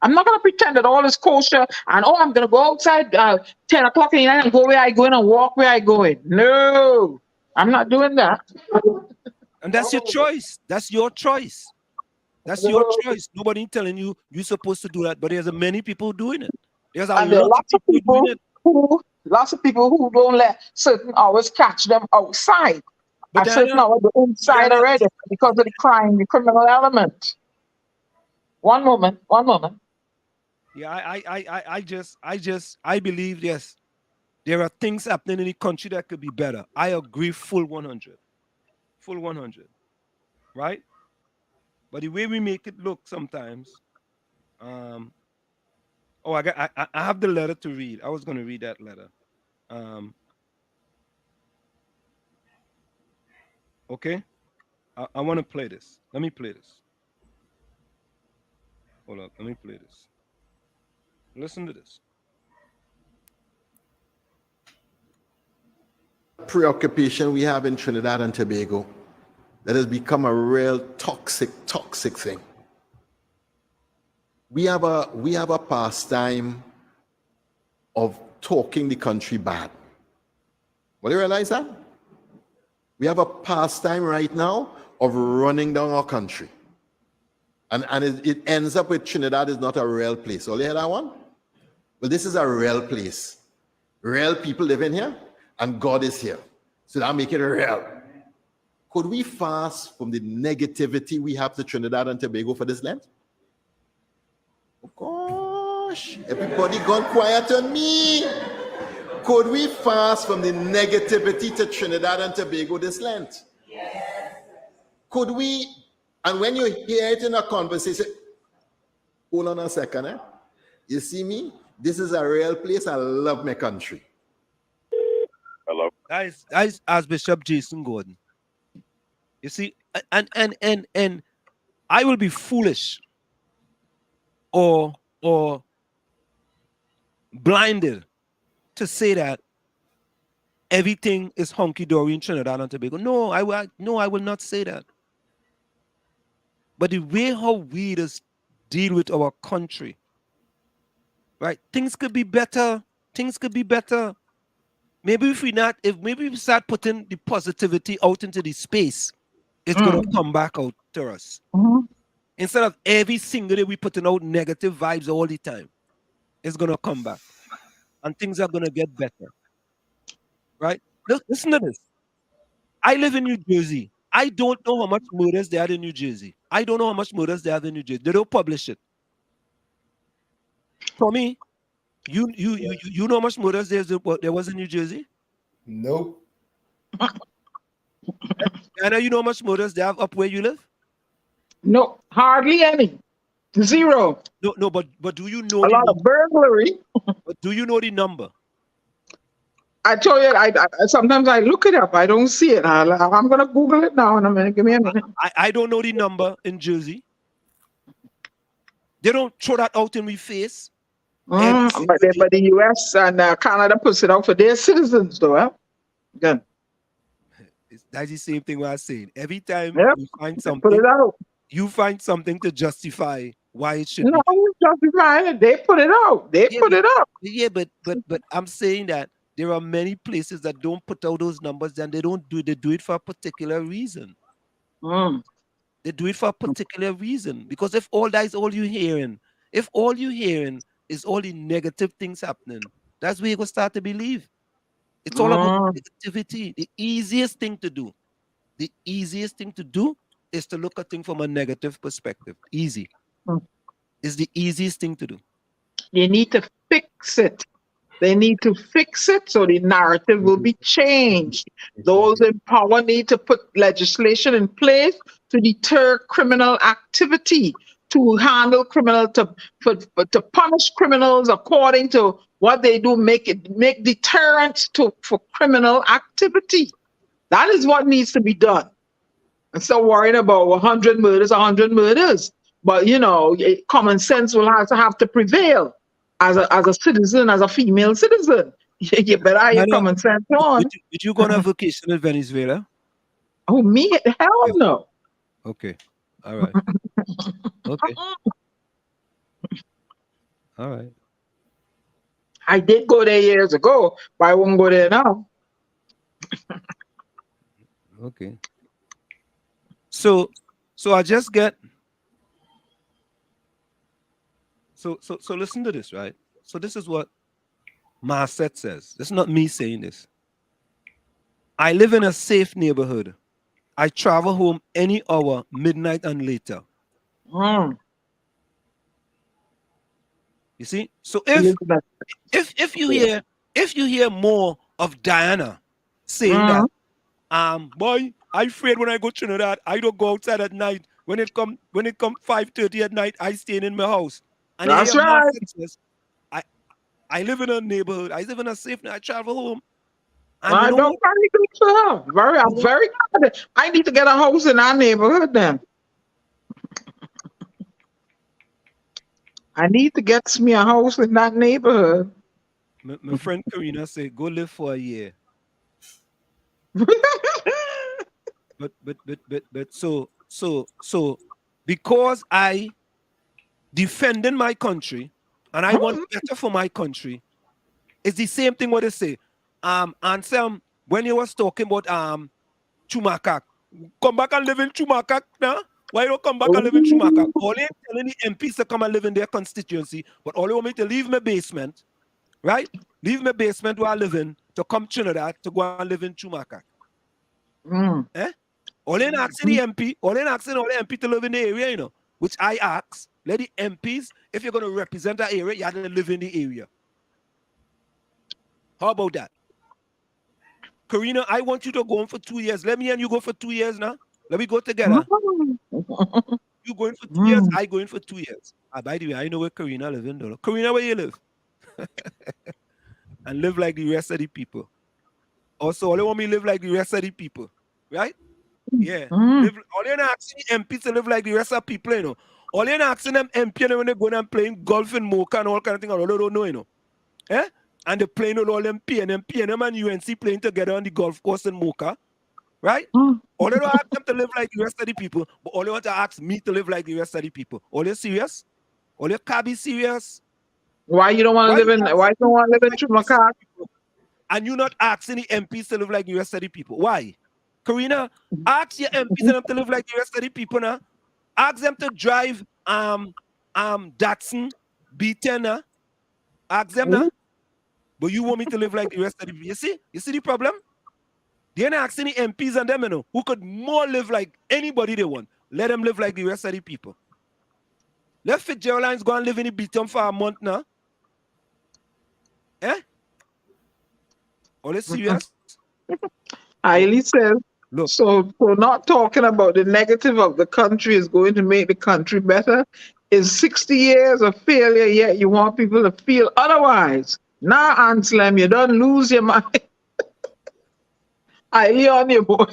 I'm not gonna pretend that all is kosher and I'm gonna go outside 10 o'clock in the night and go where I go and walk where I go in. No, I'm not doing that. And that's your choice. That's your choice. That's your choice. Nobody telling you you're supposed to do that, but there's many people doing it. There's lots of people doing it. Lots of people who don't let certain hours catch them outside. At certain hours they're inside already because of the crime, the criminal element. One moment. Yeah, I believe yes, there are things happening in the country that could be better. I agree full 100. Full 100. Right? But the way we make it look sometimes, I have the letter to read. I was going to read that letter. Okay? I want to play this. Let me play this. Hold up. Let me play this. Listen to this. Preoccupation we have in Trinidad and Tobago that has become a real toxic thing. We have a pastime of talking the country bad. Do you realize that? We have a pastime right now of running down our country. And it ends up with Trinidad is not a real place. All you hear that one? Well, this is a real place. Real people live in here, and God is here. So that make it real. Could we fast from the negativity we have to Trinidad and Tobago for this Lent? Oh gosh, everybody gone quiet on me. Could we fast from the negativity to Trinidad and Tobago this Lent? Yes. Could we? And when you hear it in a conversation, hold on a second. You see me? This is a real place. I love my country. Hello. Guys, as Bishop Jason Gordon. You see, and I will be foolish or blinded to say that everything is hunky-dory in Trinidad and Tobago. No, I will not say that. But the way how we just deal with our country, right? Things could be better. Things could be better. Maybe if we start putting the positivity out into the space, it's gonna come back out to us. Instead of every single day we putting out negative vibes all the time, it's gonna come back, and things are gonna get better. Right? Listen to this. I live in New Jersey. I don't know how much murders they had in New Jersey. I don't know how much murders they have in New Jersey. They don't publish it. For me, you know how much murders there was in New Jersey? Nope. Anna, you know how much murders they have up where you live? No, hardly any. Zero. No, but do you know a lot of burglary? But do you know the number? I told you, I sometimes I look it up. I don't see it. I'm gonna Google it now in a minute. Give me a minute. I don't know the number in Jersey. They don't throw that out in my face. But the US and Canada puts it out for their citizens, though. Huh? Again. That's the same thing what I'm saying. Every time Yep. you find Put something, it out. you find something to justify why it should No, be. justify it. They put it out. They put it out. Yeah, but I'm saying that there are many places that don't put out those numbers, and they don't do. They do it for a particular reason. They do it for a particular reason. Because if all that is all you're hearing, if all you're hearing is all the negative things happening, that's where you go start to believe. It's all about negativity. The easiest thing to do is to look at things from a negative perspective. Easy. It's the easiest thing to do. You need to fix it. They need to fix it so the narrative will be changed. Those in power need to put legislation in place to deter criminal activity, to handle criminal, to punish criminals according to what they do, make deterrence for criminal activity. That is what needs to be done. Instead of worrying about 100 murders, 100 murders. But, common sense will have to prevail. As a citizen, as a female citizen, you better have your common sense on. Did you go on a vacation in Venezuela? Oh, me? Hell no. Okay. All right. Okay. All right. I did go there years ago, but I won't go there now. Okay. So I just get. So listen to this, right? So this is what Marset says. This is not me saying this. I live in a safe neighborhood. I travel home any hour, midnight and later. You see? So if you hear more of Diana saying that, boy, I'm afraid when I go to Trinidad, I don't go outside at night. When it come 5:30 at night, I stay in my house. And that's right. Says, I live in a neighborhood. I live in a safe. I travel home. And I don't very good for her. I'm very good. I need to get a house in our neighborhood then. I need to get me a house in that neighborhood. My friend Karina said, "Go live for a year." but so because I defending my country and I want better for my country, it's the same thing what they say. Ansem, when you was talking about Chumakak, come back and live in Chumakak now. Why don't come back and live in Chumakak? All they telling the MPs to come and live in their constituency, but all they want me to leave my basement, right? Leave my basement where I live in to come Trinidad to go and live in Chumakak. All they asking the MP, all they asking all the MP to live in the area, which I ask, let the MPs, if you're going to represent that area, you have to live in the area. How about that? Karina, I want you to go on for 2 years. Let me and you go for 2 years now. Let me go together. You going for 2 years, I going for 2 years. By the way, I know where Karina lives in, though. Karina, where you live? And live like the rest of the people. Also, all they want me to live like the rest of the people. Right? Yeah. All they're not asking the MPs to live like the rest of people, All they're not asking them MP when they're going and playing golf in Mocha and all kind of things, all they don't know, Eh? And they're playing with all them PNM and UNC playing together on the golf course in Mocha. Right? All they don't ask them to live like the rest of the people, but all they want to ask me to live like the rest of the people. All they serious? All they can't be serious? Why you don't want to live in Chumakak? And you're not asking the MPs to live like the rest of the people. Why? Karina, ask your MPs to live like the rest of the people now. Ask them to drive Datsun B10 now. Ask them now. But you want me to live like the rest of the people. You see the problem? They're not asking the MPs and them, who could more live like anybody they want. Let them live like the rest of the people. Let Fitzgerald's go and live in the B10 for a month now. Eh? Are they serious? Hailey says, so not talking about the negative of the country is going to make the country better. Is 60 years of failure, yet you want people to feel otherwise. Now, Anselm, you don't lose your mind. Hailey on you, boy.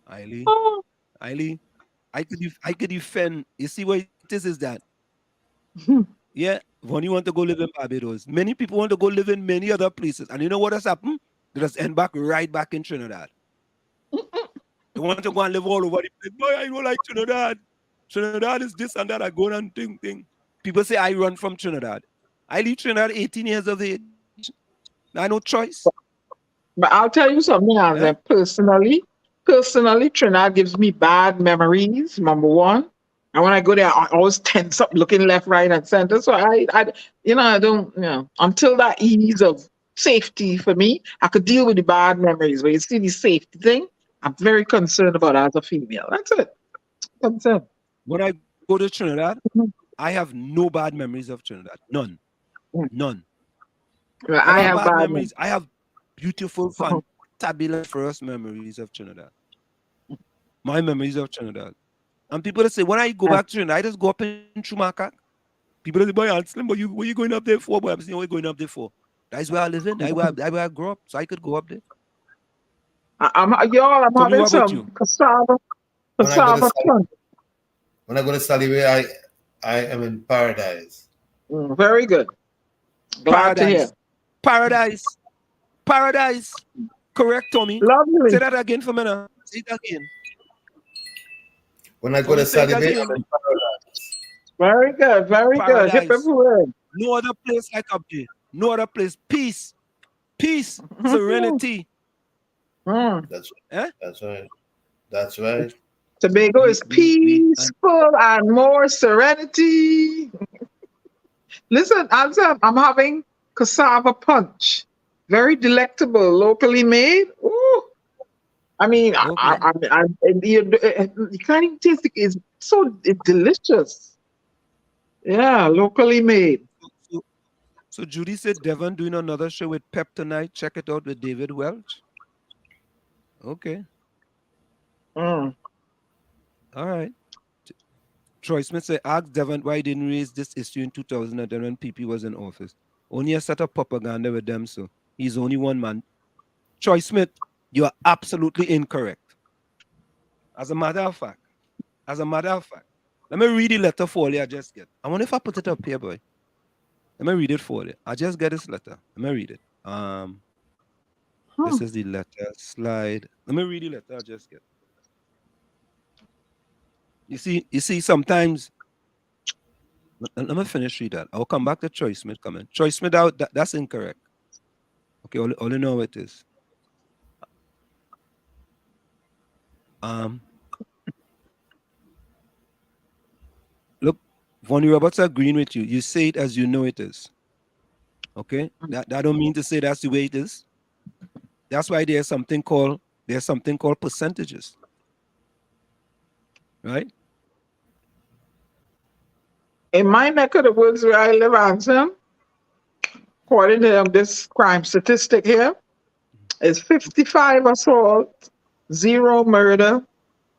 Hailey, I could defend. You see what it is that Yeah, when you want to go live in Barbados, many people want to go live in many other places. And you know what has happened? They just end back right back in Trinidad. They want to go and live all over the place. Boy, I don't like Trinidad. Trinidad is this and that. I go and thing. People say I run from Trinidad. I leave Trinidad 18 years of age. I no choice. But I'll tell you something else. Yeah? Personally, Trinidad gives me bad memories. Number one, and when I go there, I always tense up, looking left, right, and center. So I I don't, until that ease of safety for me, I could deal with the bad memories. But you see, the safety thing, I'm very concerned about as a female. That's it. That's it. When I go to Trinidad, I have no bad memories of Trinidad. None. None. Well, I I have have bad bad memories. I have beautiful, fantabulous first memories of Trinidad. My memories of Trinidad. And people that say, when I go back to Trinidad, I just go up in Chumaca. People say, boy, Slim, but what you going up there for? Boy, I'm saying, what you going up there for? That's where I live in. That's where I grew up. So I could go up there. I'm Tell me having what about you? some cassava punch. When I go to Saliwe, I am in paradise. Very good. Glad to hear. Paradise. Correct, Tommy. Lovely. Say that again for me now. Say it again. When I go to Saliwe, I'm in paradise. Very good. Very good. Hip, hip, hooray. No other place like up there. No other place. Peace, serenity. That's right. Eh? That's right. That's right. Tobago is peaceful and more serenity. Listen, I'm having cassava punch. Very delectable, locally made. Ooh. I mean, you can't even taste it. It's delicious. Yeah, locally made. So Judy said Devon doing another show with Pep tonight. Check it out with David Welch. Okay. All right. Troy Smith said, ask Devon why he didn't raise this issue in 2010 when PP was in office. Only a set of propaganda with them, so he's only one man. Troy Smith, you are absolutely incorrect. As a matter of fact, let me read the letter for you I just get. I wonder if I put it up here, boy. Let me read it for you. I just get this letter. Let me read it. This is the letter slide. Let me read the letter I just get. You see, sometimes, let me finish read that. I'll come back to Troy Smith comment. Troy Smith out, that's incorrect. Okay, all you know it is. Look, Vonnie Roberts agreeing with you. You say it as you know it is. Okay? That don't mean to say that's the way it is. That's why there's something called percentages. Right? In my neck of the woods where I live, Anselm, according to this crime statistic here, is 55 assault, 0 murder,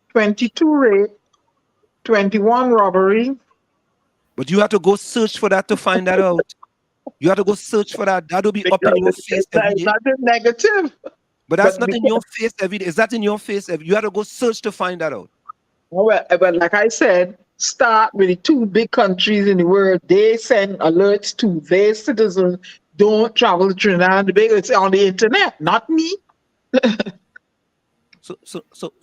22 rape, 21 robbery. But you have to go search for that to find that out. You have to go search for that. That'll be up in your face every day. That's not negative. But that's not in your face every day. Is that in your face? You have to go search to find that out. Well, but like I said, start with the two big countries in the world. They send alerts to their citizens. Don't travel to Trinidad and Tobago. It's on the internet, not me. So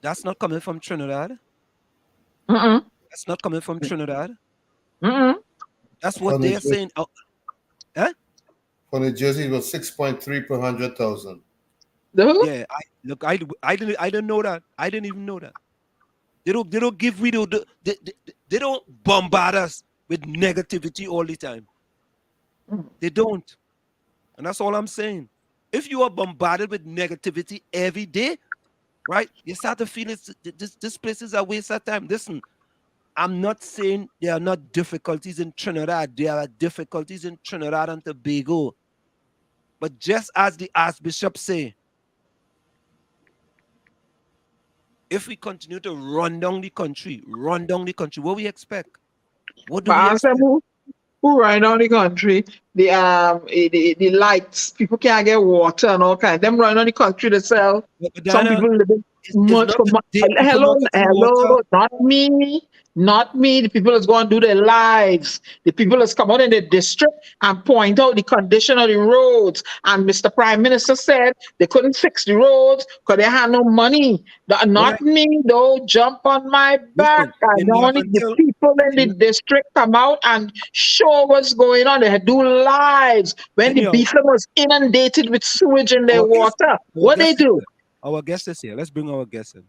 that's not coming from Trinidad. That's not coming from Trinidad. That's what they're saying. For New Jersey, it was 6.3 per 100,000. Yeah, I didn't know that. I didn't even know that. They don't give video. They don't bombard us with negativity all the time. They don't, and that's all I'm saying. If you are bombarded with negativity every day, right, you start to feel this place is a waste of time. Listen, I'm not saying there are not difficulties in Trinidad. There are difficulties in Trinidad and Tobago. But just as the Archbishop say, if we continue to run down the country, what we expect? What do we expect? Who run down the country? The lights, people can't get water and all kinds. Them run down the country to sell. Some people living Not to date people Hello, not to drink water. hello, not me. Not me. The people that's going to do their lives. The people that's come out in the district and point out the condition of the roads. And Mr. Prime Minister said they couldn't fix the roads because they had no money. Not me, though. Jump on my back. Listen, I in don't need the Laventille, people in the district come out and show what's going on. They do lives. When the anyhow, Beacon was inundated with sewage in their our guest, water, our what they guest is do? here. Our guest is here. Let's bring our guest in.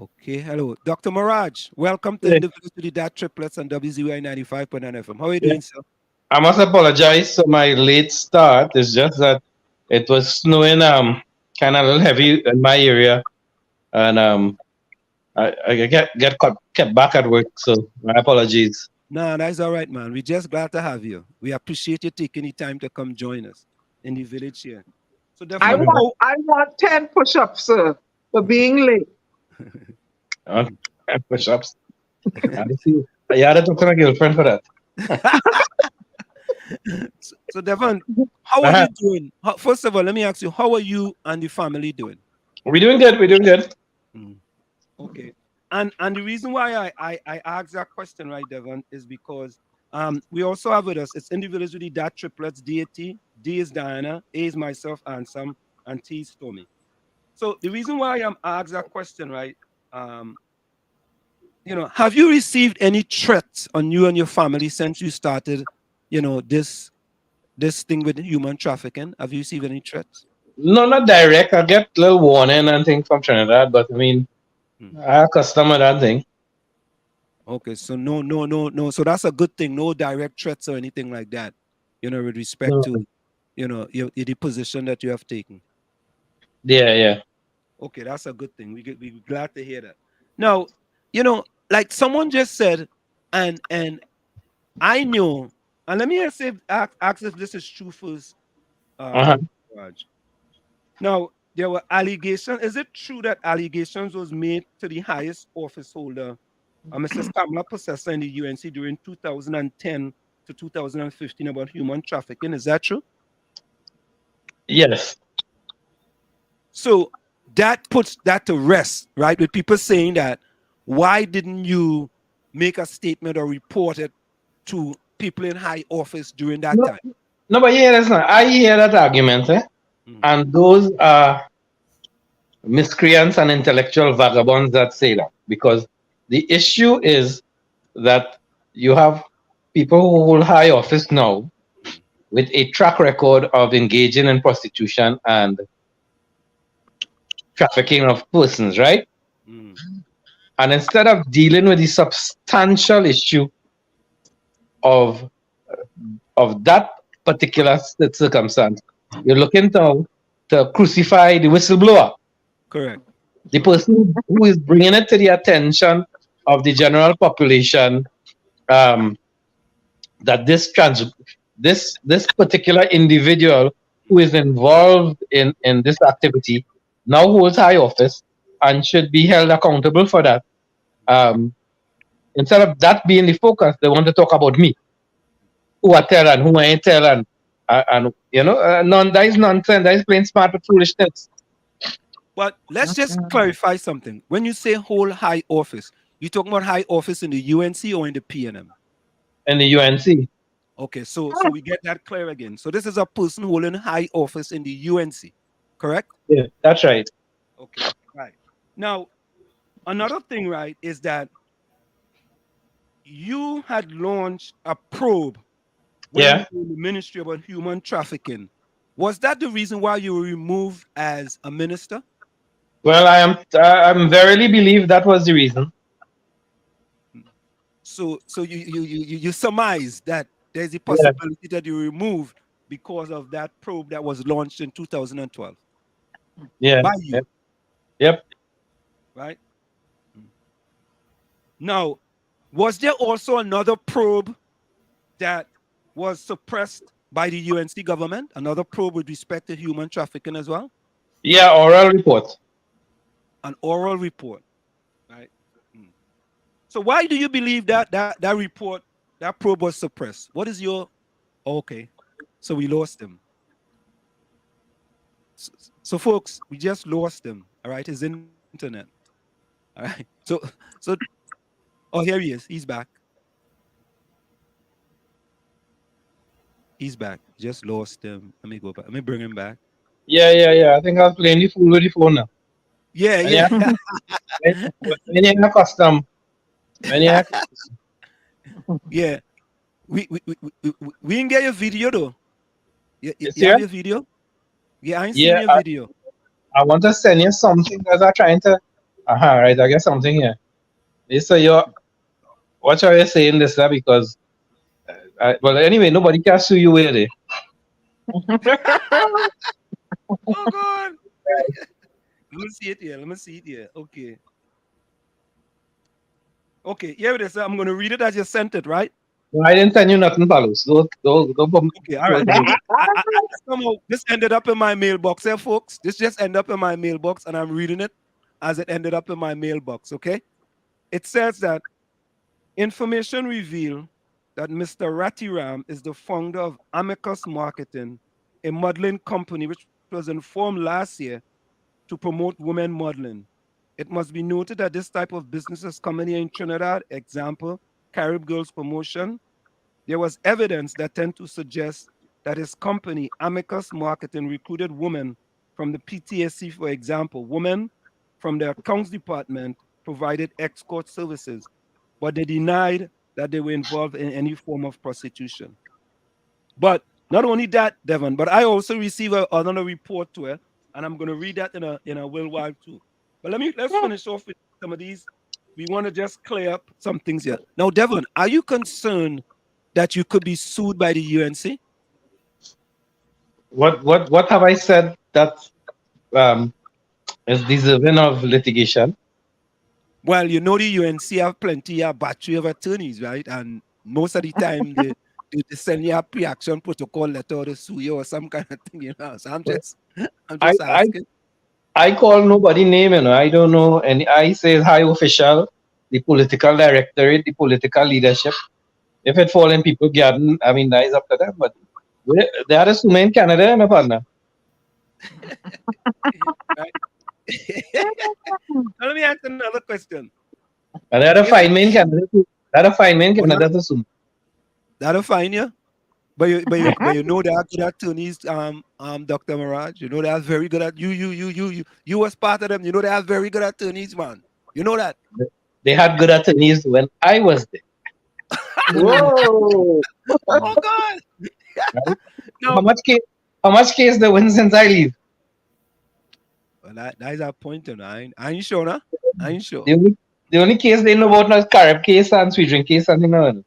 Okay, hello. Dr. Maharaj, welcome to Individuals to the DAT Triplets on WZYE 95.9 FM. How are you doing, sir? I must apologize for my late start. It's just that it was snowing kind of a little heavy in my area, and I kept back at work, so my apologies. No, that's all right, man. We're just glad to have you. We appreciate you taking the time to come join us in the village here. So I definitely, want 10 push-ups, sir, for being late. Push-ups. You had to talk to my girlfriend for that. So Devon, how are you doing? First of all, let me ask you, how are you and the family doing? We're doing good. We're doing good. Okay. And the reason why I asked that question, right, Devon, is because we also have with us, it's individuals with the DAT Triplets, DAT. D is Diana, A is myself, Ansam, and T is Stormy. So the reason why I asked that question, right, have you received any threats on you and your family since you started, this thing with human trafficking? Have you received any threats? No, not direct. I get a little warning and things from Trinidad, but I mean, I accustomed to that thing. Okay, so no. So that's a good thing. No direct threats or anything like that, with respect to, the position that you have taken. Yeah. Okay, that's a good thing. We're glad to hear that. Now, like someone just said, and I know, and let me ask if this is true first. Raj. Now, there were allegations. Is it true that allegations was made to the highest office holder, Mrs. Kamala Possessor in the UNC during 2010 to 2015 about human trafficking? Is that true? Yes. So that puts that to rest, right? With people saying that, why didn't you make a statement or report it to people in high office during that time? No, but I hear that argument, and those are miscreants and intellectual vagabonds that say that, because the issue is that you have people who hold high office now with a track record of engaging in prostitution and trafficking of persons, right? And instead of dealing with the substantial issue of that particular circumstance, you're looking to crucify the whistleblower. Correct. The person who is bringing it to the attention of the general population, that this particular individual who is involved in this activity now holds high office and should be held accountable for that. Instead of that being the focus, they want to talk about me, who I tell and who I ain't tell, and that is nonsense. That is plain smart with foolishness. But let's just clarify something. When you say whole high office, you talking about high office in the UNC or in the PNM? In the UNC. Okay, so we get that clear again. So this is a person holding high office in the UNC, correct? Yeah, that's right. Okay, right. Now, another thing, right, is that you had launched a probe when you were in the Ministry about human trafficking. Was that the reason why you were removed as a minister? Well, I verily believe that was the reason. So you surmise that there's a possibility that you were removed because of that probe that was launched in 2012. Yeah. By you. Yep. Right. Now, was there also another probe that was suppressed by the UNC government? Another probe with respect to human trafficking as well? Yeah, oral report. An oral report, right? So why do you believe that report, that probe was suppressed? What is your... Okay, so we lost him. So folks, we just lost him. All right, his internet. All right. So oh, here he is. He's back. He's back. Just lost him. Let me go back. Let me bring him back. Yeah. I think I was playing the fool with the phone now. Yeah. When you're accustomed. Yeah. We didn't get your video though. You serious? have your video? Yeah, I ain't seen your video. I want to send you something because I'm trying to. Right. I get something here. So what are you saying this because? Well, anyway, nobody can sue you with it. Oh God. Let me see it here. Okay. Here it is. I'm gonna read it as you sent it, right? No, I didn't send you nothing, Palos. Don't Okay, all right. Somehow this ended up in my mailbox here, folks. This just ended up in my mailbox, and I'm reading it as it ended up in my mailbox. Okay. It says that information reveal that Mr. Ratiram is the founder of Amicus Marketing, a modeling company which was informed last year to promote women modeling. It must be noted that this type of business is common here in Trinidad. Example, Carib Girls Promotion. There was evidence that tend to suggest that his company, Amicus Marketing, recruited women from the PTSC, for example. Women from the accounts department provided escort services, but they denied that they were involved in any form of prostitution. But not only that, Devon, but I also received another report to it, and I'm going to read that in a little while too. But let's finish off with some of these. We want to just clear up some things here. Now, Devon, are you concerned that you could be sued by the UNC? What have I said that is deserving of litigation? Well, you know the UNC have plenty of battery of attorneys, right? And most of the time they send you a pre-action protocol letter or to sue you or some kind of thing, So I'm just asking. I call nobody name, I don't know, and I say high official, the political directorate, the political leadership. If it fall in people garden, I mean that is up to them. But they are assuming in Canada, my partner. Let me ask another question. And they are a fine man in Canada too. That'll fine assume. That'll fine you? But you know there are good attorneys, Dr. Maharaj. You know they are very good at you was part of them. You know they are very good attorneys, man. You know that. They had good attorneys when I was there. Whoa! Oh God! No. How much case they win since I leave? Well, that is a point, I ain't sure, nah? I ain't sure. The only case they know about now is Carib case and sweet drink case, and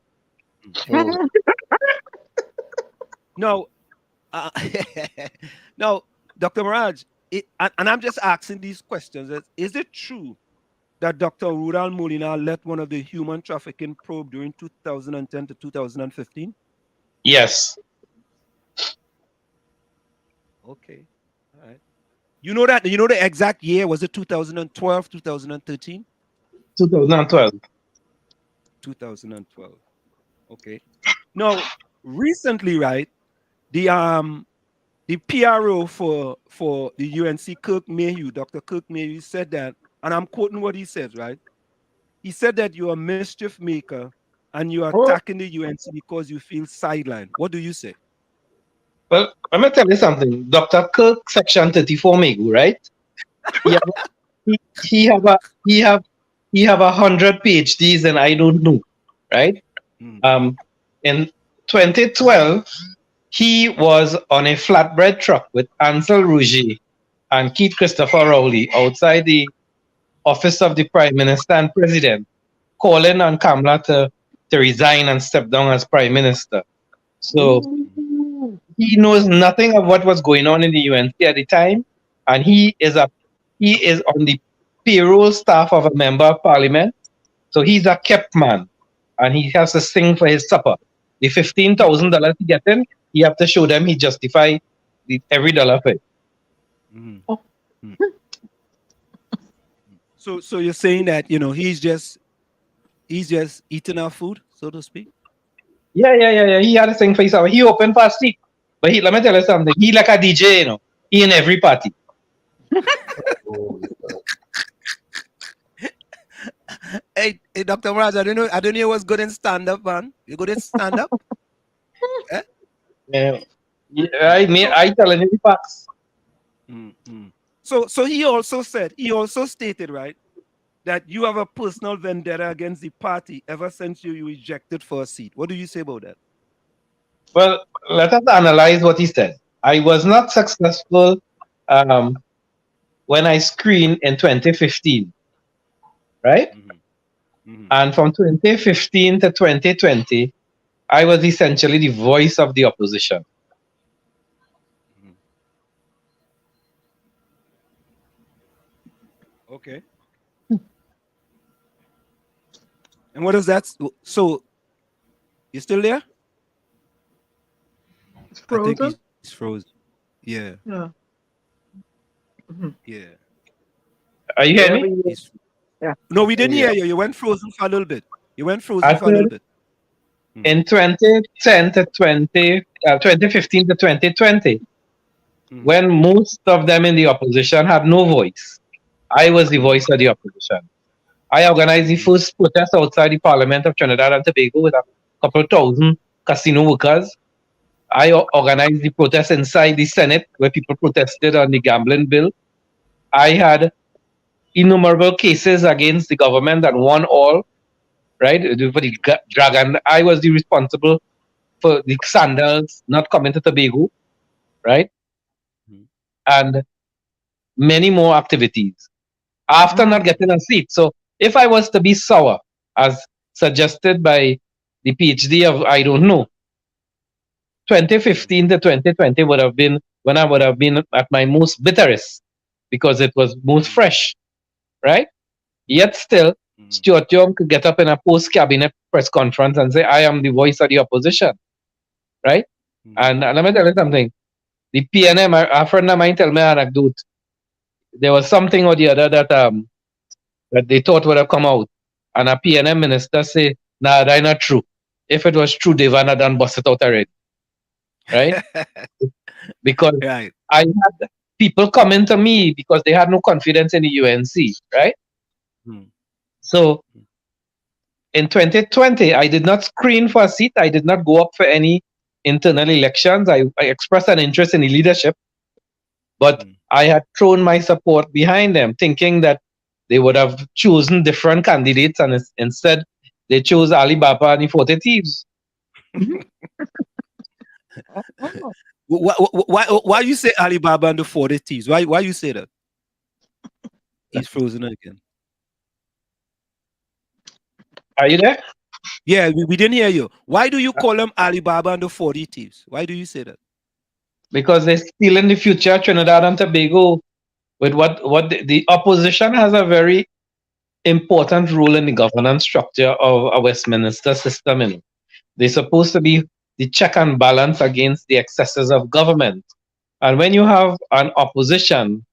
No, no, Dr. Maharaj, and I'm just asking these questions. Is it true that Dr. Rudal Molina led one of the human trafficking probe during 2010 to 2015? Yes. Okay. All right. You know the exact year? Was it 2012, 2013? 2012. 2012. Okay. Now, recently, right, the PRO for the UNC, Kirk Mayhew, Dr. Kirk Mayhew, said that, and I'm quoting what he says, right? He said that you're a mischief maker and you are attacking the UNC because you feel sidelined. What do you say? Well, let me tell you something. Dr. Kirk, Section 34 Megu, right? He have 100 PhDs and I don't know, right? In 2012, he was on a flatbread truck with Ansel Rouget and Keith Christopher Rowley outside the office of the Prime Minister and President, calling on Kamala to resign and step down as Prime Minister. So he knows nothing of what was going on in the UNC at the time, and he is on the payroll staff of a member of Parliament. So he's a kept man, and he has to sing for his supper. The $15,000 he get in, he have to show them he justify every dollar for it. So you're saying that he's just eating our food, so to speak? Yeah. He had to sing for his supper. He opened for a seat. But let me tell you something. He like a DJ, He in every party. Hey, Dr. Maharaj, I don't know what's good in stand-up, man. You good in stand-up? Eh? Yeah, I telling you the facts. So he also stated, right, that you have a personal vendetta against the party ever since you ejected for a seat. What do you say about that? Well, let us analyze what he said. I was not successful when I screened in 2015, right? And from 2015 to 2020, I was essentially the voice of the opposition. Okay. And what is that? So, you still there? It's I think frozen. he's frozen. Yeah. Yeah. Yeah. Are you hearing me? Yeah. No, we didn't Yeah. hear you. You went frozen for a little bit. I said in 2010 to 2015 to 2020, when most of them in the opposition had no voice, I was the voice of the opposition. I organized the first protest outside the Parliament of Trinidad and Tobago with a couple thousand casino workers. I organized the protest inside the Senate where people protested on the gambling bill. I had innumerable cases against the government and won all, right? For the dragon, I was the responsible for the sandals not coming to Tobago, right? And many more activities after not getting a seat. So if I was to be sour, as suggested by the PhD of I don't know, 2015 to 2020 would have been when I would have been at my most bitterest because it was most fresh, right? Yet still, Stuart Young could get up in a post-cabinet press conference and say, I am the voice of the opposition, right? And let me tell you something. The PNM, a friend of mine tell me an anecdote. There was something or the other that they thought would have come out. And a PNM minister say, nah, that's not true. If it was true, Devant had done bust it out already. Right? Because I had people coming to me because they had no confidence in the UNC, right? So in 2020, I did not screen for a seat. I did not go up for any internal elections. I expressed an interest in the leadership, but I had thrown my support behind them, thinking that they would have chosen different candidates, and instead they chose Alibaba and the 40 Thieves. Why you say Alibaba and the 40 Thieves? Why you say that? He's frozen again. Are you there? Yeah, we didn't hear you. Why do you call them Alibaba and the 40 Thieves? Why do you say that? Because they're stealing the future Trinidad and Tobago with what the opposition has a very important role in the governance structure of a Westminster system. And they're supposed to be the check and balance against the excesses of government. And when you have an opposition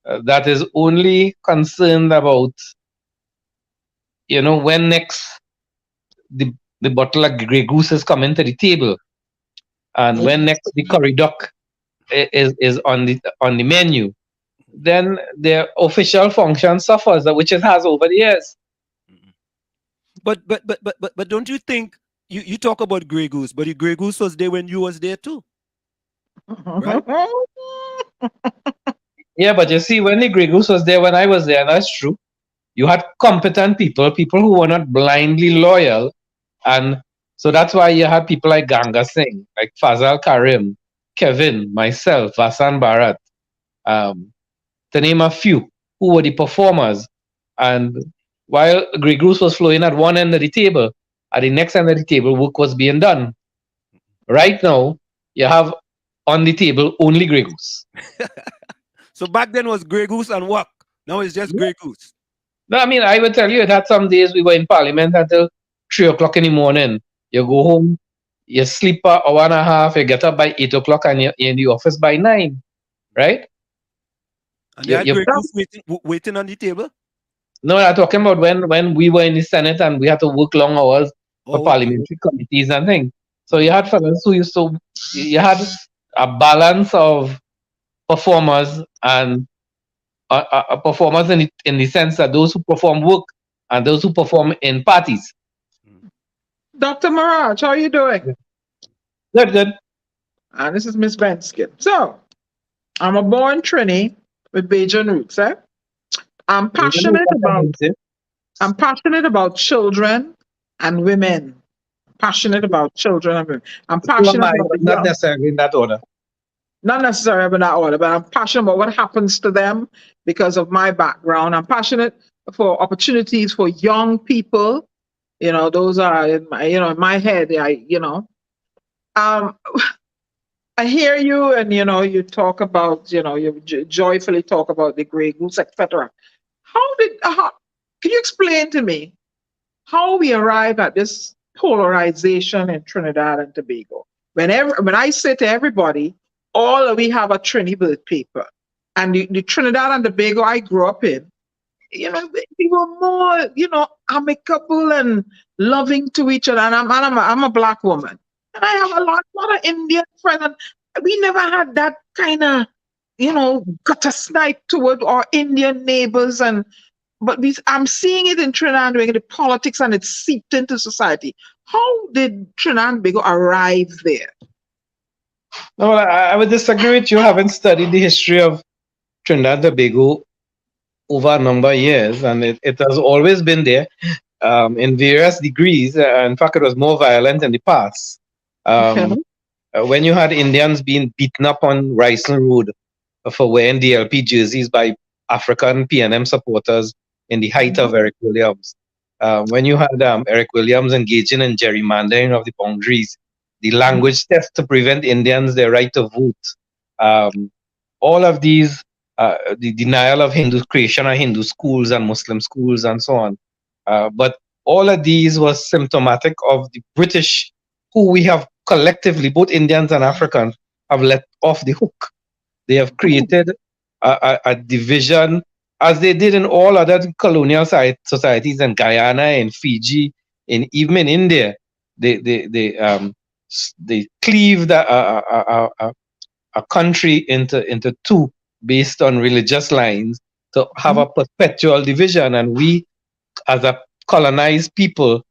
that is only concerned about, when next the bottle of Grey Goose is coming to the table, and when next the curry duck is on the menu, then their official function suffers, which it has over the years. But don't you think you talk about Grey Goose, but the Grey Goose was there when you was there too, right? Yeah, but you see, when the Grey Goose was there when I was there, that's true. You had competent people who were not blindly loyal, and so that's why you had people like Ganga Singh, like Fazal Karim, Kevin, myself, Vasan Bharat, to name a few, who were the performers. And while Grey Goose was flowing at one end of the table, at the next end of the table, work was being done. Right now, you have on the table only Grey Goose. So back then was Grey Goose and work. Now it's just Grey Goose. No, I mean, I would tell you, it had some days we were in Parliament until 3 o'clock in the morning. You go home, you sleep an hour and a half, you get up by 8 o'clock, and you're in the office by 9, right? And you had Grey Goose waiting on the table? No, I'm talking about when we were in the Senate and we had to work long hours for parliamentary committees and things. So you had fellows who you had a balance of performers and performers in the sense that those who perform work and those who perform in parties. Dr. Maharaj, how are you doing? Good, good. And this is Miss Benskin. So, I'm a born Trini with Bajan roots, eh? I'm passionate about children and women. Passionate about children and women. I'm passionate about the not young. necessarily in that order. Not necessarily in that order, but I'm passionate about what happens to them because of my background. I'm passionate for opportunities for young people. You know, those are in my, in my head. I hear you, and you talk about, you joyfully talk about the Grey Goose, etc. Can you explain to me how we arrive at this polarization in Trinidad and Tobago? When I say to everybody, we have a Trini birth paper, and the Trinidad and Tobago I grew up in, we were more, amicable and loving to each other. And I'm a black woman. And I have a lot of Indian friends, and we never had that kind of, gutter snipe toward our Indian neighbors. But I'm seeing it in Trinidad and the politics, and it's seeped into society. How did Trinidad and Tobago arrive there? No, I would disagree with you. Having studied the history of Trinidad and Tobago over a number of years, and it has always been there in various degrees. In fact, it was more violent in the past. When you had Indians being beaten up on Ryson Road for wearing DLP jerseys by African PNM supporters in the height of Eric Williams. When you had Eric Williams engaging in gerrymandering of the boundaries, the language test to prevent Indians their right to vote, all of these, the denial of Hindu creation of Hindu schools and Muslim schools and so on. But all of these was symptomatic of the British, who we have collectively, both Indians and Africans, have let off the hook. They have created a division, as they did in all other colonial societies in Guyana, in Fiji, even in India. They cleaved a country into two based on religious lines to have a perpetual division. And we, as a colonized people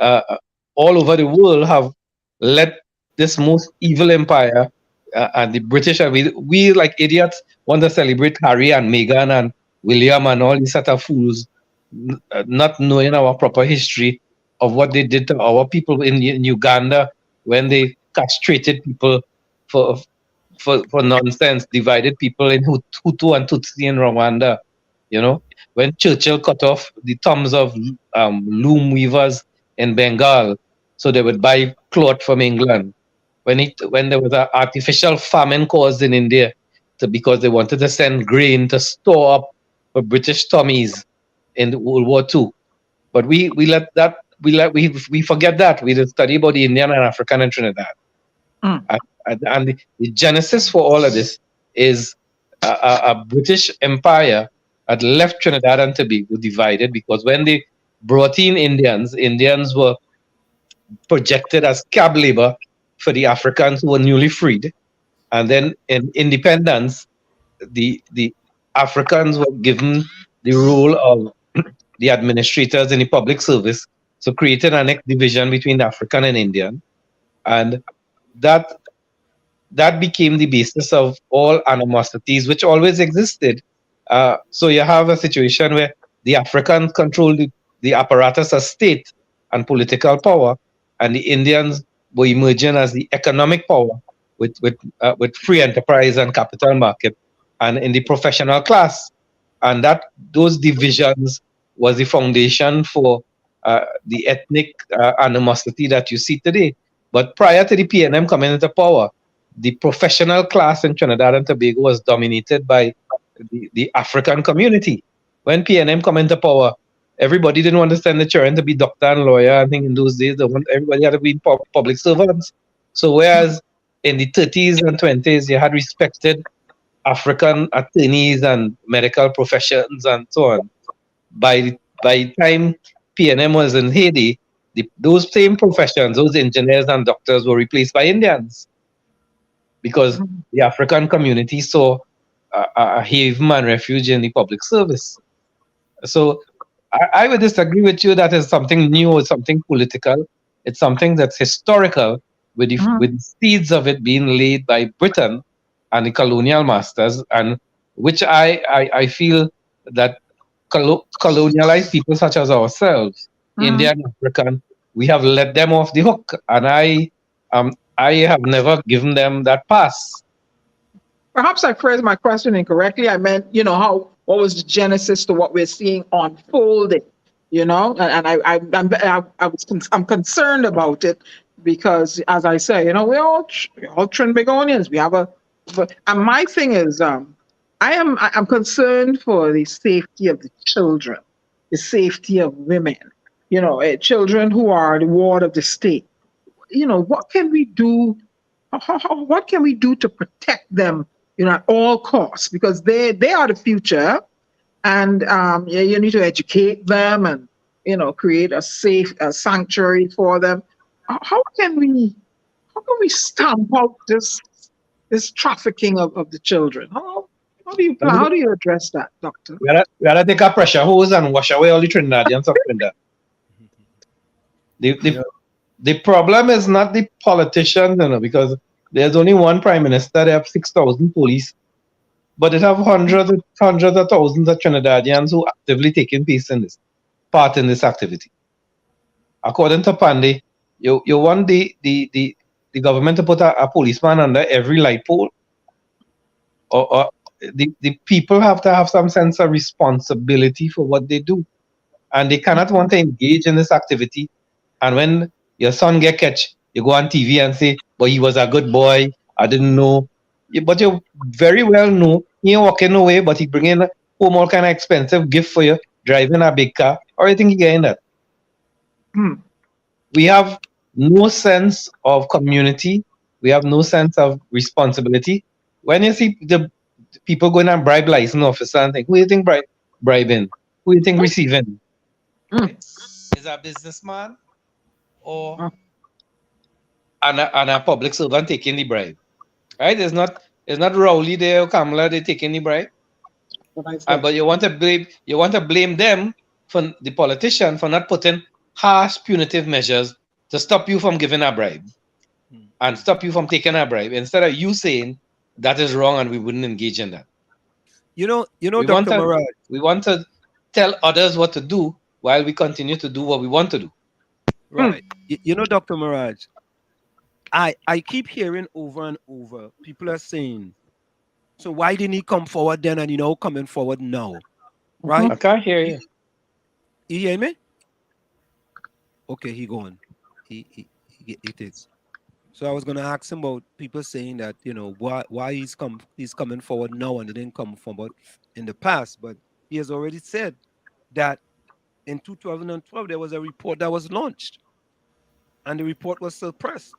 all over the world, have let this most evil empire and the British, and we like idiots want to celebrate Harry and Meghan and William and all these sort of fools, not knowing our proper history of what they did to our people in Uganda when they castrated people for nonsense, divided people in Hutu and Tutsi in Rwanda. When Churchill cut off the thumbs of loom weavers in Bengal so they would buy cloth from England. When there was an artificial famine caused in India because they wanted to send grain to store up for British Tommies in World War II. But we forget that. We did study about the Indian and African and Trinidad. And the genesis for all of this is a British empire had left Trinidad and Tobago divided, because when they brought in Indians were projected as scab labor for the Africans who were newly freed. And then in independence, the Africans were given the role of the administrators in the public service, so created a next division between African and Indian. And that became the basis of all animosities, which always existed. So you have a situation where the Africans control the apparatus of state and political power, and the Indians were emerging as the economic power with free enterprise and capital market, and in the professional class. And those divisions was the foundation for the ethnic animosity that you see today. But prior to the PNM coming into power, the professional class in Trinidad and Tobago was dominated by the African community. When PNM come into power, everybody didn't want to send the children to be doctor and lawyer. I think in those days, everybody had to be public servants. So whereas in the 30s and 20s, you had respected African attorneys and medical professions and so on. By the time PNM was in Haiti, those same professions, those engineers and doctors, were replaced by Indians, because the African community saw a haven and refuge in the public service. So I would disagree with you that is something new, it's something political, it's something that's historical, with the seeds of it being laid by Britain and the colonial masters, and which I feel that colonialized people such as ourselves, Indian, African, we have let them off the hook, and I have never given them that pass. Perhaps I phrased my question incorrectly. I meant, what was the genesis to what we're seeing unfolding, and I'm concerned about it because, as I say, we're all Trinbagonians. And my thing is, I'm concerned for the safety of the children, the safety of women, children who are the ward of the state. What can we do? What can we do to protect them, at all costs? Because they are the future, and you need to educate them and create a safe sanctuary for them. How can we stamp out this trafficking of the children? How do you address that, Doctor? We gotta take a pressure hose and wash away all the Trinidadians of Trinidad. The problem is not the politicians, because there's only one prime minister. They have 6,000 police, but they have hundreds of thousands of Trinidadians who actively taking part in this activity. According to Pandey, you want the government to put a policeman under every light pole, or the people have to have some sense of responsibility for what they do, and they cannot want to engage in this activity. And when your son get catch, you go on TV and say, "But he was a good boy. I didn't know." But you very well know he ain't walking away, but he bringing home all kind of expensive gift for you, driving a big car, or you think he getting that? We have no sense of community. We have no sense of responsibility. When you see the people going and bribe license officer and think, who do you think bribing? Who do you think receiving? Is a businessman or a public servant taking the bribe? Right? It's not Rowley there or Kamala they taking the bribe. But you want to blame them, for the politician, for not putting harsh punitive measures to stop you from giving a bribe and stop you from taking a bribe, instead of you saying that is wrong and we wouldn't engage in that. Dr. Maharaj, we want to tell others what to do while we continue to do what we want to do. Right. Dr. Maharaj, I keep hearing over and over, people are saying, so why didn't he come forward then and coming forward now? Right? I can't hear you. You hear me? Okay, he going. He takes. So I was gonna ask him about people saying that, why he's coming forward now and he didn't come forward in the past, but he has already said that in 2012 there was a report that was launched and the report was suppressed.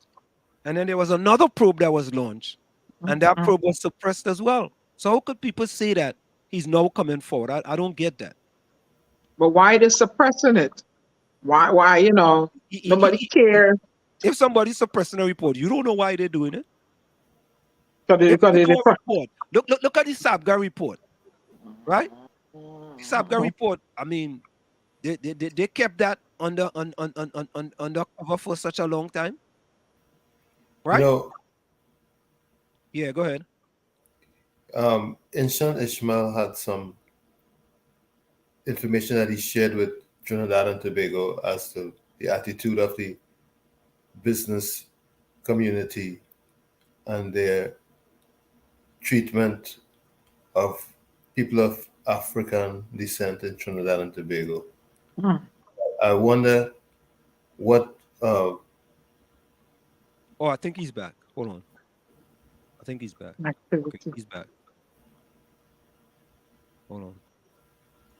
And then there was another probe that was launched and that probe was suppressed as well. So how could people say that he's now coming forward? I don't get that. But why they suppressing it? Why nobody cares? If somebody's suppressing a report, you don't know why they're doing it. Look at the Sabga report, right? The Sabga report. I mean, they kept that under cover for such a long time, right? Yeah, go ahead. Inshan Ishmael had some information that he shared with Trinidad and Tobago as to the attitude of the business community and their treatment of people of African descent in Trinidad and Tobago. I wonder what... Oh, I think he's back. Hold on. I think he's back. Okay, he's back. Hold on.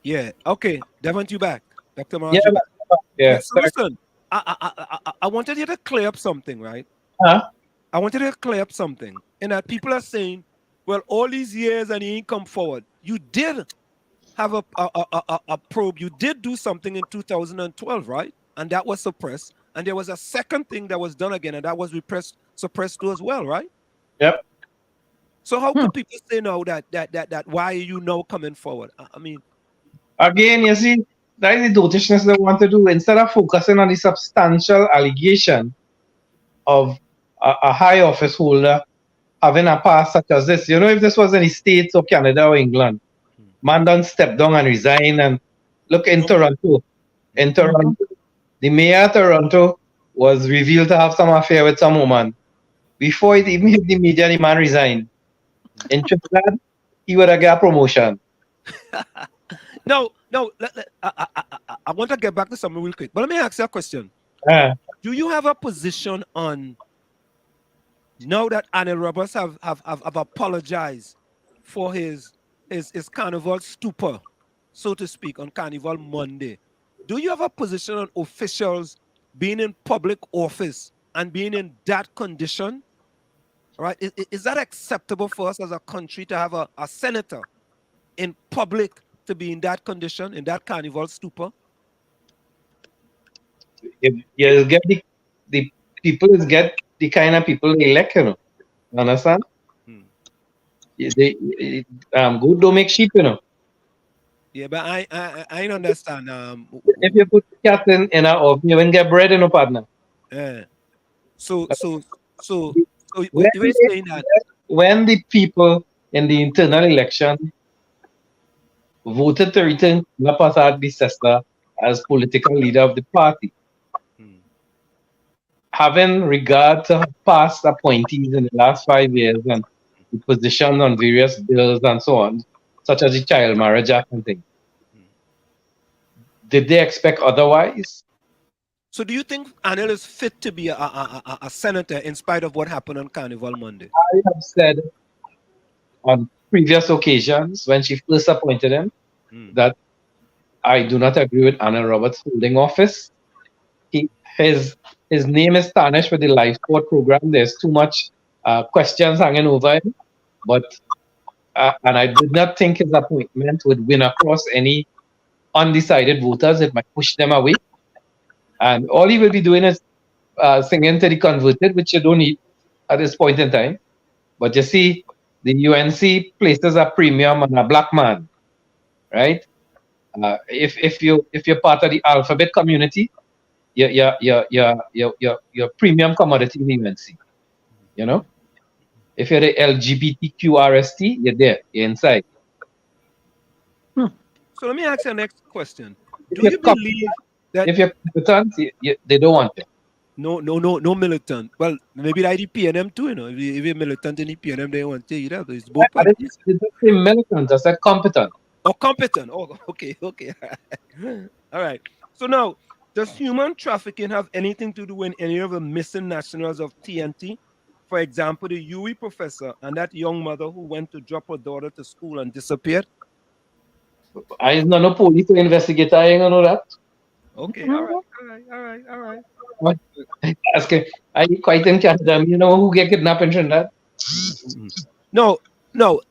Yeah, okay. Devant, you back. Dr. Maharaj. Yeah. So listen, I wanted you to clear up something, right? I wanted to clear up something. And that people are saying, well, all these years and he ain't come forward. You did have a probe. You did do something in 2012, right? And that was suppressed. And there was a second thing that was done again, and that was suppressed too as well, right? Yep. So how could people say now that why are you now coming forward? I mean, again, you see, that is the dotishness they want to do. Instead of focusing on the substantial allegation of a high office holder having a past such as this. You know, if this was in the States or Canada or England, man done step down and resign. And look in Toronto. In Toronto, the mayor of Toronto was revealed to have some affair with some woman. Before it even hit the media, the man resigned. In Trinidad, he would have got a promotion. No, I want to get back to something real quick. But let me ask you a question. Do you have a position on now that Anil Roberts have apologized for his carnival stupor, so to speak, on Carnival Monday? Do you have a position on officials being in public office and being in that condition? Right? Is that acceptable for us as a country to have a senator in public to be in that condition, in that carnival stupor? You get the people is get the kind of people they elect, you know. You understand? Good don't make sheep, you know. Yeah, but I understand. If you put cat in a oven, you won't get bread, you know, partner. Yeah. So you're When saying that when the people in the internal election voted to return Prasad Bisesta as political leader of the party, having regard to past appointees in the last 5 years and the position on various bills and so on, such as the Child Marriage Act and things, did they expect otherwise? So do you think Anil is fit to be a senator in spite of what happened on Carnival Monday? I have said on previous occasions when she first appointed him that I do not agree with Anil Roberts holding office. His name is tarnished with the life support program. There's too much questions hanging over him. But and I did not think his appointment would win across any undecided voters. It might push them away. And all he will be doing is singing to the converted, which you don't need at this point in time. But you see, the UNC places a premium on a black man, right? If you're part of the alphabet community, you're premium commodity in the UNC. You know, if you're the LGBTQRST, you're there, you're inside. So let me ask you the next question. Do you believe that if you're militant, they don't want it? No militant. Well, maybe like the PNM too, you know. If you're militant in the PNM, they want to you know. It's both parties. I didn't say militant, I said competent. Oh, competent. Oh, okay. All right. So now, does human trafficking have anything to do with any of the missing nationals of TNT? For example, the UWI professor and that young mother who went to drop her daughter to school and disappeared? I know no police to investigate. I ain't know that. Okay, all right. What? Asking, are you quite in Canada? You know who get kidnapped in Trinidad? No.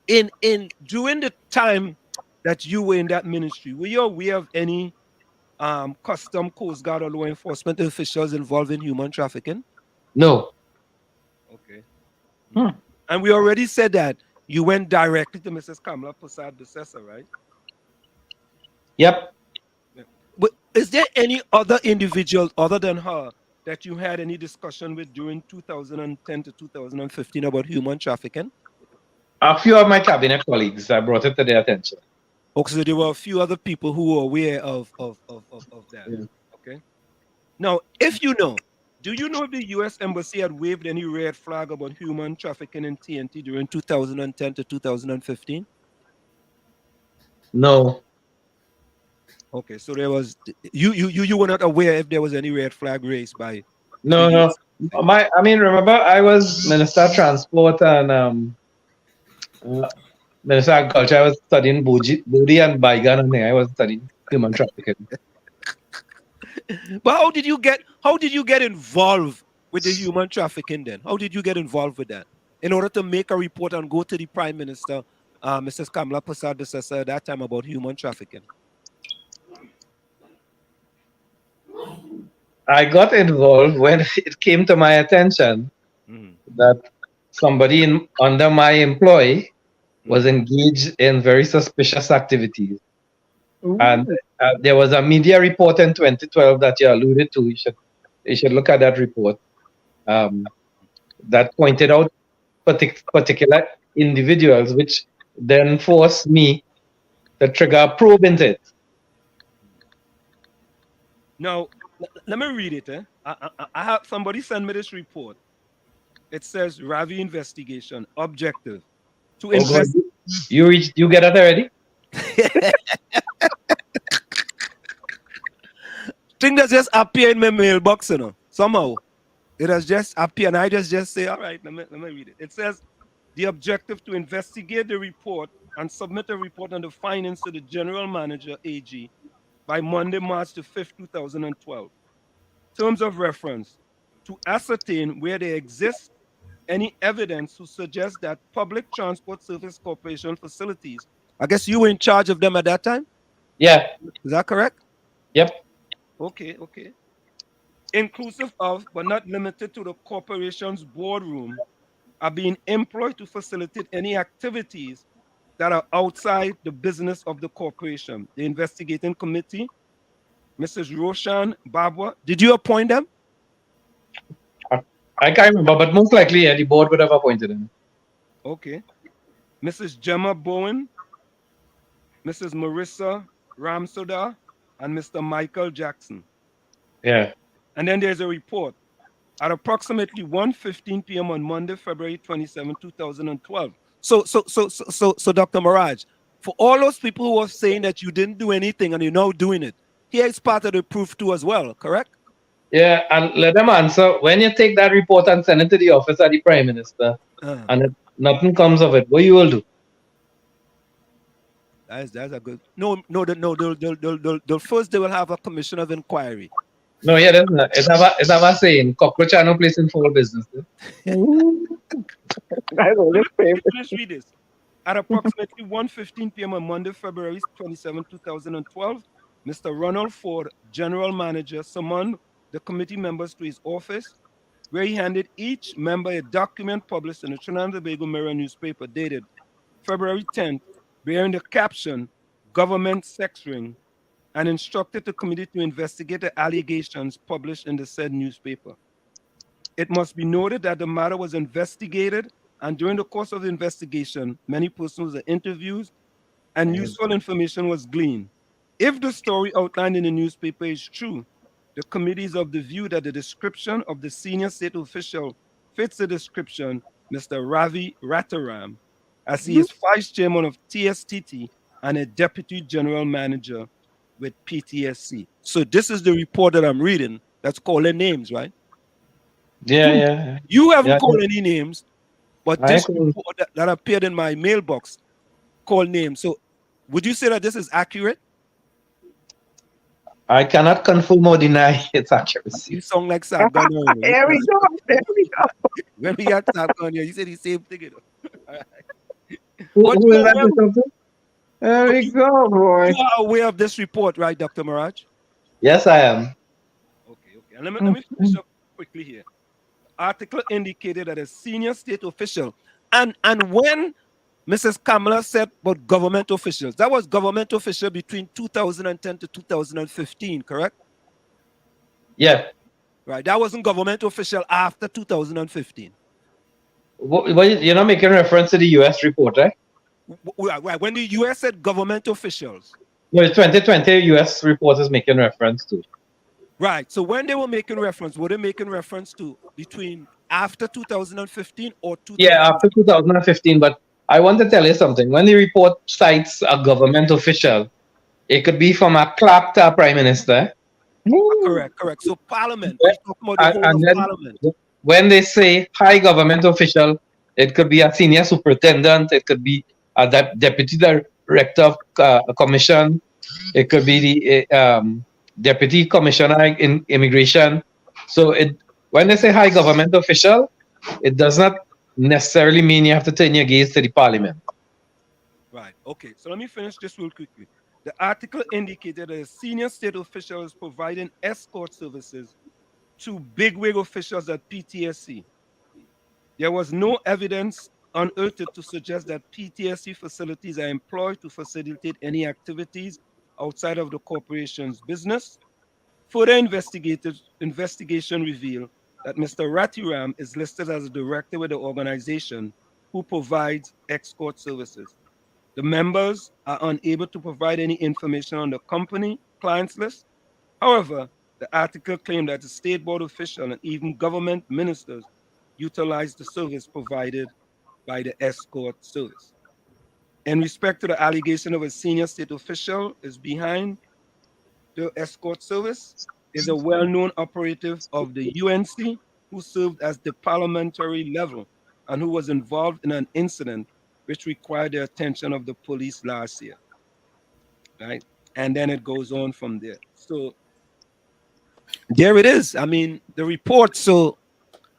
In during the time that you were in that ministry, were you aware of any custom, Coast Guard, or law enforcement officials involved in human trafficking? No. Okay. And we already said that you went directly to Mrs. Kamala Prasad Bisesa, right? Yep. But is there any other individual other than her that you had any discussion with during 2010 to 2015 about human trafficking? A few of my cabinet colleagues, I brought it to their attention. Okay, so there were a few other people who were aware of that. Yeah. Okay. Now, if you know, do you know if the U.S. Embassy had waved any red flag about human trafficking in TNT during 2010 to 2015? No. Okay, so there was you were not aware if there was any red flag raised by. No. Remember, I was Minister of Transport and Minister of Agriculture. I was studying Bodhi and Baigan, and I was studying human trafficking. But how did you get involved with the human trafficking then? How did you get involved with that? In order to make a report and go to the Prime Minister, Mrs. Kamala Prasad Bisesa, at that time about human trafficking? I got involved when it came to my attention that somebody under my employ was engaged in very suspicious activities. And there was a media report in 2012 that you alluded to. You should look at that report that pointed out particular individuals, which then forced me to trigger a probe into it. Now, let me read it. I have somebody send me this report. It says Ravi investigation objective to invest. You get it already? Thing that just appear in my mailbox, you know. Somehow it has just appeared, and I just say, all right, let me read it. It says the objective to investigate the report and submit a report on the findings to the general manager AG by Monday, March the 5th, 2012. Terms of reference to ascertain where there exists any evidence to suggest that Public Transport Service Corporation facilities. I guess you were in charge of them at that time? Yeah. Is that correct? Yep. Okay. Inclusive of, but not limited to, the corporation's boardroom are being employed to facilitate any activities that are outside the business of the corporation. The investigating committee, Mrs. Roshan Babwa, did you appoint them? I can't remember, but most likely, the board would have appointed him. Okay. Mrs. Gemma Bowen, Mrs. Marissa Ramsoda, and Mr. Michael Jackson. Yeah. And then there's a report. At approximately 1:15 p.m. on Monday, February 27, 2012. So, Dr. Maharaj, for all those people who are saying that you didn't do anything and you're now doing it, here is part of the proof too as well, correct? Yeah, and let them answer. When you take that report and send it to the office of the Prime Minister, and nothing comes of it, what you will do? That's a good. No. They'll first they will have a commission of inquiry. No, yeah, that's not. It's about saying cockroach are no place in full business. Let's read this. At approximately 1:15 p.m. on Monday, February 27, 2012, Mr. Ronald Ford, General Manager, summoned the committee members to his office, where he handed each member a document published in the Trinidad and Tobago Mirror newspaper dated February 10th, bearing the caption, Government Sex Ring, and instructed the committee to investigate the allegations published in the said newspaper. It must be noted that the matter was investigated, and during the course of the investigation, many persons were interviewed and useful information was gleaned. If the story outlined in the newspaper is true, the committee is of the view that the description of the senior state official fits the description Mr. Ravi Rataram, as he is vice chairman of TSTT and a deputy general manager with PTSC. So this is the report that I'm reading that's calling names, right? Yeah. You haven't called any names, but this report that appeared in my mailbox called names. So would you say that this is accurate? I cannot confirm or deny its accuracy. You sound like Sargon. There we go. When we got Sargon here, you said the same thing. You know? Who is that? There we go, boy. You are aware of this report, right, Dr. Maharaj? Yes, I am. Okay. And let me finish up quickly here. The article indicated that a senior state official, and when Mrs. Kamala said about government officials, that was government official between 2010 to 2015, correct? Yeah. Right. That wasn't government official after 2015. You're not making reference to the U.S. report, right? Right. When the U.S. said government officials. No, the 2020 U.S. report is making reference to. Right. So when they were making reference, were they making reference to between after 2015 or 2015? Yeah, after 2015. But I want to tell you something. When the report cites a government official, it could be from a clerk to a prime minister. Correct. So Parliament. We're talking about the whole of Parliament. When they say high government official, it could be a senior superintendent. It could be a deputy director of a commission. It could be the deputy commissioner in immigration. So when they say high government official, it does not necessarily mean you have to turn your gaze to the parliament. Right. Okay. So let me finish this real quickly. The article indicated that a senior state official is providing escort services to bigwig officials at PTSC. There was no evidence unearthed to suggest that PTSD facilities are employed to facilitate any activities outside of the corporation's business. Further investigation revealed that Mr. Ratiram is listed as a director with the organization who provides escort services. The members are unable to provide any information on the company clients list. However, the article claimed that the state board official and even government ministers utilized the service provided by the escort service. In respect to the allegation of a senior state official is behind the escort service, is a well-known operative of the UNC who served as the parliamentary level and who was involved in an incident which required the attention of the police last year. Right? And then it goes on from there. So there it is. I mean, the report. So,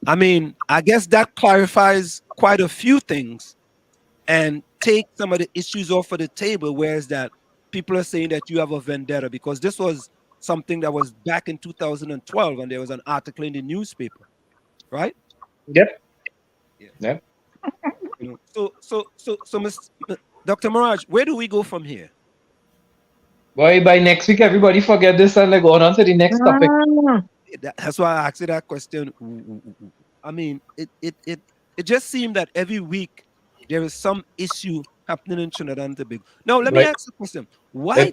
I mean, I guess that clarifies quite a few things and take some of the issues off of the table. Whereas that people are saying that you have a vendetta because this was something that was back in 2012 and there was an article in the newspaper, right? Yep. Yeah. Yep. You know, so Dr. Maharaj, where do we go from here? Boy, by next week, everybody forget this and go on to the next topic. That's why I asked you that question. I mean, it just seemed that every week there is some issue happening in Trinidad and Tobago. Now, let me ask a question. Why?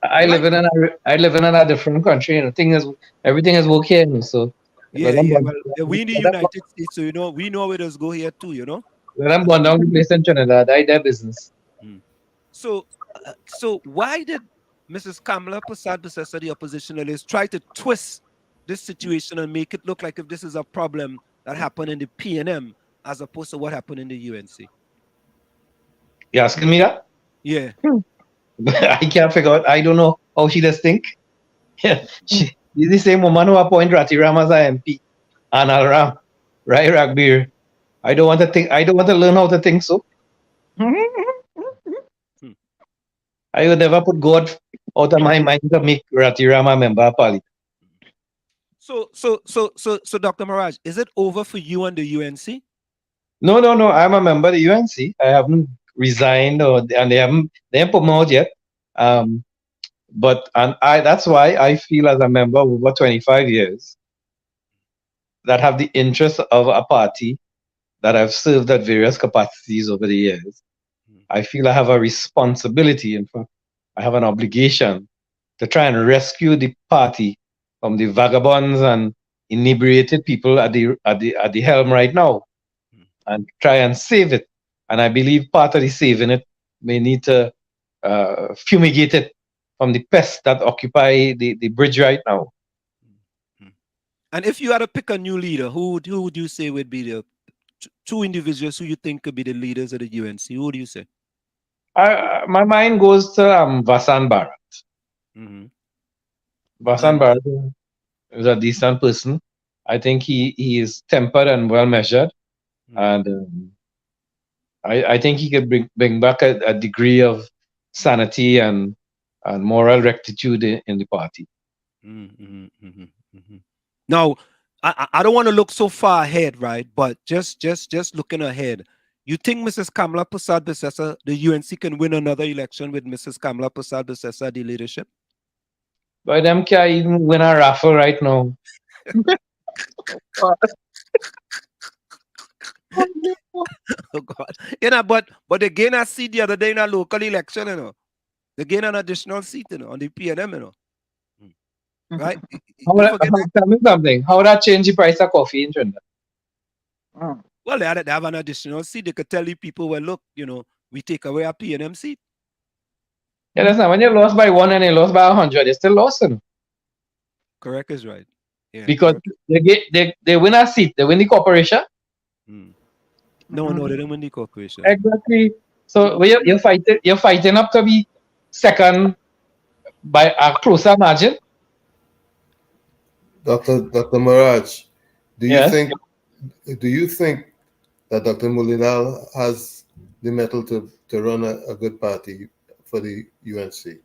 I live in a different country, and everything is work here. So yeah, well, we in the United States, so you know, we know where does go here too. You know. When I'm going down the place in Trinidad, I their business. So why did Mrs. Kamala Prasad-Bissessar, the oppositionalist, try to twist this situation and make it look like if this is a problem that happened in the PNM as opposed to what happened in the UNC? You asking me that? Yeah. I can't figure out. I don't know how she does think. Yeah, she's the same woman who appointed Ratiram as a MP and Alram, right, Ragbir. I don't want to think. I don't want to learn how to think so. I would never put God out of my mind to make Ratiram a member of parliament. So, Dr. Maharaj, is it over for you and the UNC? No. I'm a member of the UNC. I haven't resigned, and they haven't put me out yet. That's why I feel as a member of over 25 years that have the interest of a party that I've served at various capacities over the years. I feel I have a responsibility, in fact, I have an obligation to try and rescue the party from the vagabonds and inebriated people at the helm right now, and try and save it. And I believe part of the saving it may need to fumigate it from the pests that occupy the bridge right now. And if you had to pick a new leader, who would you say would be the two individuals who you think could be the leaders of the UNC? Who would you say? My mind goes to Vasan Bharat. Vasan Bharat is a decent person. I think he is tempered and well measured, and I think he could bring back a degree of sanity and moral rectitude in the party. Now, I don't want to look so far ahead, right? But just looking ahead, you think Mrs. Kamala Prasad-Bissessar, the UNC, can win another election with Mrs. Kamala Prasad-Bissessar, the leadership? But them can't even win a raffle right now. Oh God! You know, but they gain a seat the other day in a local election. You know, they gain an additional seat. You know, on the PNM. You know, right? Tell me something. How would that change the price of coffee in Trinidad? Well, they have an additional seat. They could tell the people, well, look, you know, we take away a PNM seat. Yeah, that's not when you lost by 1 and you lost by 100, you still lost. Correct is right. Yeah, because they win a seat, they win the corporation. No, they didn't win the corporation. Exactly. So you're fighting up to be second by a closer margin. Dr. Maharaj, do you think that Dr. Mulinal has the mettle to run a good party for the UNC?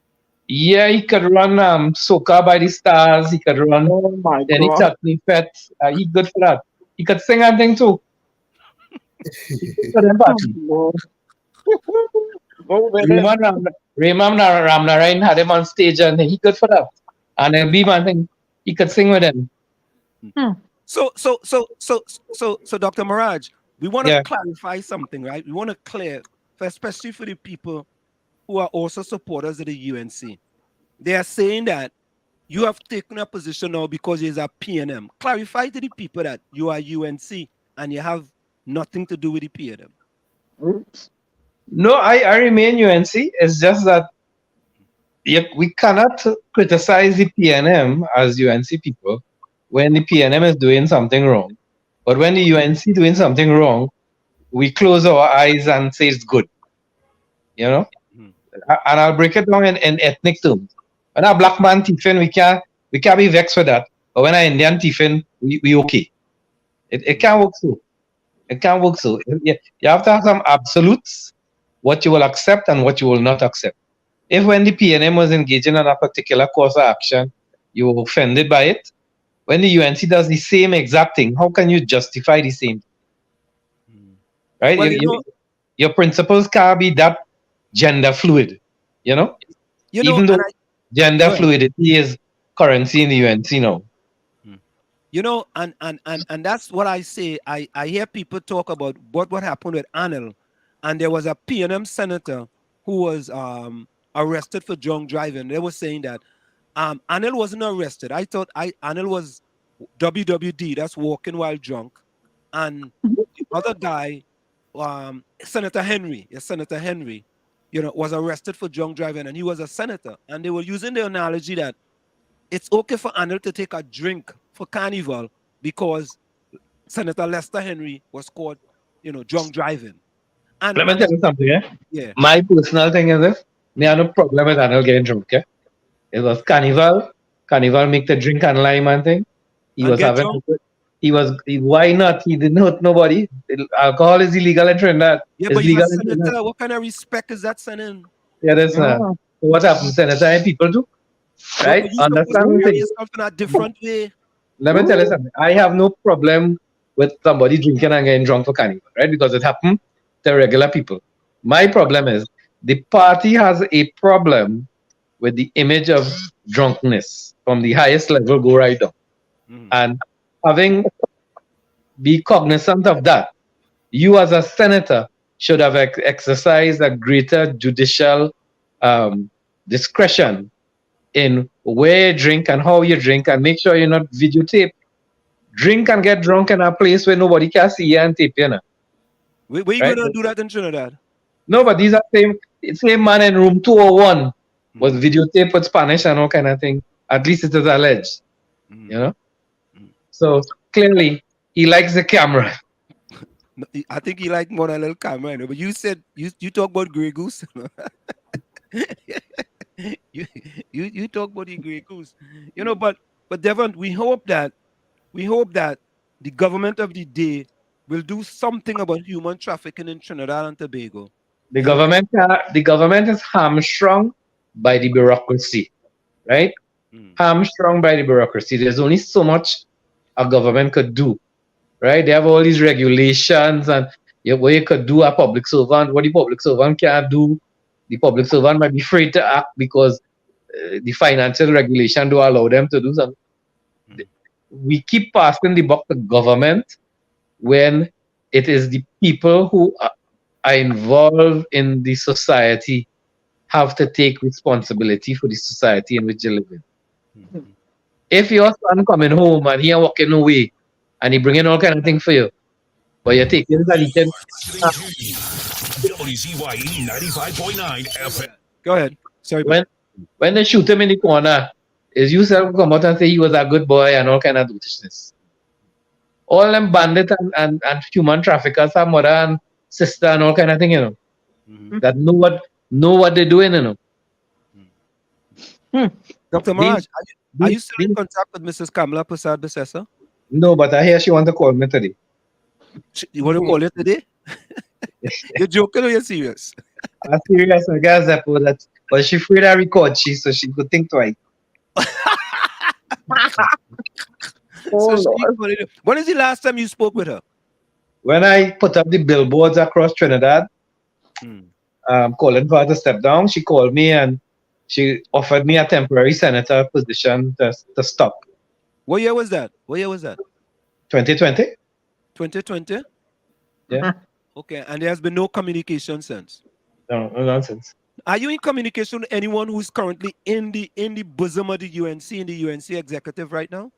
Yeah, he could run Soca by the Stars. He could run Denny Chutney Fett. He good for that. He could sing and thing too. For them party. Raymond Ramnarayan had him on stage and he good for that. And then B-Man thing, he could sing with him. So, Dr. Maharaj, we want to clarify something, right? We want to clear, especially for the people who are also supporters of the UNC. They are saying that you have taken a position now because there's a PNM. Clarify to the people that you are UNC and you have nothing to do with the PNM. No, I remain UNC. It's just that we cannot criticize the PNM as UNC people when the PNM is doing something wrong. But when the UNC doing something wrong, we close our eyes and say it's good. You know? And I'll break it down in ethnic terms. When a black man thiefing, we can't be vexed with that. But when an Indian thiefing, we okay. It can't work so. It can't work so. You have to have some absolutes, what you will accept and what you will not accept. If when the PNM was engaging in a particular course of action, you were offended by it, when the UNC does the same exact thing, how can you justify the same thing? Right? Well, your principles can't be that gender fluid, even though gender fluidity is currency in the UNC now. And that's what I say. I hear people talk about what happened with Anil, and there was a PNM senator who was arrested for drunk driving. They were saying that Anil wasn't arrested. I thought Anil was WWD, that's walking while drunk, and the other guy, Senator Henry, was arrested for drunk driving, and he was a senator. And they were using the analogy that it's okay for Anil to take a drink for Carnival because Senator Lester Henry was caught, drunk driving. And let me tell you something, Yeah. My personal thing is this. I have no problem with Anil getting drunk, It was Carnival. Carnival make the drink and lime and thing. Why not? He didn't hurt nobody. Alcohol is illegal in Trinidad. Yeah, but you're a senator. What kind of respect is that sending? Yeah, that's not. What happens, senator and people do? Right? Understand yourself in a different way. Let me tell you something. I have no problem with somebody drinking and getting drunk for Carnival, right? Because it happened to regular people. My problem is the party has a problem with the image of drunkenness from the highest level go right down. And be cognizant of that. You as a senator should have exercised a greater judicial discretion in where you drink and how you drink, and make sure you're not videotape. Drink and get drunk in a place where nobody can see you and tape you. We going to do that in Trinidad? No, but these are same man in room 201 was videotaped with Spanish and all kind of thing. At least it is alleged. So clearly he likes the camera. I think he liked more than a little camera, but you said you talk about Grey Goose. you talk about the Grey Goose. But Devon, we hope that the government of the day will do something about human trafficking in Trinidad and Tobago. The government is hamstrung by the bureaucracy, right? Hamstrung by the bureaucracy. There's only so much a government could do, right? They have all these regulations and what you could do a public servant, what the public servant can't do. The public servant might be free to act because the financial regulation don't allow them to do something. We keep passing the buck to government when it is the people who are involved in the society have to take responsibility for the society in which you live in. If your son coming home and he ain't walking away and he bringing all kind of things for you, but you're taking that he can... WZYE 95.9 FM. Go ahead. Sorry. When they shoot him in the corner, is you self come out and say he was a good boy and all kind of douchishness. All them bandits and human traffickers, our mother and sister and all kind of thing, that know what they're doing, Dr. Maharaj, are you still in contact with Mrs. Kamala Prasad Besessa? No, but I hear she want to call me today. You want to call her today? You're joking or you're serious? I'm serious, I guess that. But she afraid I record so she could think twice. When is the last time you spoke with her? when I put up the billboards across Trinidad, calling for her to step down, she called me and she offered me a temporary senator position to stop. What year was that? What year was that? 2020. 2020? Yeah. Okay, and there has been no communication since. No nonsense. Are you in communication with anyone who's currently in the bosom of the UNC, in the UNC executive right now?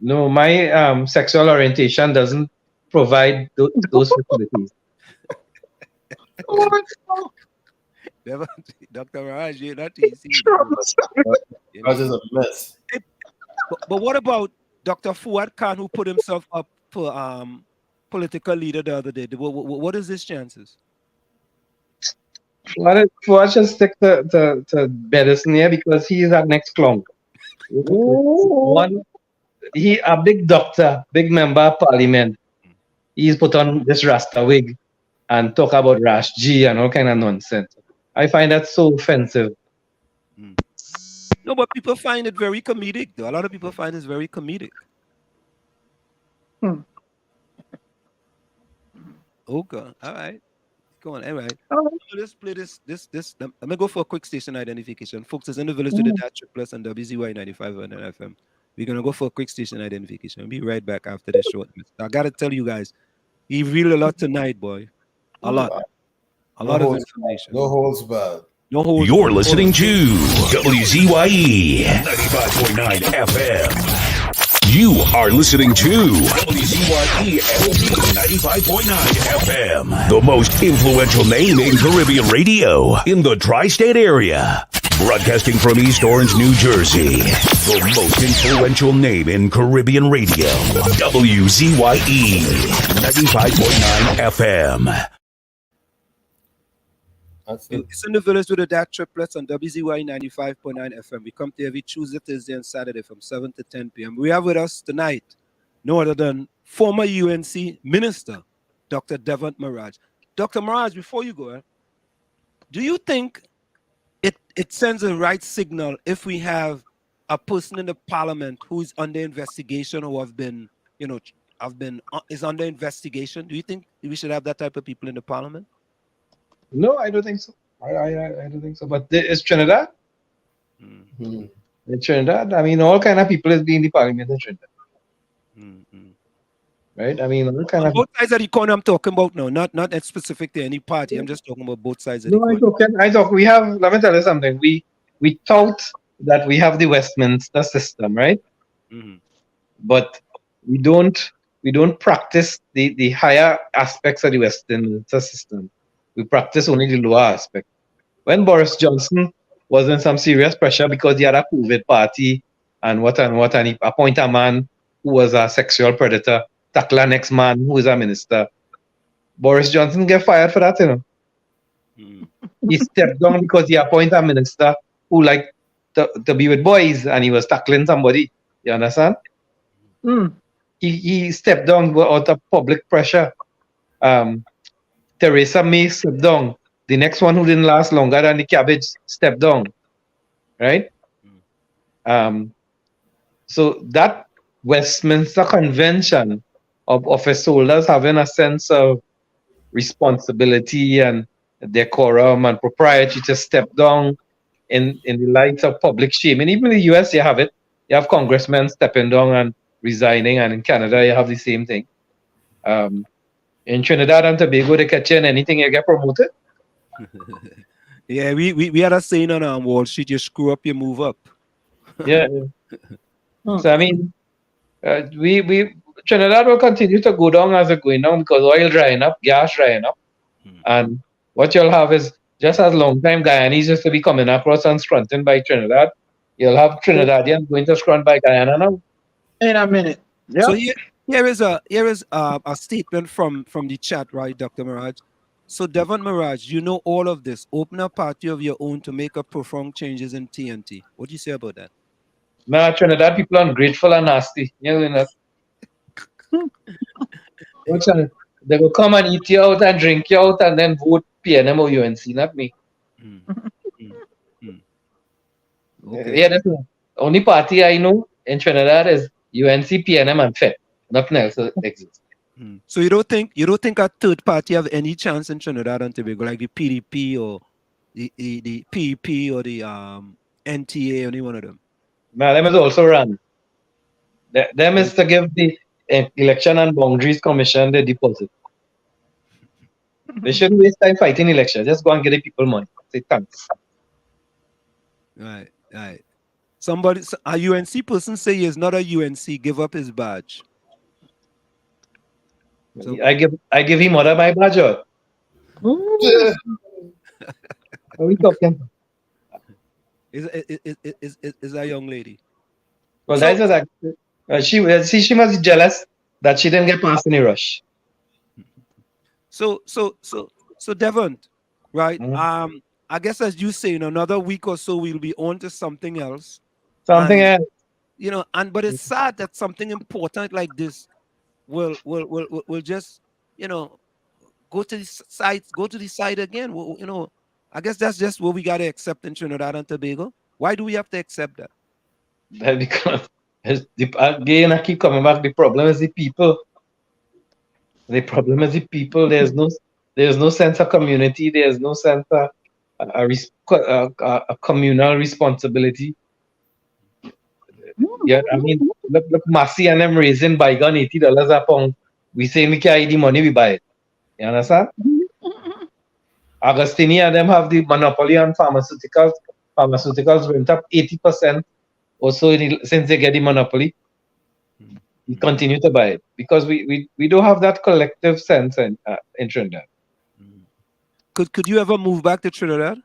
No, my sexual orientation doesn't provide those facilities. Dr. Maharaj, you're not easy. Because it's a mess. But what about Dr. Fuad Khan, who put himself up for political leader the other day? What is his chances? Fuad should stick to medicine here because he is our next clown. He a big doctor, big member of parliament. He's put on this Rasta wig and talk about Rash G and all kind of nonsense. I find that so offensive. No, but people find it very comedic, though. A lot of people find it very comedic. Okay, all right. Go on, all right. Let's play this. I'm gonna go for a quick station identification. Folks, it's in the village to the DAT Triplets and WZYE 95.9 FM. We're gonna go for a quick station identification. We'll be right back after this short. I gotta tell you guys, he revealed a lot tonight, boy. A lot. A lot of information. No holds barred. No holds You're barred. listening to WZYE 95.9 FM. You are listening to WZYE 95.9 FM, the most influential name in Caribbean radio in the tri-state area. Broadcasting from East Orange, New Jersey, the most influential name in Caribbean radio, WZYE 95.9 FM. It's in the village with the DAT Triplets on WZYE 95.9 FM. We come to every Tuesday, Thursday, and Saturday from 7 to 10 p.m. We have with us tonight no other than former UNC minister, Dr. Devant Maharaj. Dr. Maharaj, before you go, do you think it sends a right signal if we have a person in the parliament who is under investigation or is under investigation? Do you think we should have that type of people in the parliament? No, I don't think so. I don't think so. But it's Trinidad. In Trinidad, I mean, all kind of people is being the parliament in Trinidad. Right? I mean, all kind of both sides of the coin I'm talking about now, not specific to any party. I'm just talking about both sides of the coin. I talk. We have. Let me tell you something. We tout that we have the Westminster system, right? But we don't practice the higher aspects of the Westminster system. We practice only the lower aspect. When Boris Johnson was in some serious pressure because he had a COVID party and he appointed a man who was a sexual predator, tackle an ex-man who is a minister. Boris Johnson get fired for that, you know. He stepped down because he appointed a minister who liked to be with boys and he was tackling somebody. You understand? He stepped down out of public pressure. Theresa May stepped down. The next one who didn't last longer than the cabbage stepped down. Right? So that Westminster Convention of office holders having a sense of responsibility and decorum and propriety to step down in the light of public shame. And even in the US, you have it. You have congressmen stepping down and resigning, and in Canada, you have the same thing. In Trinidad and Tobago, they catch you in anything, you get promoted. Yeah, we had a saying on Wall Street: you screw up, you move up. Yeah. So I mean, we Trinidad will continue to go down as it's going down because oil drying up, gas drying up, and what you'll have is just as long time Guyanese used to be coming across and scrunting by Trinidad, you'll have Trinidadians going to scrunt by Guyana now. In a minute. Yep. So here is a statement from the chat, right, Dr. Maharaj? So Devant Maharaj, you know all of this. Open a party of your own to make up profound changes in TNT. What do you say about that? Nah, Trinidad people are ungrateful and nasty. You know that. They will come and eat you out and drink you out and then vote PNM or UNC, not me. Okay. Yeah, that's the only party I know in Trinidad is UNC, PNM, and FED. Nothing else exists. So you don't think a third party have any chance in Trinidad and Tobago, like the PDP or the PEP or the NTA, any one of them? Now, them is also run. Them is to give the Election and Boundaries Commission the deposit. They shouldn't waste time fighting elections. Just go and get the people money. Say thanks. Right. Somebody, a UNC person say he is not a UNC, give up his badge. So, I give him other my badge. What are we talking? Is a young lady. Well, that's what she must be jealous that she didn't get past any rush. So Devant, right? I guess as you say, in another week or so, we'll be on to something else. Something else. You know, but it's sad that something important like this will just, you know, go to the side again. Well, you know, I guess that's just what we gotta accept in Trinidad and Tobago. Why do we have to accept that? Because again, I keep coming back. The problem is the people. The problem is the people. There's no sense of community. There's no sense of a communal responsibility. Yeah, I mean, look, Massey and them raising bygone $80 a pound. We say we carry the money, we buy it. You understand? Agostini and them have the monopoly on pharmaceuticals. Pharmaceuticals went up 80% or so since they get the monopoly. We continue to buy it because we don't have that collective sense in Trinidad. Could you ever move back to Trinidad?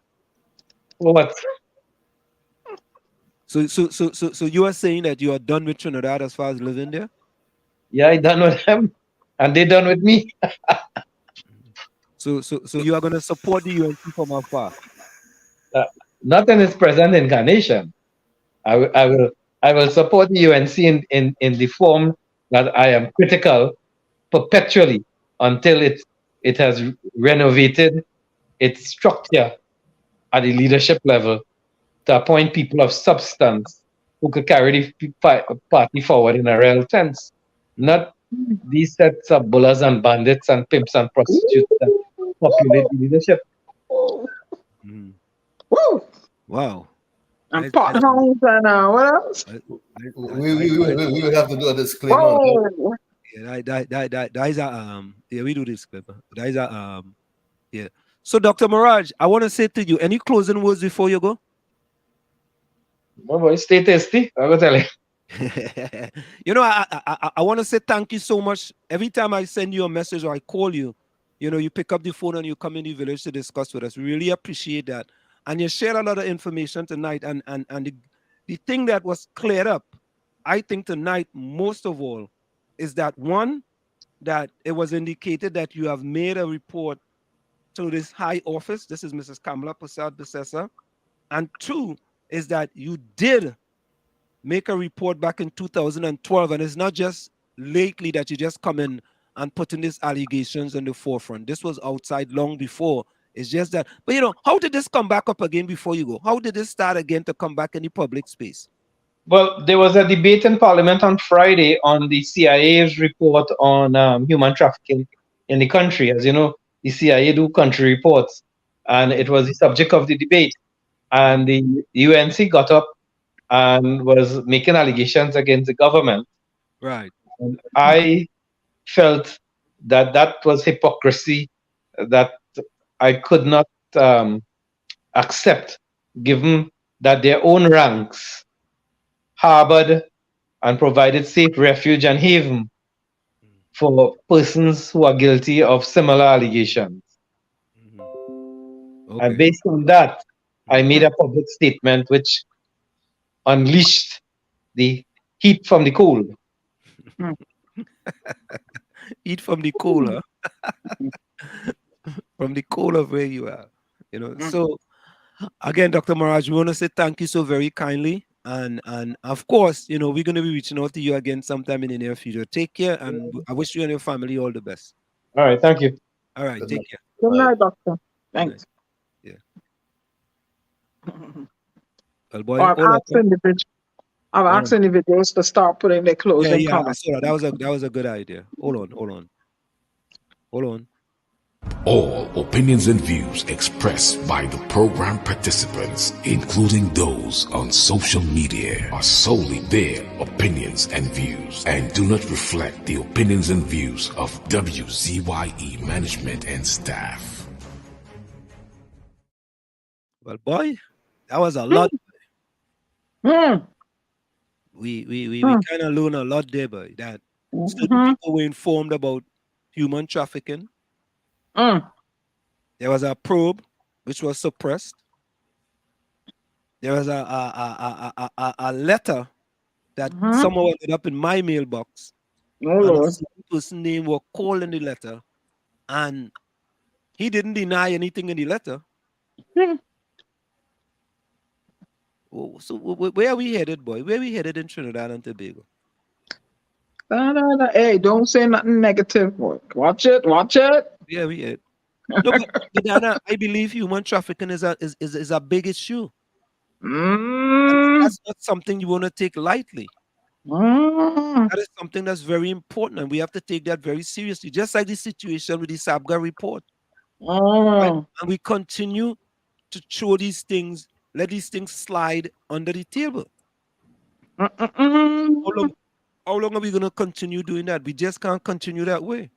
What? So you are saying that you are done with Trinidad as far as living there? Yeah, I done with them, and they done with me. So you are going to support the UNC from afar? Not in its present incarnation. I will support the UNC in the form that I am critical perpetually until it has renovated its structure at the leadership level to appoint people of substance who could carry the party forward in a real sense. Not these sets of bullers and bandits and pimps and prostitutes that populate the leadership. Wow. And potholes and what else? We would have to do a disclaimer. Oh. Yeah, that is a we do disclaimer. That is a yeah. So Dr. Maharaj, I want to say to you, any closing words before you go? No, boy, stay tasty. I will tell you. You know, I want to say thank you so much. Every time I send you a message or I call you, you know, you pick up the phone and you come in the village to discuss with us. We really appreciate that. And you shared a lot of information tonight. And the thing that was cleared up, I think tonight, most of all, is that one, that it was indicated that you have made a report to this high office. This is Mrs. Kamala Prasad Besessa. And two, is that you did make a report back in 2012, and it's not just lately that you just come in and putting these allegations in the forefront. This was outside long before. It's just that, but you know, how did this come back up again before you go? How did this start again to come back in the public space? Well, there was a debate in Parliament on Friday on the CIA's report on human trafficking in the country. As you know, the CIA do country reports, and it was the subject of the debate. And the UNC got up and was making allegations against the government. Right. And I felt that was hypocrisy that I could not accept, given that their own ranks harbored and provided safe refuge and haven for persons who are guilty of similar allegations. Okay. And based on that, I made a public statement which unleashed the heat from the cold. Heat from the cold, huh? From the cold of where you are, you know. So again, Dr. Maharaj, we want to say thank you so very kindly. And of course, you know, we're going to be reaching out to you again sometime in the near future. Take care, and I wish you and your family all the best. All right, thank you. All right, take care. Good night, doctor. Thanks. Yeah. Well, boy, I'm asking the videos to start putting their clothes in I comments. saw that. That was a good idea. Hold on. Hold on. All opinions and views expressed by the program participants, including those on social media, are solely their opinions and views and do not reflect the opinions and views of WZYE management and staff. Well, boy, that was a lot. We kind of learned a lot there, boy. That certain people were informed about human trafficking. There was a probe which was suppressed. There was a letter that somehow ended up in my mailbox. And a certain person's name was called in the letter, and he didn't deny anything in the letter. So where are we headed, boy? Where are we headed in Trinidad and Tobago? Hey, don't say nothing negative, boy. Watch it. Yeah, we head. No, but Dana, I believe human trafficking is a big issue. That's not something you want to take lightly. That is something that's very important, and we have to take that very seriously. Just like the situation with the SABGA report. Right? And we continue to throw these things, let these things slide under the table. How long are we going to continue doing that? We just can't continue that way.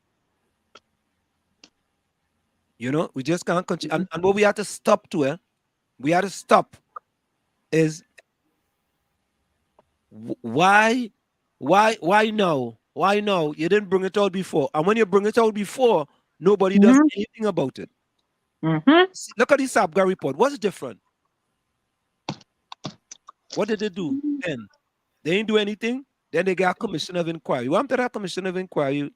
You know, we just can't continue. And what we have to stop to, we have to stop is why now? Why now? You didn't bring it out before. And when you bring it out before, nobody does anything about it. See, look at the SABGA report. What's different? What did they do then? They didn't do anything. Then they got a commission of inquiry. We want that commission of inquiry,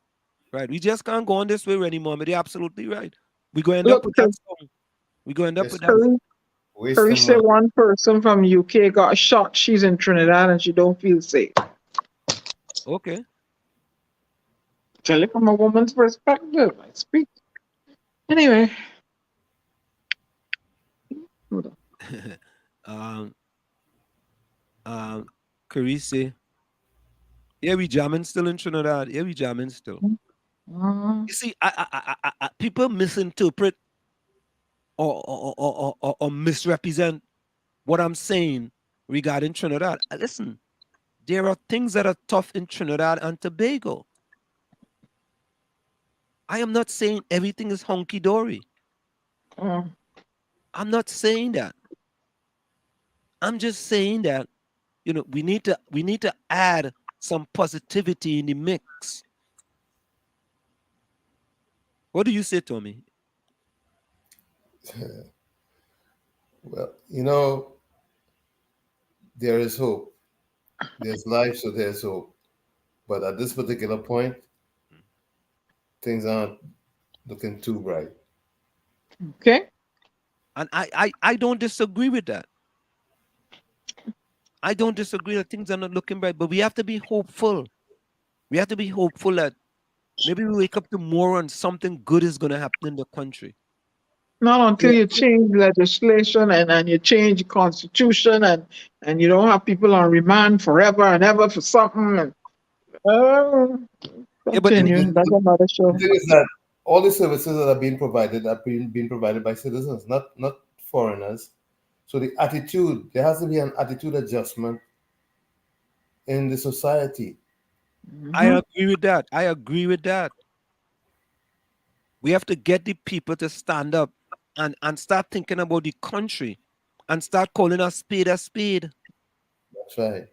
right? We just can't go on this way anymore. But they're absolutely right. We go end up with that song. We go end up with that. Curry said one person from UK got shot. She's in Trinidad and she don't feel safe. Okay. Tell it from a woman's perspective. I speak. Anyway. Carisse. Yeah, we jamming still in Trinidad. Yeah, we jamming still. You see, people misinterpret or misrepresent what I'm saying regarding Trinidad. Listen, there are things that are tough in Trinidad and Tobago. I am not saying everything is hunky-dory. I'm not saying that. I'm just saying that, you know, we need to add some positivity in the mix. What do you say, Tommy? Well, you know, there is hope. There's life, so there's hope. But at this particular point, things aren't looking too bright. Okay. And I don't disagree with that. I don't disagree that things are not looking bright, but we have to be hopeful. We have to be hopeful that maybe we wake up tomorrow and something good is going to happen in the country. Not until you change legislation and you change the constitution and you don't have people on remand forever and ever for something. Continue. That's another show. The thing is that all the services that are being provided are being provided by citizens, not foreigners. So the attitude, there has to be an attitude adjustment in the society. I agree with that. I agree with that. We have to get the people to stand up and start thinking about the country and start calling a spade a spade. That's right.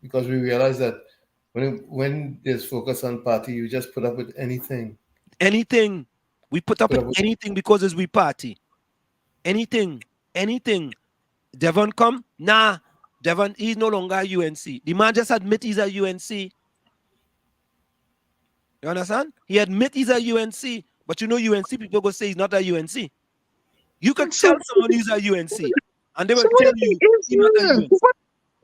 Because we realize that when there's focus on party, you just put up with anything. Anything. We put up with anything because it's we party. Anything. Devant come? Nah. Devant, he's no longer a UNC. The man just admit he's a UNC. You understand? He admit he's a UNC. But you know UNC people go say he's not a UNC. You can tell someone he's a UNC. And they will tell you he's not a UNC.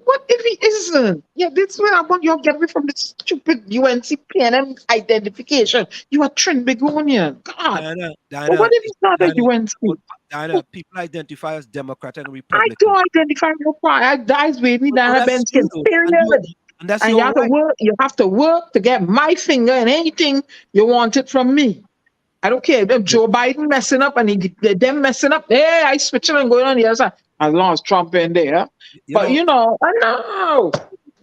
What if he isn't? Yeah, that's where I want you to get me from the stupid UNC PNM identification. You are Trinbagonian. God. Diana, what if he's not a UNC? Diana, people identify as Democrat and Republican. I don't identify no party. I dies with me, Diana Benskin. Period. And that's and your you have to work to get my finger in anything you want it from me. I don't care if Joe Biden messing up and them messing up. Hey, I switching and going on the other side. As long as Trump in there. But I know.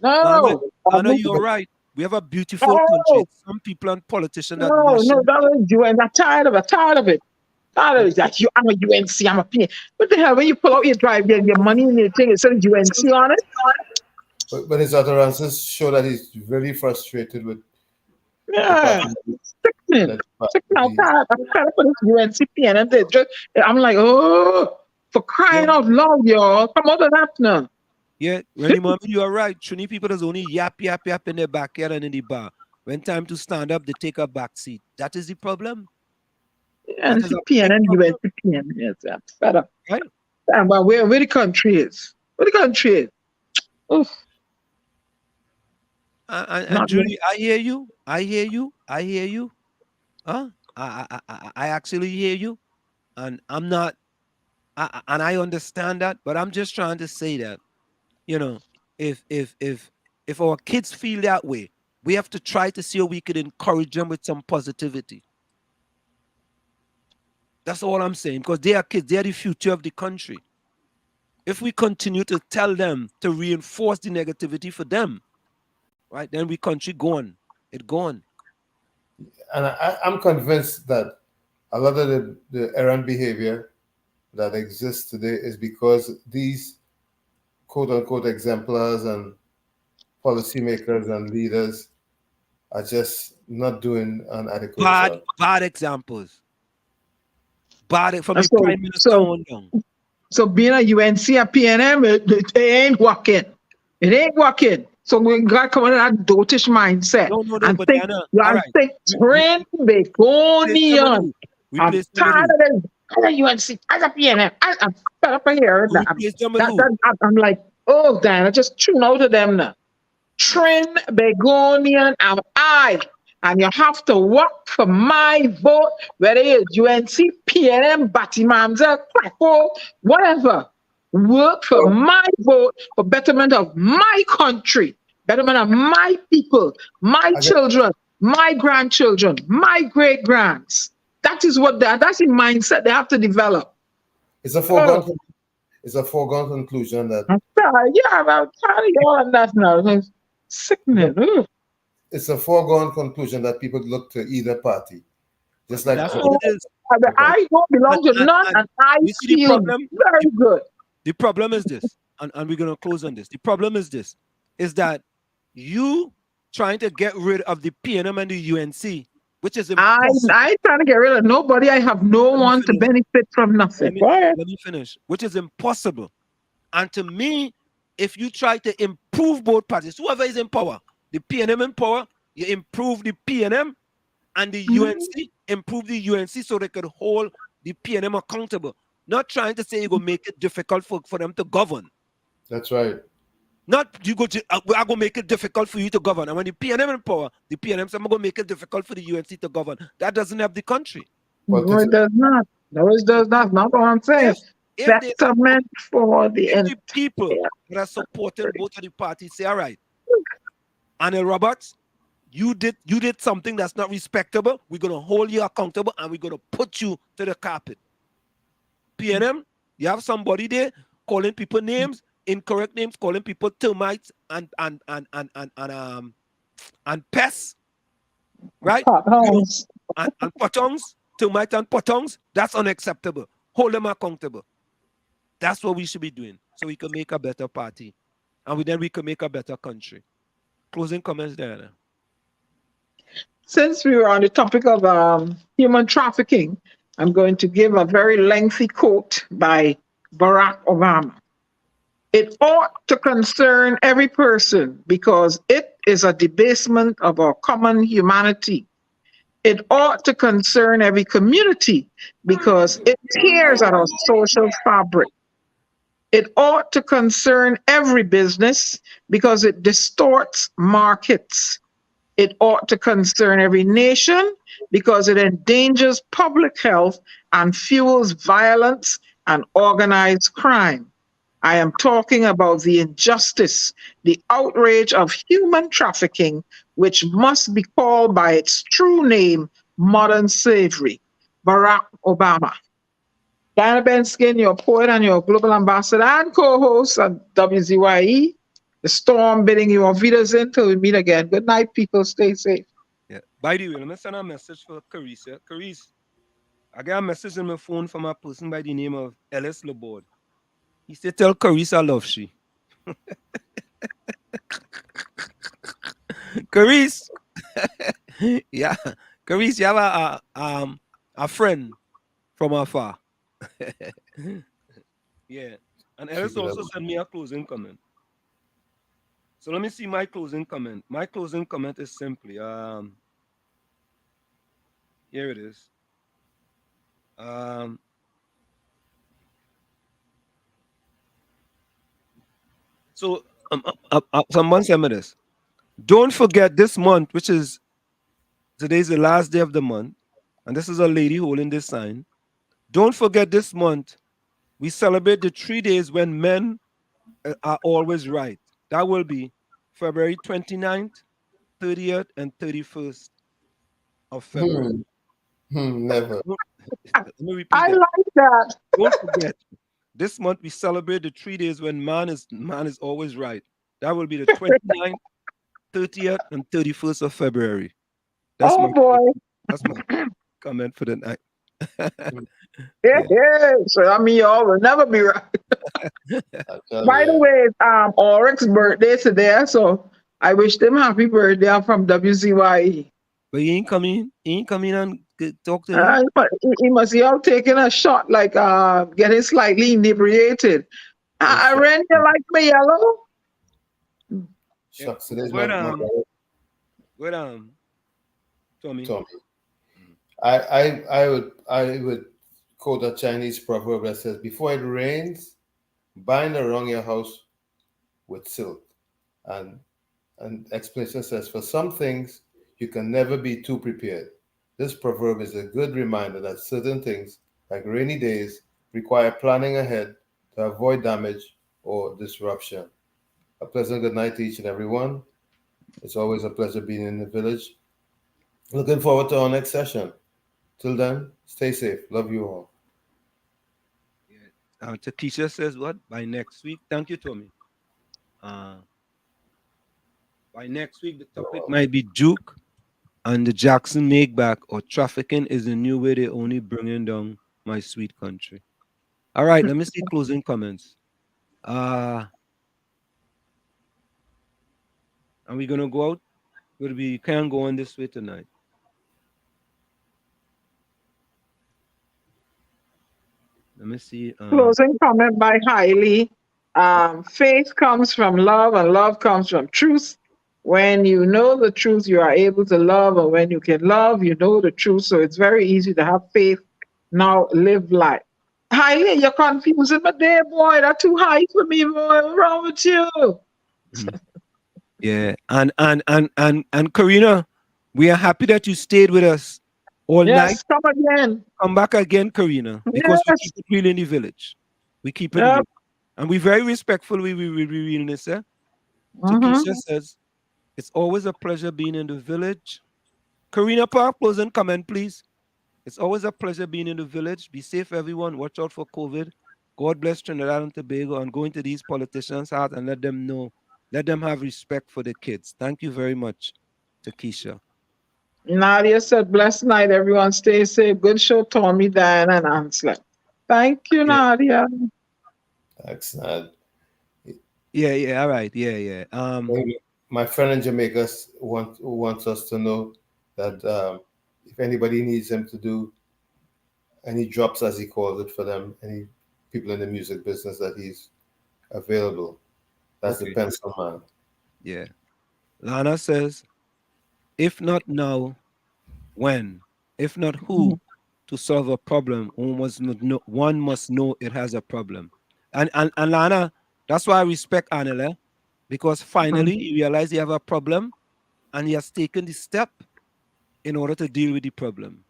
No. Anna, you're right. We have a beautiful country. Some people and politicians that No, that is UN. I'm tired of it. Tired of it. That I'm a UNC. I'm a P. What the hell? When you pull out your drive, your money and your thing, it says UNC on it. But his utterances show that he's very frustrated with. Yeah, sickening. I'm tired of this UNC PNM. I'm like, oh, for crying out loud, y'all. Come out of that now. Yeah, Rennie Mom, you are right. Trini people is only yap in their backyard and in the bar. When time to stand up, they take a back seat. That is the problem. UNCPN and UNCPN. Yes, I'm fed up. Right? And where the country is. Where the country is. Oof. And Julie, I hear you. Huh? I actually hear you. And I'm not, and I understand that, but I'm just trying to say that, if our kids feel that way, we have to try to see how we could encourage them with some positivity. That's all I'm saying, because they are kids, they are the future of the country. If we continue to tell them to reinforce the negativity for them, right, then we country gone. It's gone. And I'm convinced that a lot of the errant behavior that exists today is because these quote-unquote exemplars and policymakers and leaders are just not doing an adequate job. Bad examples. Bad from the Prime Minister on down. So being a UNC and PNM, it ain't working. It ain't working. So we got to come in that dotish mindset. And think, think train Begonian. I'm tired of this. As a UNC, as a PNM, I'm fed up of here. I'm like, oh, Dan, I just tune out of them now. Train Begonian am I. And you have to work for my vote, whether it's UNC, PNM, Batimamza, Krakow, whatever. Work for my vote for betterment of my country, betterment of my people, my children, my grandchildren, my great-grands. That is what that's the mindset they have to develop. It's a foregone conclusion that. I'm tired of y'all on that now. It's sickening. It's a foregone conclusion that people look to either party. Just like I don't belong to none, and I feel very good. The problem is this, and we're going to close on this. The problem is this, is that you trying to get rid of the PNM and the UNC, which is impossible. I ain't trying to get rid of nobody. I have no one to benefit from nothing. Let me finish. Which is impossible. And to me, if you try to improve both parties, whoever is in power, the PNM in power, you improve the PNM, and the UNC, improve the UNC so they could hold the PNM accountable. Not trying to say you're going to make it difficult for them to govern. That's right. Not you go to, I'm going to make it difficult for you to govern. And when the PNM in power, the PNM says, I'm going to make it difficult for the UNC to govern. That doesn't have the country. No, it does not. No, it does not. Not what I'm saying. Settlement for the people that are supporting both of the parties say, all right, Anna Roberts, you did something that's not respectable. We're going to hold you accountable and we're going to put you to the carpet. PNM, you have somebody there calling people names, incorrect names, calling people termites and pests, right? And potongs, termites and potongs. That's unacceptable. Hold them accountable. That's what we should be doing, so we can make a better party, and then we can make a better country. Closing comments, Diana. Since we were on the topic of human trafficking, I'm going to give a very lengthy quote by Barack Obama. It ought to concern every person because it is a debasement of our common humanity. It ought to concern every community because it tears at our social fabric. It ought to concern every business because it distorts markets. It ought to concern every nation because it endangers public health and fuels violence and organized crime. I am talking about the injustice, the outrage of human trafficking, which must be called by its true name, modern slavery. Barack Obama. Diana Benskin, your poet and your global ambassador and co-host at WZYE. The storm bidding you on Wiedersehen till we meet again. Good night, people. Stay safe. Yeah. By the way, let me send a message for Carice. Yeah? Carice, I got a message on my phone from a person by the name of Ellis Laborde. He said, tell Carice I love she. Carice. Yeah. Carice, you have a friend from afar. Yeah. And Ellis also sent me a closing comment. So let me see my closing comment. My closing comment is simply here it is. So someone sent me this. Don't forget this month, which is today's the last day of the month, and this is a lady holding this sign. Don't forget this month, we celebrate the 3 days when men are always right. That will be February 29th, 30th, and 31st of February. Never. Let me repeat I that. like that. Don't forget, this month we celebrate the 3 days when man is always right. That will be the 29th, 30th, and 31st of February. That's Oh boy. That's my comment for the night. Yeah. So I mean, y'all will never be right. By the way, Oric's birthday today, so I wish them happy birthday. I'm from WZYE. But he ain't coming and talk to him. He must be out taking a shot, like getting slightly inebriated. I ran you like me, yellow. Shucks, today's What Tommy. I would quote a Chinese proverb that says, "Before it rains, bind around your house with silk." And explanation says, "For some things, you can never be too prepared." This proverb is a good reminder that certain things, like rainy days, require planning ahead to avoid damage or disruption. A pleasant good night to each and every one. It's always a pleasure being in the village. Looking forward to our next session. Till then, stay safe. Love you all. Takesha says what? By next week. Thank you, Tommy. By next week, the topic might be Duke and the Jackson make back, or trafficking is the new way they only bringing down my sweet country. All right, let me see closing comments. Are we gonna go out? But we can't go on this way tonight. Let me see. Closing comment by Hailey. Faith comes from love, and love comes from truth. When you know the truth, you are able to love, and when you can love, you know the truth. So it's very easy to have faith. Now live life. Hailey, you're confusing my day, boy. That's too high for me, boy. What's wrong with you? Yeah, and Karina, we are happy that you stayed with us all night. Yes, come again. Come back again, Karina, because we keep it real in the village. We keep it real. And we very respectful. We realness. Takesha says, it's always a pleasure being in the village. Karina Park, closing comment, please. It's always a pleasure being in the village. Be safe, everyone. Watch out for COVID. God bless Trinidad and Tobago, and go into these politicians' heart and let them know. Let them have respect for the kids. Thank you very much, Takesha. Nadia said, blessed night, everyone. Stay safe. Good show, Tommy, Diana, and Ansel. Thank you, Nadia. Thanks, Nad. Yeah, all right. Yeah. My friend in Jamaica wants us to know that if anybody needs him to do any drops, as he calls it, for them, any people in the music business, that he's available. That's the pencil man. Yeah. Lana says, if not now, when? If not who? To solve a problem, one must know it has a problem. And Lana, that's why I respect Anela, because finally he realized he have a problem and he has taken the step in order to deal with the problem.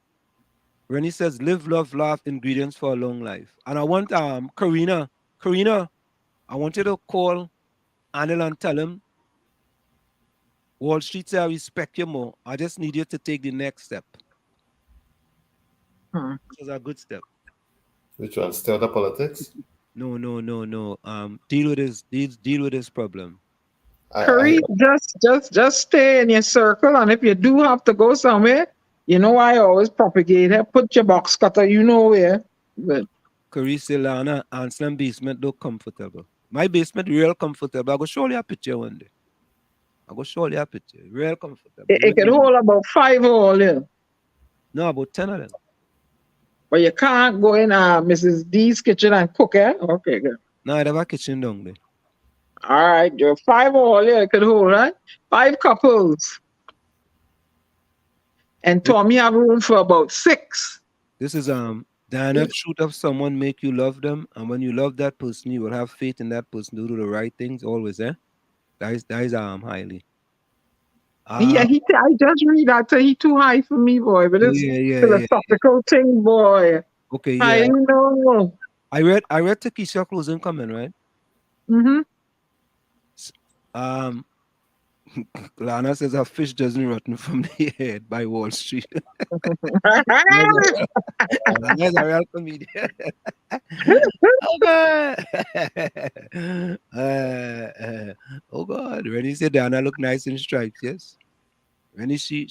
Rennie says, live, love, laugh, ingredients for a long life. And I want Karina, I want you to call Anil and tell him, Wall Street say I respect you more. I just need you to take the next step. This was a good step. Which one? Stir the politics? No. Deal with this problem. Curry, just stay in your circle, and if you do have to go somewhere, you know I always propagate it. Put your box cutter, you know where. But Curry Lana, Anselm basement look comfortable. My basement real comfortable. I go show you a picture one day. Real comfortable. it can hold about 5 all yeah. No, about 10 of them. But you can't go in Mrs. D's kitchen and cook it. Okay, good. No, I have a kitchen down there. All right, you're 5 all yeah, it could hold, right? 5 couples. And Tommy have room for about 6. This is Diana, truth of someone make you love them, and when you love that person, you will have faith in that person to do the right things always, eh? That is highly. I just read that he too high for me, boy. But it's philosophical thing, boy. Okay, I yeah. know. I read Takesha closing comment, right? Mm-hmm. Lana says a fish doesn't rotten from the head by Wall Street. That's a real comedian. Oh God. Rennie said Diana look nice in stripes, yes. Rennie she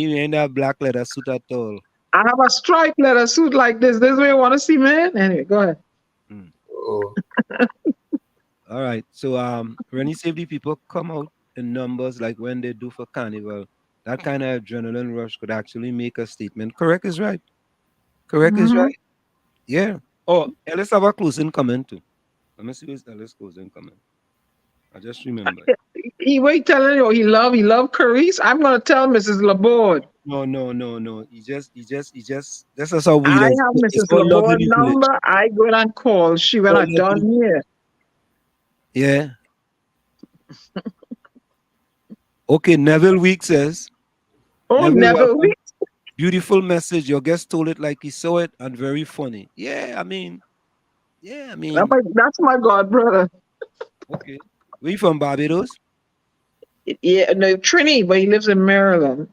in that black leather suit at all. I have a striped leather suit like this. This way you want to see, man? Anyway, go ahead. Oh. All right. So Rennie said the people come out in numbers like when they do for carnival. That kind of adrenaline rush could actually make a statement. Correct is right. Is right. Yeah. Oh, Ellis have a closing comment too. Let me see what's Ellis closing comment. I just remember. He telling you he love curries. I'm gonna tell Mrs. Laborde. No. He just this is how we I have Mrs. Laborde's number. I go and call she when I'm done here. Yeah. Okay, Neville Week says. Oh, Neville Week. Beautiful message. Your guest told it like he saw it and very funny. Yeah, I mean. That's my god brother. Okay. Where you from, Barbados? Yeah, no, Trini, but he lives in Maryland.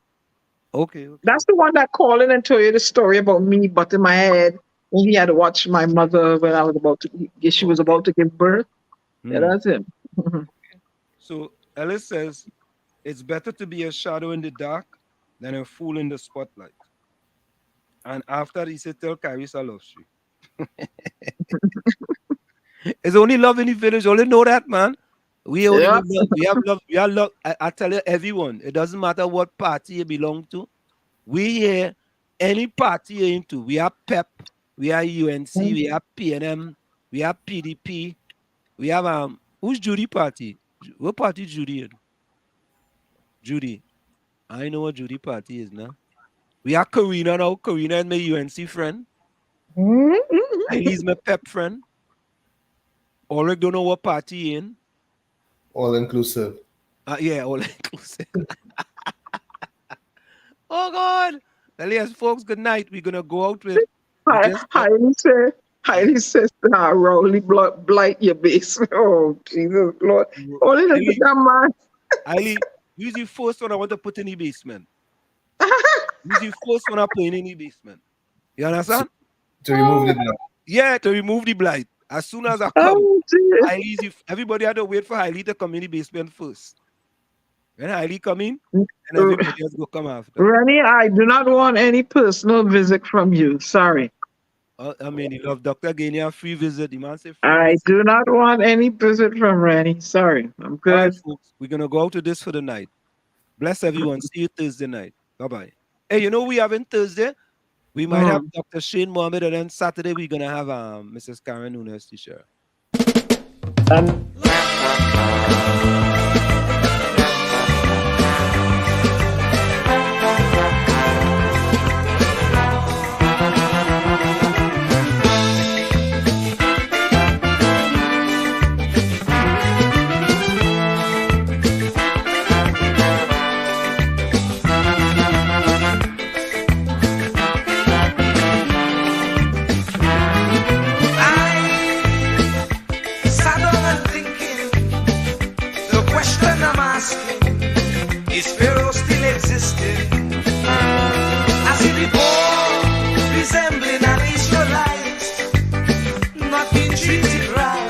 Okay. That's the one that called in and told you the story about me butting my head when he had to watch my mother when I was about to give birth. Yeah, that's him. So Ellis says it's better to be a shadow in the dark than a fool in the spotlight. And after he said, tell Carissa love you. It's only love in the village. Only know that, man. We only love. We have love. We have love. I tell you, everyone. It doesn't matter what party you belong to. We here, any party you're into. We have PEP. We have UNC. We have PNM. We have PDP. We have who's Judy party? What party Judy in? Judy. I know what Judy party is now. We have Karina now. Karina is my UNC friend. He's my PEP friend. Ulrich don't know what party in. All inclusive. Yeah, all inclusive. Oh God. Well, yes, folks, good night. We're gonna go out with highly says Rowley blight your base. Oh Jesus Lord. Only that man. Hailey, use the first one I want to put in the basement. Use the first one I put in the basement. You understand? To remove the blight. Yeah, to remove the blight. As soon as I come, everybody had to wait for Hailey to come in the basement first. When Hailey come in, and everybody else go come after. Rennie, I do not want any personal visit from you. Sorry. I mean, you love Dr. Gania a free visit. The man say free I visit. do not want any visit from Rennie. Sorry. I'm good. All right, folks, we're going to go out to this for the night. Bless everyone. See you Thursday night. Bye-bye. Hey, you know we having Thursday? We might have Dr. Shane Mohammed, and then Saturday we're going to have Mrs. Karen Nunes teacher. Is Pharaoh still existing? As he before, resembling an Israelite, not being treated right,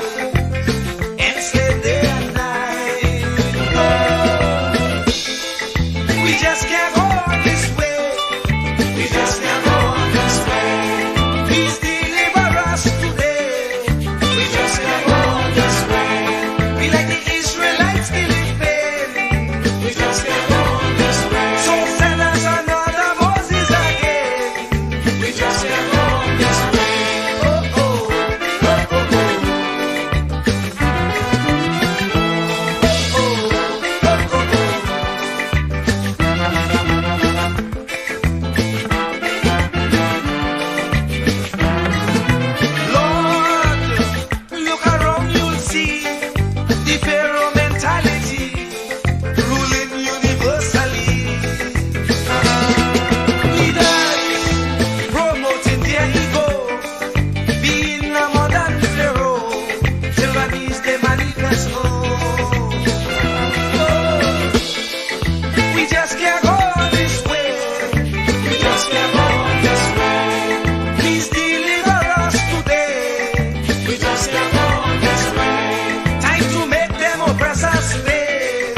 enslaved day and night. Oh, we just can't go on this way. We just can't go on this way. Please deliver us today. We just can't go on this way. We like the Israelites still in pain. We just can't go on this way. So send us another Moses again. We just can't go on this way. Oh, oh, oh, oh, oh. Lord, look around, you'll see the Pharaoh mentality ruling universally. Leaders promoting their ego, being a modern Pharaoh, tyrannies they manifest. We just can't go this way. We just can't go this way. Please deliver us today. We just can't go this way. Time to make them oppress us pay.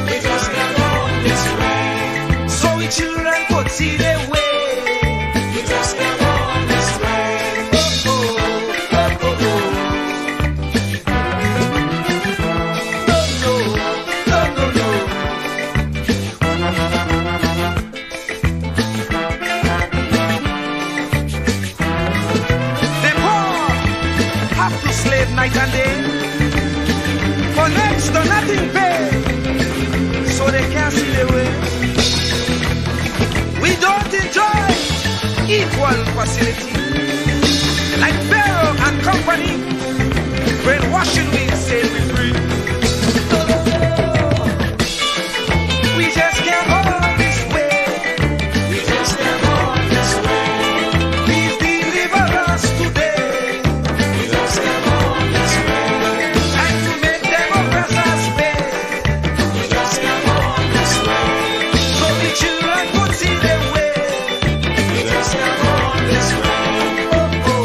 We just can't go this way. So we children could see their way. We just can't go this way. Oh, oh, oh, oh, oh. No, no, no, no, no. The poor have to slave night and day for next to nothing pay, so they can't see their way. We don't enjoy equal facility like Pharaoh and company. Brainwashing we say we free. We just can't go this way. We just can't go this way. Please deliver us today. We just can't go this way. Time to make them oppress us pay. We just can't go this way. So the children could see their way. We just can't go this way. Oh, oh,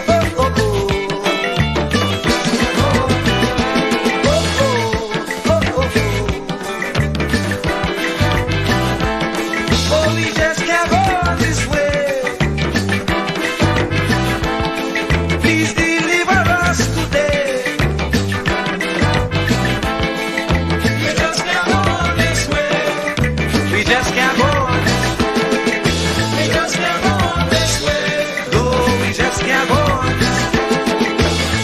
oh, oh, oh. Oh, we just can't go this way. Please deliver us today. We just can't go this way. We just can't go. We just can't go this way. No, we just can't go.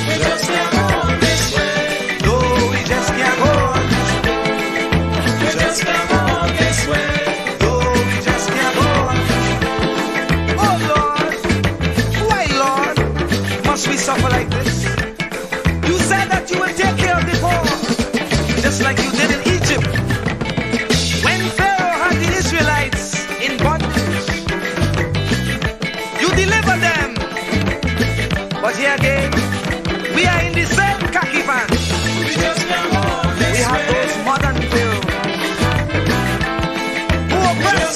We just can't go this way. No, we just can't go. We just can't go this way. No, we just can't go. Oh Lord, why Lord must we suffer like this? You said that you would take care of the poor, just like you did in Egypt. When Pharaoh had the Israelites in bondage, you delivered them. But here again, we are in the same khaki van. We just can't go this way. We have those modern Pharaoh who oppress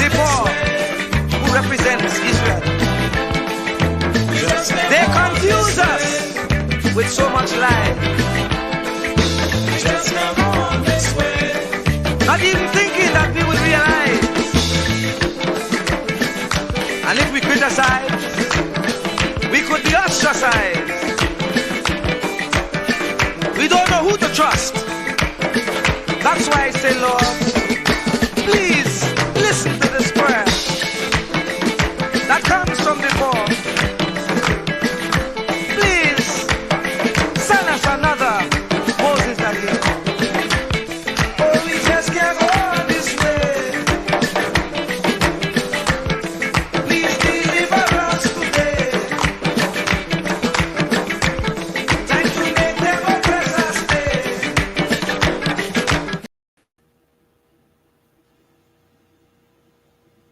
the poor, who represents Israel. They confuse us with so much lie. Just come on this way. Not even thinking that we will realize. And if we criticize, we could be ostracized. We don't know who to trust.